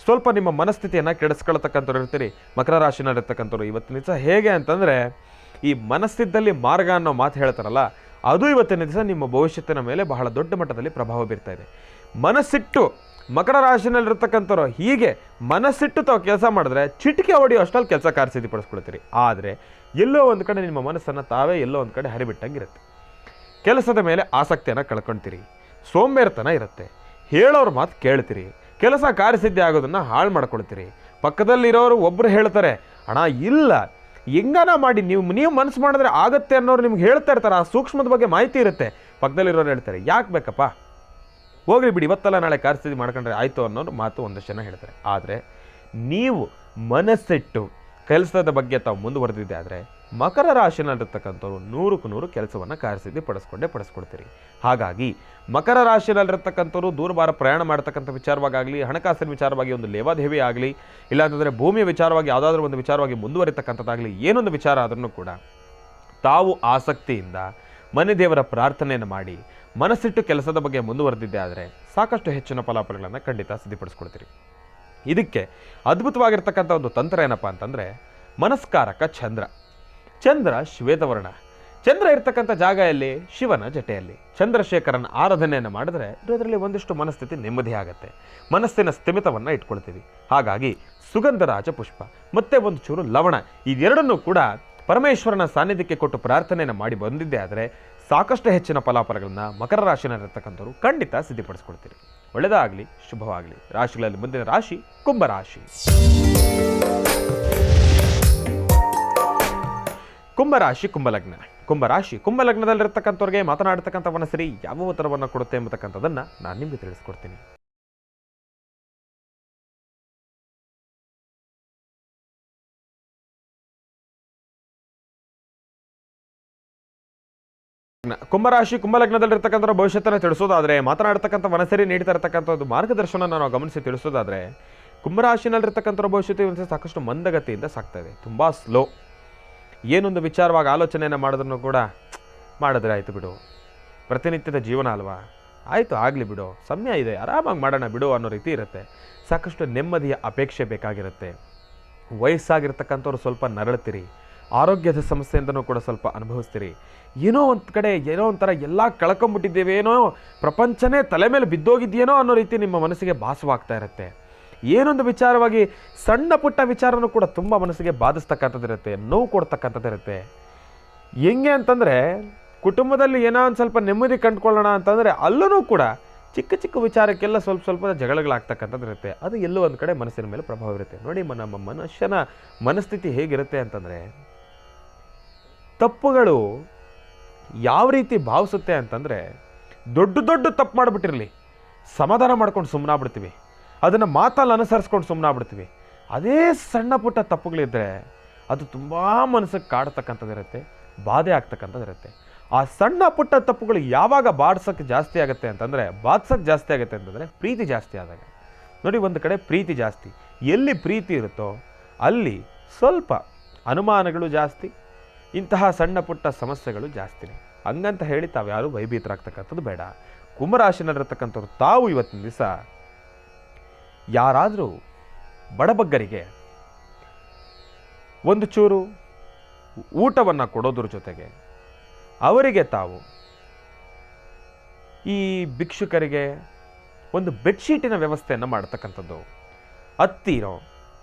ಸ್ವಲ್ಪ ನಿಮ್ಮ ಮನಸ್ಥಿತಿಯನ್ನು ಕೆಡಿಸ್ಕೊಳ್ತಕ್ಕಂಥವ್ರು ಇರ್ತೀರಿ. ಮಕರ ರಾಶಿನಲ್ಲಿರ್ತಕ್ಕಂಥವ್ರು ಇವತ್ತಿನ ದಿವಸ ಹೇಗೆ ಅಂತಂದರೆ, ಈ ಮನಸ್ಥಿತಿಯಲ್ಲಿ ಮಾರ್ಗ ಅನ್ನೋ ಮಾತು ಹೇಳ್ತಾರಲ್ಲ, ಅದು ಇವತ್ತಿನ ದಿವಸ ನಿಮ್ಮ ಭವಿಷ್ಯತ್ತಿನ ಮೇಲೆ ಬಹಳ ದೊಡ್ಡ ಮಟ್ಟದಲ್ಲಿ ಪ್ರಭಾವ ಬೀರ್ತಾ ಇದೆ. ಮನಸ್ಸಿಟ್ಟು ಮಕರ ರಾಶಿನಲ್ಲಿರ್ತಕ್ಕಂಥವ್ರು ಹೀಗೆ ಮನಸ್ಸಿಟ್ಟು ತಾವು ಕೆಲಸ ಮಾಡಿದ್ರೆ ಚಿಟಿಕೆ ಹೊಡೆಯೋ ಅಷ್ಟಲ್ಲಿ ಕೆಲಸ ಕಾರ್ಯಸಿದ್ಧಿಪಡಿಸ್ಕೊಳ್ತೀರಿ. ಆದರೆ ಎಲ್ಲೋ ಒಂದು ಕಡೆ ನಿಮ್ಮ ಮನಸ್ಸನ್ನು ತಾವೇ ಎಲ್ಲೋ ಒಂದು ಕಡೆ ಹರಿಬಿಟ್ಟಂಗಿರುತ್ತೆ. ಕೆಲಸದ ಮೇಲೆ ಆಸಕ್ತಿಯನ್ನು ಕಳ್ಕೊಳ್ತೀರಿ, ಸೋಂಬೇರ್ತನ ಇರುತ್ತೆ, ಹೇಳೋರ ಮಾತು ಕೇಳ್ತೀರಿ, ಕೆಲಸ ಕಾರ್ಯಸಿದ್ಧಿ ಆಗೋದನ್ನು ಹಾಳು ಮಾಡ್ಕೊಳ್ತೀರಿ. ಪಕ್ಕದಲ್ಲಿರೋರು ಒಬ್ಬರು ಹೇಳ್ತಾರೆ, ಅಣ್ಣ ಇಲ್ಲ ಹೆಂಗನ ಮಾಡಿ ನೀವು ಮನಸ್ಸು ಮಾಡಿದ್ರೆ ಆಗುತ್ತೆ ಅನ್ನೋರು ನಿಮ್ಗೆ ಹೇಳ್ತಾ ಇರ್ತಾರೆ. ಆ ಸೂಕ್ಷ್ಮದ ಬಗ್ಗೆ ಮಾಹಿತಿ ಇರುತ್ತೆ. ಪಕ್ಕದಲ್ಲಿರೋರು ಹೇಳ್ತಾರೆ, ಯಾಕೆ ಬೇಕಪ್ಪ ಹೋಗ್ಲಿ ಬಿಡಿ, ಇವತ್ತಲ್ಲ ನಾಳೆ ಕಾರ್ಯಸಿದ್ಧಿ ಮಾಡ್ಕೊಂಡ್ರೆ ಆಯಿತು ಅನ್ನೋರು ಮಾತು ಒಂದಷ್ಟು ಜನ ಹೇಳ್ತಾರೆ. ಆದರೆ ನೀವು ಮನಸ್ಸಿಟ್ಟು ಕೆಲಸದ ಬಗ್ಗೆ ತಾವು ಮುಂದುವರೆದಿದ್ದೆ ಆದರೆ ಮಕರ ರಾಶಿನಲ್ಲಿರ್ತಕ್ಕಂಥವ್ರು 100ಕ್ಕೆ 100 ಕೆಲಸವನ್ನು ಕಾರ್ಯಸಿದ್ಧಿ ಪಡಿಸ್ಕೊಳ್ತೀರಿ. ಹಾಗಾಗಿ ಮಕರ ರಾಶಿನಲ್ಲಿರ್ತಕ್ಕಂಥವ್ರು ದೂರಭಾರ ಪ್ರಯಾಣ ಮಾಡ್ತಕ್ಕಂಥ ವಿಚಾರವಾಗಲಿ, ಹಣಕಾಸಿನ ವಿಚಾರವಾಗಿ ಒಂದು ಲೇವಾದೇವಿ ಆಗಲಿ, ಇಲ್ಲಾಂತಂದರೆ ಭೂಮಿಯ ವಿಚಾರವಾಗಿ ಯಾವುದಾದ್ರೂ ಒಂದು ವಿಚಾರವಾಗಿ ಮುಂದುವರಿತಕ್ಕಂಥದ್ದಾಗಲಿ, ಏನೊಂದು ವಿಚಾರ ಆದ್ರೂ ಕೂಡ ತಾವು ಆಸಕ್ತಿಯಿಂದ ಮನೆ ದೇವರ ಪ್ರಾರ್ಥನೆಯನ್ನು ಮಾಡಿ ಮನಸ್ಸಿಟ್ಟು ಕೆಲಸದ ಬಗ್ಗೆ ಮುಂದುವರೆದಿದ್ದೆ ಆದರೆ ಸಾಕಷ್ಟು ಹೆಚ್ಚಿನ ಫಲಾಫಲಗಳನ್ನು ಖಂಡಿತ ಸಿದ್ಧಪಡಿಸ್ಕೊಳ್ತೀರಿ. ಇದಕ್ಕೆ ಅದ್ಭುತವಾಗಿರ್ತಕ್ಕಂಥ ಒಂದು ತಂತ್ರ ಏನಪ್ಪ ಅಂತಂದರೆ, ಮನಸ್ಕಾರಕ ಚಂದ್ರ ಶ್ವೇತವರ್ಣ. ಚಂದ್ರ ಇರ್ತಕ್ಕಂಥ ಜಾಗ ಎಲ್ಲಿ? ಶಿವನ ಜಟೆಯಲ್ಲಿ. ಚಂದ್ರಶೇಖರನ ಆರಾಧನೆಯನ್ನು ಮಾಡಿದ್ರೆ ಇದರಲ್ಲಿ ಒಂದಿಷ್ಟು ಮನಸ್ಥಿತಿ ನೆಮ್ಮದಿ ಆಗುತ್ತೆ, ಮನಸ್ಸಿನ ಸ್ಥಿಮಿತವನ್ನು ಇಟ್ಕೊಳ್ತೀವಿ. ಹಾಗಾಗಿ ಸುಗಂಧರಾಜ ಪುಷ್ಪ ಮತ್ತು ಒಂದು ಚೂರು ಲವಣ, ಇದೆರಡನ್ನೂ ಕೂಡ ಪರಮೇಶ್ವರನ ಸಾನ್ನಿಧ್ಯಕ್ಕೆ ಕೊಟ್ಟು ಪ್ರಾರ್ಥನೆಯನ್ನು ಮಾಡಿ ಬಂದಿದ್ದೆ ಆದರೆ ಸಾಕಷ್ಟು ಹೆಚ್ಚಿನ ಫಲಾಫಲಗಳನ್ನು ಮಕರ ರಾಶಿನಲ್ಲಿರ್ತಕ್ಕಂಥವ್ರು ಖಂಡಿತ ಸಿದ್ಧಪಡಿಸ್ಕೊಳ್ತೀರಿ. ಒಳ್ಳೆಯದಾಗಲಿ, ಶುಭವಾಗಲಿ. ರಾಶಿಗಳಲ್ಲಿ ಮುಂದಿನ ರಾಶಿ ಕುಂಭರಾಶಿ. ಕುಂಭಲಗ್ನದಲ್ಲಿರ್ತಕ್ಕಂಥವ್ರಿಗೆ ಮಾತನಾಡ್ತಕ್ಕಂಥ ಮನಸ್ಸರಿ ಯಾವ ಉತ್ತರವನ್ನು ಕೊಡುತ್ತೆ ಎಂಬತಕ್ಕಂಥದ್ದನ್ನು ನಾನು ನಿಮಗೆ ತಿಳಿಸ್ಕೊಡ್ತೀನಿ. ಕುಂಭಲಗ್ನದಲ್ಲಿರ್ತಕ್ಕಂಥ ಭವಿಷ್ಯತ್ತನ್ನು ತಿಳಿಸೋದಾದರೆ, ಮಾತನಾಡ್ತಕ್ಕಂಥ ಮನಸ್ಸರಿ ನೀಡ್ತಾ ಇರತಕ್ಕಂಥದ್ದು ಮಾರ್ಗದರ್ಶನ ನಾವು ಗಮನಿಸಿ ತಿಳಿಸೋದಾದರೆ, ಕುಂಭರಾಶಿನಲ್ಲಿರ್ತಕ್ಕಂಥ ಭವಿಷ್ಯತ್ತು ಸಾಕಷ್ಟು ಮಂದಗತಿಯಿಂದ ಸಾಗ್ತಾ ಇದೆ, ತುಂಬ ಸ್ಲೋ. ಏನೊಂದು ವಿಚಾರವಾಗಿ ಆಲೋಚನೆಯನ್ನು ಮಾಡಿದ್ರೂ ಕೂಡ ಮಾಡಿದ್ರೆ ಆಯಿತು ಬಿಡು, ಪ್ರತಿನಿತ್ಯದ ಜೀವನ ಅಲ್ವಾ, ಆಯಿತು ಆಗಲಿ ಬಿಡು, ಸಮಯ ಇದೆ ಆರಾಮಾಗಿ ಮಾಡೋಣ ಬಿಡು ಅನ್ನೋ ರೀತಿ ಇರುತ್ತೆ. ಸಾಕಷ್ಟು ನೆಮ್ಮದಿಯ ಅಪೇಕ್ಷೆ ಬೇಕಾಗಿರುತ್ತೆ. ವಯಸ್ಸಾಗಿರ್ತಕ್ಕಂಥವ್ರು ಸ್ವಲ್ಪ ನರಳ್ತೀರಿ, ಆರೋಗ್ಯದ ಸಮಸ್ಯೆಯಿಂದನೂ ಕೂಡ ಸ್ವಲ್ಪ ಅನುಭವಿಸ್ತೀರಿ. ಏನೋ ಒಂದು ಕಡೆ ಏನೋ ಒಂಥರ ಎಲ್ಲ ಕಳ್ಕೊಂಬಿಟ್ಟಿದ್ದೇವೇನೋ, ಪ್ರಪಂಚನೇ ತಲೆ ಮೇಲೆ ಬಿದ್ದೋಗಿದೆಯೇನೋ ಅನ್ನೋ ರೀತಿ ನಿಮ್ಮ ಮನಸ್ಸಿಗೆ ಭಾಸವಾಗ್ತಾ ಇರುತ್ತೆ. ಏನೊಂದು ವಿಚಾರವಾಗಿ ಸಣ್ಣ ಪುಟ್ಟ ವಿಚಾರನೂ ಕೂಡ ತುಂಬ ಮನಸ್ಸಿಗೆ ಬಾಧಿಸ್ತಕ್ಕಂಥದ್ದಿರುತ್ತೆ, ನೋವು ಕೊಡ್ತಕ್ಕಂಥದ್ದಿರುತ್ತೆ. ಹೆಂಗೆ ಅಂತಂದರೆ, ಕುಟುಂಬದಲ್ಲಿ ಏನೋ ಒಂದು ಸ್ವಲ್ಪ ನೆಮ್ಮದಿ ಕಂಡುಕೊಳ್ಳೋಣ ಅಂತಂದರೆ ಅಲ್ಲೂ ಕೂಡ ಚಿಕ್ಕ ಚಿಕ್ಕ ವಿಚಾರಕ್ಕೆಲ್ಲ ಸ್ವಲ್ಪ ಜಗಳಗಳಾಗ್ತಕ್ಕಂಥದ್ದಿರುತ್ತೆ. ಅದು ಎಲ್ಲೋ ಒಂದು ಕಡೆ ಮನಸ್ಸಿನ ಮೇಲೆ ಪ್ರಭಾವ ಇರುತ್ತೆ. ನೋಡಿ, ನಮ್ಮ ಮನುಷ್ಯನ ಮನಸ್ಥಿತಿ ಹೇಗಿರುತ್ತೆ ಅಂತಂದರೆ, ತಪ್ಪುಗಳು ಯಾವ ರೀತಿ ಭಾವಿಸುತ್ತೆ ಅಂತಂದರೆ, ದೊಡ್ಡ ತಪ್ಪು ಮಾಡಿಬಿಟ್ಟಿರಲಿ ಸಮಾಧಾನ ಮಾಡ್ಕೊಂಡು ಸುಮ್ಮನಾಗ್ಬಿಡ್ತೀವಿ, ಅದನ್ನು ಮಾತಲ್ಲಿ ಅನುಸರಿಸ್ಕೊಂಡು ಸುಮ್ಮನಾಗ್ಬಿಡ್ತೀವಿ. ಅದೇ ಸಣ್ಣ ಪುಟ್ಟ ತಪ್ಪುಗಳಿದ್ದರೆ ಅದು ತುಂಬ ಮನಸ್ಸಿಗೆ ಕಾಡ್ತಕ್ಕಂಥದ್ದಿರುತ್ತೆ, ಬಾಧೆ ಆಗ್ತಕ್ಕಂಥದ್ದಿರುತ್ತೆ. ಆ ಸಣ್ಣ ಪುಟ್ಟ ತಪ್ಪುಗಳು ಯಾವಾಗ ಬಾಧಿಸೋಕ್ಕೆ ಜಾಸ್ತಿ ಆಗುತ್ತೆ ಅಂತಂದರೆ ಪ್ರೀತಿ ಜಾಸ್ತಿ ಆದಾಗ. ನೋಡಿ, ಒಂದು ಕಡೆ ಪ್ರೀತಿ ಜಾಸ್ತಿ, ಎಲ್ಲಿ ಪ್ರೀತಿ ಇರುತ್ತೋ ಅಲ್ಲಿ ಸ್ವಲ್ಪ ಅನುಮಾನಗಳು ಜಾಸ್ತಿ, ಇಂತಹ ಸಣ್ಣ ಪುಟ್ಟ ಸಮಸ್ಯೆಗಳು ಜಾಸ್ತಿನೇ. ಹಂಗಂತ ಹೇಳಿ ತಾವು ಯಾರು ಭಯಭೀತರಾಗ್ತಕ್ಕಂಥದ್ದು ಬೇಡ. ಕುಂಭರಾಶಿನಲ್ಲಿರ್ತಕ್ಕಂಥವ್ರು ತಾವು ಇವತ್ತಿನ ದಿವಸ ಯಾರಾದರೂ ಬಡಬಗ್ಗರಿಗೆ ಒಂದು ಚೂರು ಊಟವನ್ನು ಕೊಡೋದ್ರ ಜೊತೆಗೆ ಅವರಿಗೆ ತಾವು ಈ ಭಿಕ್ಷುಕರಿಗೆ ಒಂದು ಬೆಡ್ಶೀಟಿನ ವ್ಯವಸ್ಥೆಯನ್ನು ಮಾಡ್ತಕ್ಕಂಥದ್ದು, ಅತ್ತಿನೋ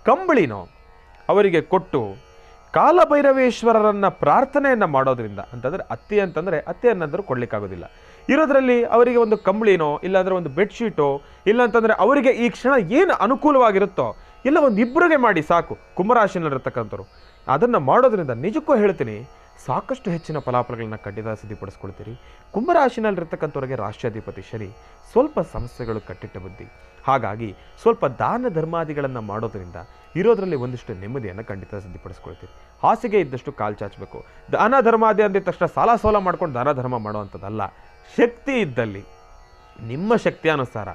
ಕಂಬಳಿನೋ ಅವರಿಗೆ ಕೊಟ್ಟು ಕಾಲಭೈರವೇಶ್ವರರನ್ನು ಪ್ರಾರ್ಥನೆಯನ್ನು ಮಾಡೋದ್ರಿಂದ, ಅಂತಂದರೆ ಅತ್ತಿ ಅನ್ನೋದ್ರು ಕೊಡಲಿಕ್ಕಾಗೋದಿಲ್ಲ, ಇರೋದ್ರಲ್ಲಿ ಅವರಿಗೆ ಒಂದು ಕಂಬಳಿನೋ ಇಲ್ಲಾಂದರೆ ಒಂದು ಬೆಡ್ಶೀಟೋ, ಇಲ್ಲಾಂತಂದರೆ ಅವರಿಗೆ ಈ ಕ್ಷಣ ಏನು ಅನುಕೂಲವಾಗಿರುತ್ತೋ ಇಲ್ಲ ಒಂದು ಇಬ್ಬರಿಗೆ ಮಾಡಿ ಸಾಕು. ಕುಂಭರಾಶಿನಲ್ಲಿರ್ತಕ್ಕಂಥವ್ರು ಅದನ್ನು ಮಾಡೋದ್ರಿಂದ ನಿಜಕ್ಕೂ ಹೇಳ್ತೀನಿ, ಸಾಕಷ್ಟು ಹೆಚ್ಚಿನ ಫಲಾಫಲಗಳನ್ನ ಖಂಡಿತ ಸಿದ್ಧಪಡಿಸ್ಕೊಳ್ತೀರಿ. ಕುಂಭರಾಶಿನಲ್ಲಿರ್ತಕ್ಕಂಥವ್ರಿಗೆ ರಾಷ್ಟ್ರಾಧಿಪತಿ ಶನಿ ಸ್ವಲ್ಪ ಸಮಸ್ಯೆಗಳು ಕಟ್ಟಿಟ್ಟ ಬುದ್ಧಿ. ಹಾಗಾಗಿ ಸ್ವಲ್ಪ ದಾನ ಧರ್ಮಾದಿಗಳನ್ನು ಮಾಡೋದ್ರಿಂದ ಇರೋದರಲ್ಲಿ ಒಂದಿಷ್ಟು ನೆಮ್ಮದಿಯನ್ನು ಖಂಡಿತ ಸಿದ್ಧಪಡಿಸ್ಕೊಳ್ತೀರಿ. ಹಾಸಿಗೆ ಇದ್ದಷ್ಟು ಕಾಲು ಚಾಚಬೇಕು. ದಾನ ಧರ್ಮಾದಿ ಅಂದಿದ ತಕ್ಷಣ ಸಾಲ ಸೋಲ ಮಾಡ್ಕೊಂಡು ದಾನ ಧರ್ಮ ಮಾಡುವಂಥದ್ದಲ್ಲ. ಶಕ್ತಿ ಇದ್ದಲ್ಲಿ ನಿಮ್ಮ ಶಕ್ತಿಯಾನುಸಾರ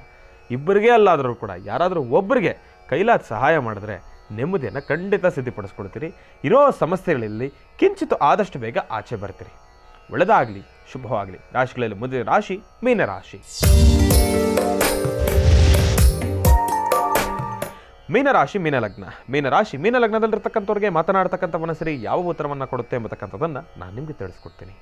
ಇಬ್ಬರಿಗೆ ಅಲ್ಲಾದರೂ ಕೂಡ ಯಾರಾದರೂ ಒಬ್ಬರಿಗೆ ಕೈಲಾದ ಸಹಾಯ ಮಾಡಿದ್ರೆ ನೆಮ್ಮದಿಯನ್ನು ಖಂಡಿತ ಸಿದ್ಧಪಡಿಸ್ಕೊಳ್ತೀರಿ. ಇರೋ ಸಮಸ್ಯೆಗಳಲ್ಲಿ ಕಿಂಚಿತ್ತು ಆದಷ್ಟು ಬೇಗ ಆಚೆ ಬರ್ತೀರಿ. ಒಳ್ಳೆಯದಾಗಲಿ, ಶುಭವಾಗಲಿ. ರಾಶಿಗಳಲ್ಲಿ ಮೊದಲ ರಾಶಿ ಮೀನರಾಶಿ. ಮೀನರಾಶಿ ಮೀನಲಗ್ನ. ಮೀನಲಗ್ನದಲ್ಲಿರ್ತಕ್ಕಂಥವ್ರಿಗೆ ಮಾತನಾಡ್ತಕ್ಕಂಥ ಮನಸ್ಸರಿ ಯಾವ ಉತ್ತರವನ್ನು ಕೊಡುತ್ತೆ ಎಂಬತಕ್ಕಂಥದ್ದನ್ನು ನಾನು ನಿಮಗೆ ತಿಳಿಸ್ಕೊಡ್ತೀನಿ.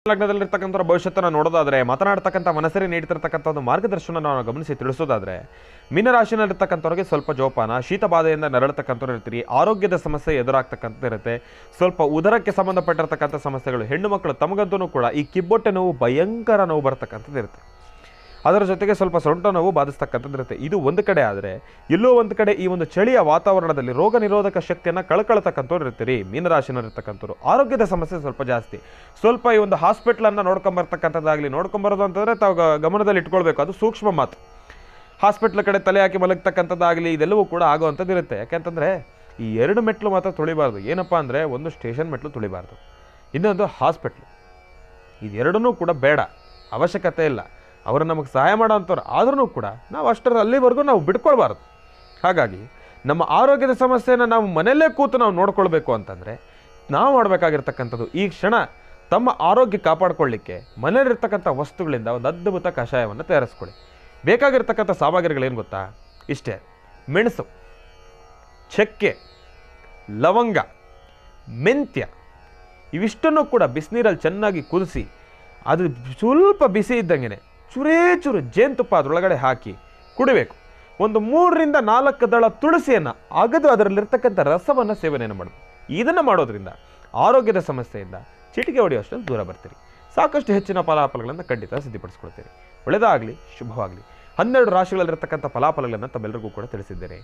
ಲಗ್ನದಲ್ಲಿರ್ತಕ್ಕಂಥ ಭವಿಷ್ಯತ್ತನ್ನು ನೋಡೋದಾದರೆ, ಮಾತನಾಡ್ತಕ್ಕಂಥ ಮನಸ್ಸರಿ ನೀಡ್ತಿರ್ತಕ್ಕಂಥ ಒಂದು ಮಾರ್ಗದರ್ಶನ ನಾವು ಗಮನಿಸಿ ತಿಳಿಸೋದಾದರೆ, ಮೀನರಾಶಿನಲ್ಲಿರ್ತಕ್ಕಂಥವ್ರಿಗೆ ಸ್ವಲ್ಪ ಜೋಪಾನ, ಶೀತ ಬಾಧೆಯಿಂದ ನರಳತಕ್ಕಂಥವ್ರು ಇರ್ತೀರಿ, ಆರೋಗ್ಯದ ಸಮಸ್ಯೆ ಎದುರಾಗ್ತಕ್ಕಂಥ ಇರುತ್ತೆ, ಸ್ವಲ್ಪ ಉದರಕ್ಕೆ ಸಂಬಂಧಪಟ್ಟಿರ್ತಕ್ಕಂಥ ಸಮಸ್ಯೆಗಳು, ಹೆಣ್ಣು ಮಕ್ಕಳು ತಮಗಂತೂ ಕೂಡ ಈ ಕಿಬ್ಬೊಟ್ಟೆ ನೋವು ಭಯಂಕರ ನೋವು ಬರ್ತಕ್ಕಂಥದ್ದು ಇರುತ್ತೆ. ಅದರ ಜೊತೆಗೆ ಸ್ವಲ್ಪ ಸೊಂಟ ನೋವು ಬಾಧಿಸ್ತಕ್ಕಂಥದ್ದು ಇರುತ್ತೆ. ಇದು ಒಂದು ಕಡೆ ಆದರೆ, ಎಲ್ಲೋ ಒಂದು ಕಡೆ ಈ ಒಂದು ಚಳಿಯ ವಾತಾವರಣದಲ್ಲಿ ರೋಗ ನಿರೋಧಕ ಶಕ್ತಿಯನ್ನು ಕಳ್ಕೊಳ್ತಕ್ಕಂಥವ್ರು ಇರ್ತೀರಿ. ಮೀನರಾಶಿನಲ್ಲಿರ್ತಕ್ಕಂಥವ್ರು ಆರೋಗ್ಯದ ಸಮಸ್ಯೆ ಸ್ವಲ್ಪ ಜಾಸ್ತಿ, ಸ್ವಲ್ಪ ಈ ಒಂದು ಹಾಸ್ಪಿಟ್ಲನ್ನು ನೋಡ್ಕೊಂಬರ್ತಕ್ಕಂಥದ್ದಾಗಲಿ, ನೋಡ್ಕೊಂಬರೋದು ಅಂತಂದರೆ ತಾವು ಗಮನದಲ್ಲಿ ಇಟ್ಕೊಳ್ಬೇಕು. ಅದು ಸೂಕ್ಷ್ಮ ಮಾತು. ಹಾಸ್ಪಿಟ್ಲ್ ಕಡೆ ತಲೆ ಹಾಕಿ ಮಲಗ್ತಕ್ಕಂಥದ್ದಾಗಲಿ ಇದೆಲ್ಲವೂ ಕೂಡ ಆಗುವಂಥದ್ದು ಇರುತ್ತೆ. ಯಾಕೆಂತಂದರೆ ಈ 2 ಮೆಟ್ಲು ಮಾತ್ರ ತುಳಿಬಾರ್ದು. ಏನಪ್ಪ ಅಂದರೆ, ಒಂದು ಸ್ಟೇಷನ್ ಮೆಟ್ಲು ತುಳಿಬಾರ್ದು, ಇನ್ನೊಂದು ಹಾಸ್ಪಿಟ್ಲು. ಇದೆರಡನ್ನೂ ಕೂಡ ಬೇಡ, ಅವಶ್ಯಕತೆ ಇಲ್ಲ. ಅವರು ನಮಗೆ ಸಹಾಯ ಮಾಡೋ ಅಂಥವ್ರು ಆದ್ರೂ ಕೂಡ ನಾವು ಅಲ್ಲಿವರೆಗೂ ನಾವು ಬಿಟ್ಕೊಳ್ಬಾರ್ದು. ಹಾಗಾಗಿ ನಮ್ಮ ಆರೋಗ್ಯದ ಸಮಸ್ಯೆಯನ್ನು ನಾವು ಮನೆಯಲ್ಲೇ ಕೂತು ನಾವು ನೋಡ್ಕೊಳ್ಬೇಕು ಅಂತಂದರೆ ನಾವು ಮಾಡಬೇಕಾಗಿರ್ತಕ್ಕಂಥದ್ದು, ಈ ಕ್ಷಣ ತಮ್ಮ ಆರೋಗ್ಯ ಕಾಪಾಡಿಕೊಳ್ಳಿಕ್ಕೆ ಮನೆಯಲ್ಲಿರ್ತಕ್ಕಂಥ ವಸ್ತುಗಳಿಂದ ಒಂದು ಅದ್ಭುತ ಕಷಾಯವನ್ನು ತಯಾರಿಸ್ಕೊಳ್ಳಿ. ಬೇಕಾಗಿರ್ತಕ್ಕಂಥ ಸಾಮಗ್ರಿಗಳೇನು ಗೊತ್ತಾ? ಇಷ್ಟೇ: ಮೆಣಸು, ಚಕ್ಕೆ, ಲವಂಗ, ಮೆಂತ್ಯ, ಇವಿಷ್ಟನ್ನು ಕೂಡ ಬಿಸಿನೀರಲ್ಲಿ ಚೆನ್ನಾಗಿ ಕುದಿಸಿ, ಅದು ಸ್ವಲ್ಪ ಬಿಸಿ ಇದ್ದಂಗೆ ಚೂರೇ ಚೂರು ಜೇನುತುಪ್ಪ ಅದರೊಳಗಡೆ ಹಾಕಿ ಕುಡಿಬೇಕು. ಒಂದು 3 ರಿಂದ 4 ದಳ ತುಳಸಿಯನ್ನು ಅಗದು ಅದರಲ್ಲಿರ್ತಕ್ಕಂಥ ರಸವನ್ನು ಸೇವನೆಯನ್ನು ಮಾಡಬೇಕು. ಇದನ್ನು ಮಾಡೋದ್ರಿಂದ ಆರೋಗ್ಯದ ಸಮಸ್ಯೆಯಿಂದ ಚಿಟಿಕೆ ಹೊಡೆಯುವಷ್ಟನ್ನು ದೂರ ಬರ್ತೀರಿ. ಸಾಕಷ್ಟು ಹೆಚ್ಚಿನ ಫಲಾಫಲಗಳನ್ನು ಖಂಡಿತ ಸಿದ್ಧಪಡಿಸ್ಕೊಳ್ತೀರಿ. ಒಳ್ಳೆಯದಾಗಲಿ, ಶುಭವಾಗಲಿ. 12 ರಾಶಿಗಳಲ್ಲಿರ್ತಕ್ಕಂಥ ಫಲಾಫಲಗಳನ್ನು ತಮ್ಮೆಲ್ಲರಿಗೂ ಕೂಡ ತಿಳಿಸಿದ್ದೇನೆ.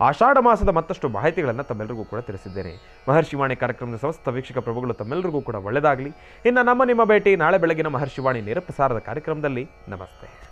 ಆಷಾಢ ಮಾಸದ ಮತ್ತಷ್ಟು ಮಾಹಿತಿಗಳನ್ನು ತಮ್ಮೆಲ್ಲರಿಗೂ ಕೂಡ ತಿಳಿಸಿದ್ದೇನೆ. ಮಹರ್ಷಿವಾಣಿ ಕಾರ್ಯಕ್ರಮದ ಸಮಸ್ತ ವೀಕ್ಷಕ ಪ್ರಭುಗಳು ತಮ್ಮೆಲ್ಲರಿಗೂ ಕೂಡ ಒಳ್ಳೆಯದಾಗಲಿ. ಇನ್ನು ನಿಮ್ಮ ಭೇಟಿ ನಾಳೆ ಬೆಳಗಿನ ಮಹರ್ಷಿವಾಣಿ ನೇರ ಪ್ರಸಾರದ ಕಾರ್ಯಕ್ರಮದಲ್ಲಿ. ನಮಸ್ತೆ.